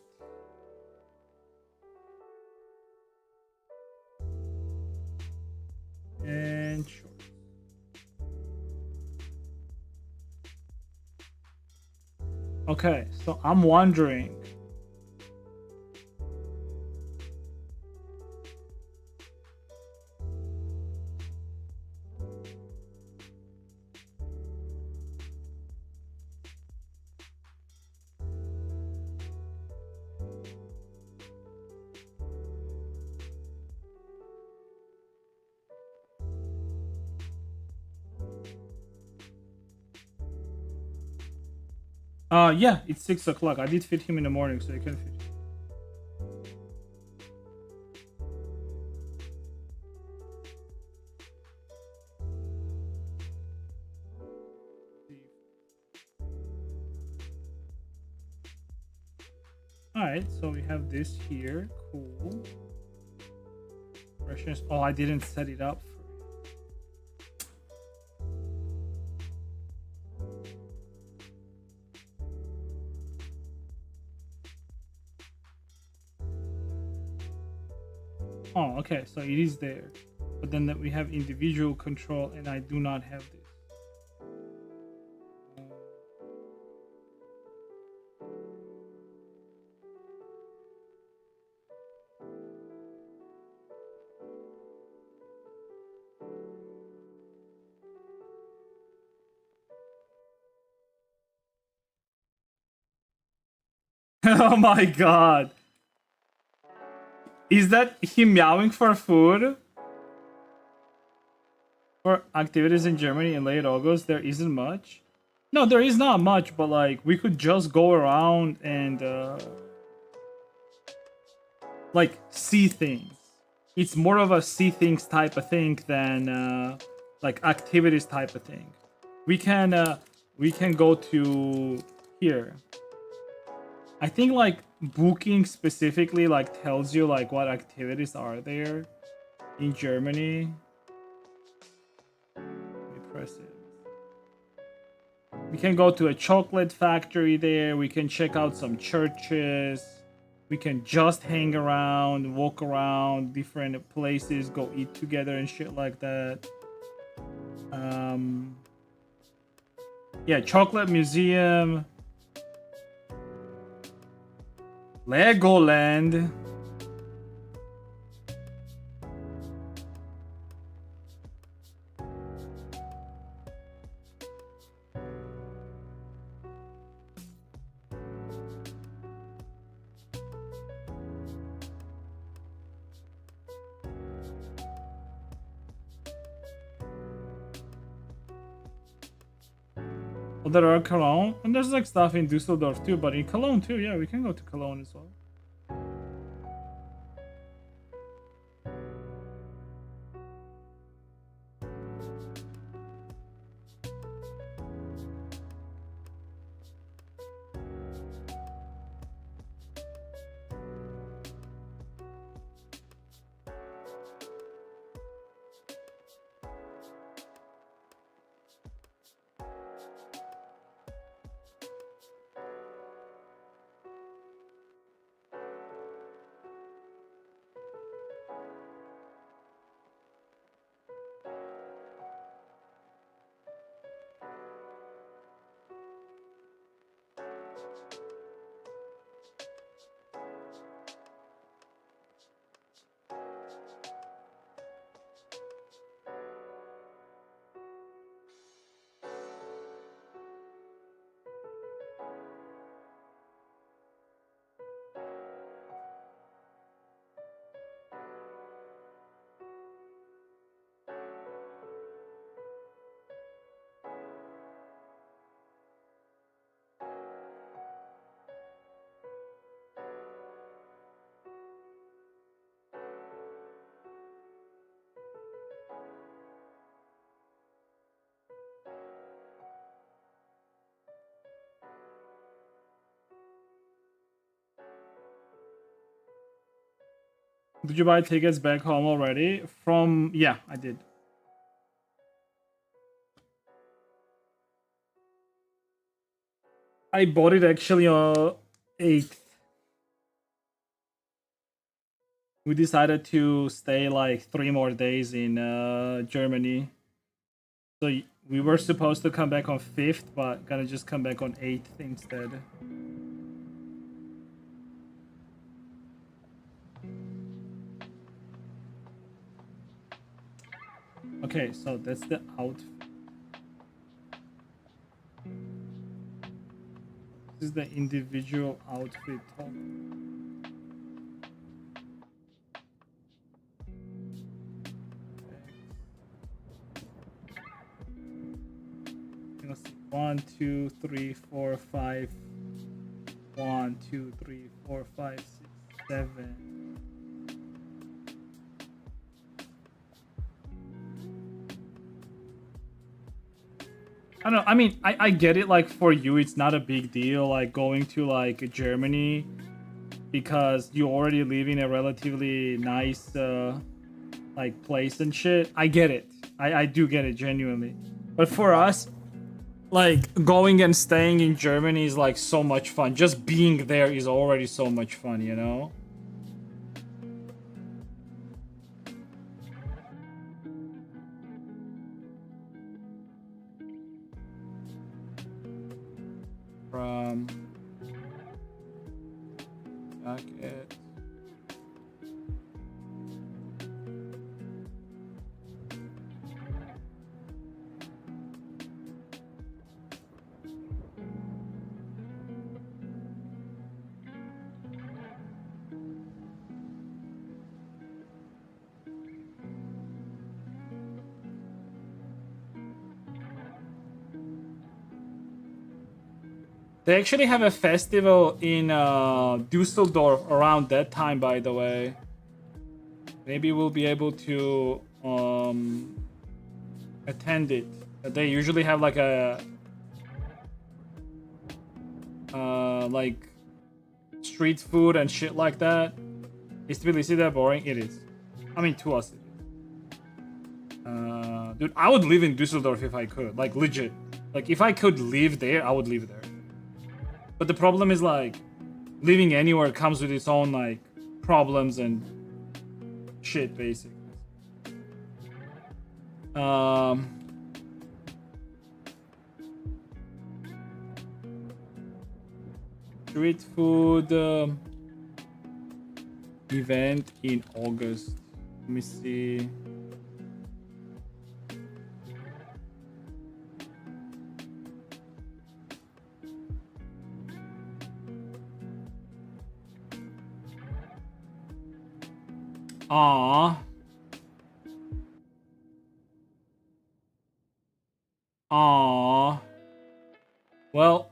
Okay, so I'm wondering. Yeah, it's 6 o'clock. I did fit him in the morning, so you can fit. Alright, so we have this here. Cool. Freshness. Oh, I didn't set it up. Oh, okay, so it is there. But then that we have individual control, and I do not have this. Oh my god. Is that him meowing for food? For activities in Germany in late August, there isn't much. No, there is not much, but like we could just go around and like see things. It's more of a see things type of thing than like activities type of thing. We can go to here. I think like booking specifically like tells you like what activities are there in Germany. Let me press it. We can go to a chocolate factory there. We can check out some churches. We can just hang around, walk around different places, go eat together and shit like that. Yeah, chocolate museum. Legoland. Well, there are Cologne, and there's like stuff in Dusseldorf too, but in Cologne too, yeah, we can go to Cologne as well. Did you buy tickets back home already? From yeah, I did. I bought it actually on 8th. We decided to stay like 3 more days in Germany. So We were supposed to come back on 5th, but gonna just come back on 8th instead. Okay, so that's the outfit. This is the individual outfit. Let's see. 1, 2, 3, 4, 5. 1, 2, 3, 4, 5, 6, 7. I don't know. I mean, I get it. Like for you, it's not a big deal. Like going to like Germany because you already live in a relatively nice like place and shit. I get it. I do get it genuinely. But for us, like going and staying in Germany is like so much fun. Just being there is already so much fun, you know? From jacket. They actually have a festival in Dusseldorf around that time, by the way. Maybe we'll be able to attend it. They usually have like a like street food and shit like that. Is Tbilisi that boring? It is. I mean, to us it is. Dude, I would live in Dusseldorf if I could. Like, legit. Like, if I could live there, I would live there. But the problem is, like, living anywhere comes with its own, like, problems and shit, basically. Street food event in August. Let me see. Aww. Aww. Well,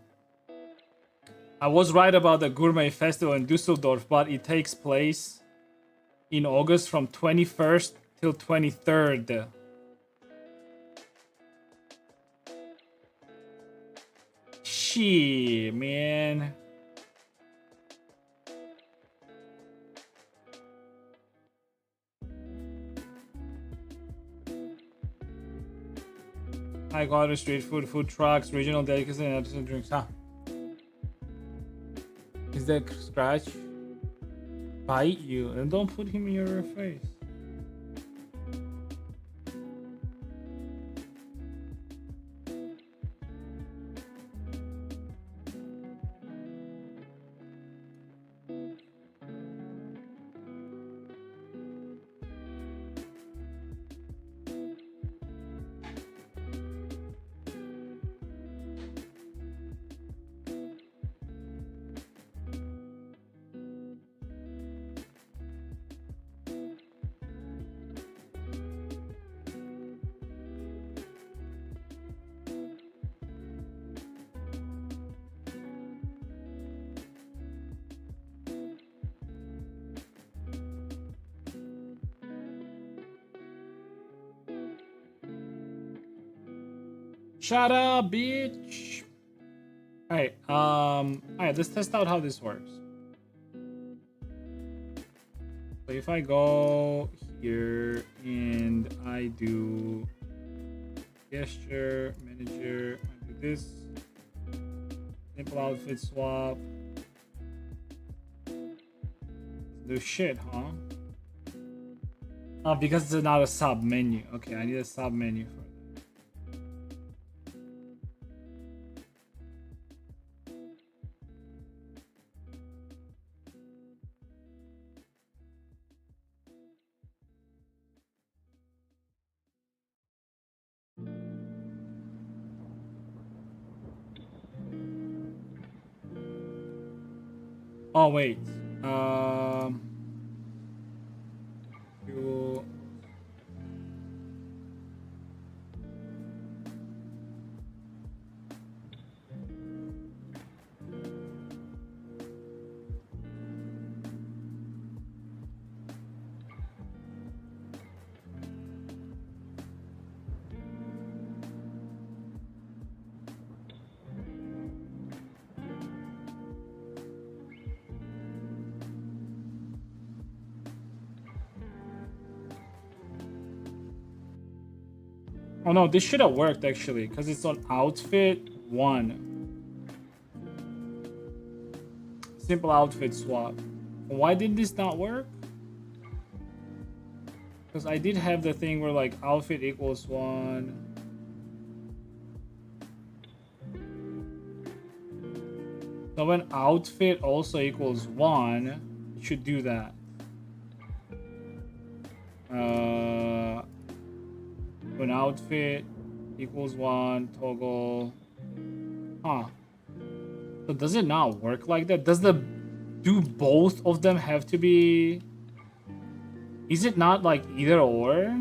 I was right about the gourmet festival in Dusseldorf, but it takes place in August from 21st till 23rd. Shit, man. High quality street food, food trucks, regional delicacies, and artisan drinks. Huh? Is that Scratch? Bite you, and don't put him in your face. Shut up, bitch. Alright, let's test out how this works. So if I go here and I do gesture, manager, I do this, simple outfit swap, do shit, huh? Oh, because it's not a sub menu. Okay, I need a sub menu for that. Oh wait. You. Oh no, this should have worked actually, because it's on outfit 1. Simple outfit swap. Why did this not work? Because I did have the thing where like outfit equals 1. So when outfit also equals 1, it should do that. When outfit equals 1, toggle. Huh. So does it not work like that? Do both of them have to be? Is it not like either or?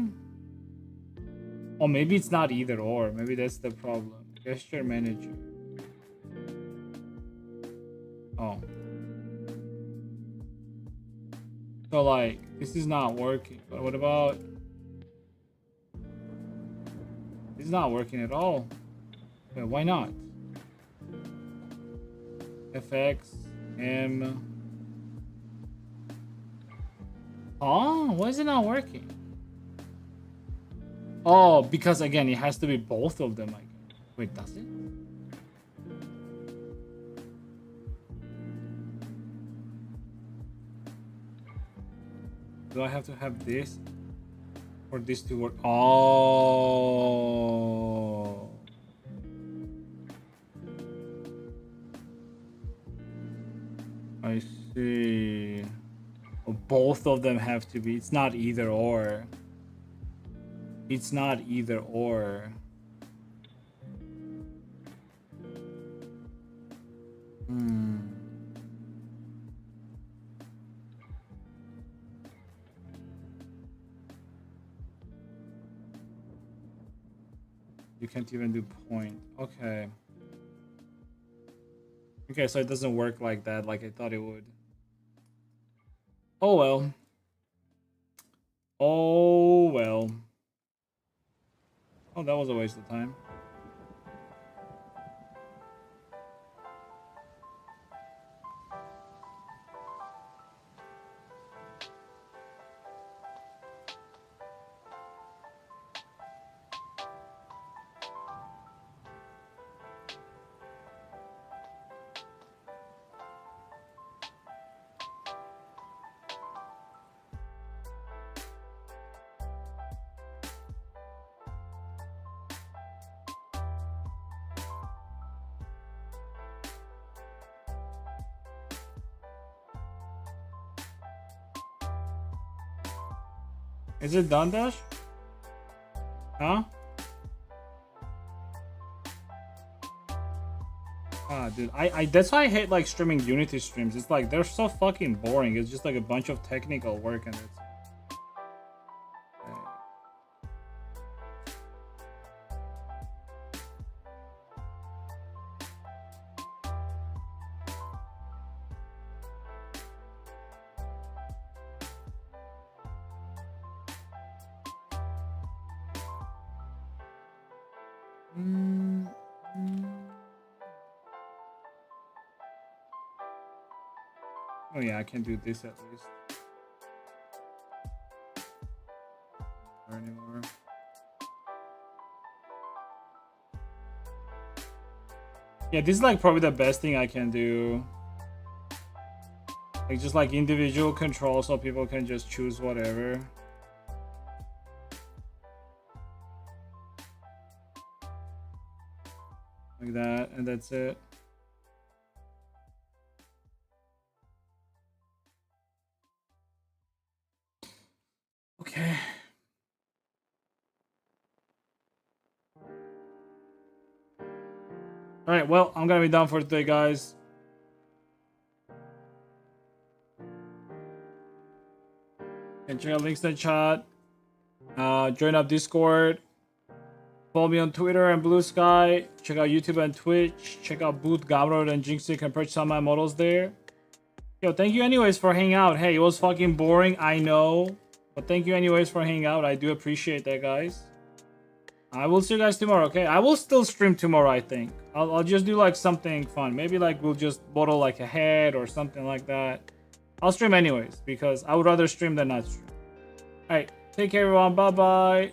Or maybe it's not either or. Maybe that's the problem. Gesture manager. Oh. So like, this is not working. But what about... It's not working at all. Yeah, why not? FX, M... Oh, why is it not working? Oh, because again, it has to be both of them. Like, wait, does it? Do I have to have this for this to work? Oh. I see. Oh, both of them have to be. It's not either or. It's not either or. You can't even do point. Okay. Okay, so it doesn't work like that, like I thought it would. Oh well. Oh well. Oh, that was a waste of time. Is it done, Dash? Huh? Ah, dude, I that's why I hate like streaming Unity streams. It's like they're so fucking boring. It's just like a bunch of technical work and it's. Oh yeah, I can do this at least. Or anymore. Yeah, this is like probably the best thing I can do. Like just like individual control so people can just choose whatever. Like that, and that's it. Okay. Alright, well, I'm gonna be done for today, guys. And check out links in the chat. Join up Discord. Follow me on Twitter and Blue Sky. Check out YouTube and Twitch. Check out Boot, Gamrod, and Jinx. You can purchase some of my models there. Yo, thank you anyways for hanging out. Hey, it was fucking boring, I know. But thank you anyways for hanging out. I do appreciate that, guys. I will see you guys tomorrow, okay? I will still stream tomorrow, I think. I'll just do like something fun. Maybe like we'll just bottle like a head or something like that. I'll stream anyways because I would rather stream than not stream. Alright, take care everyone. Bye-bye.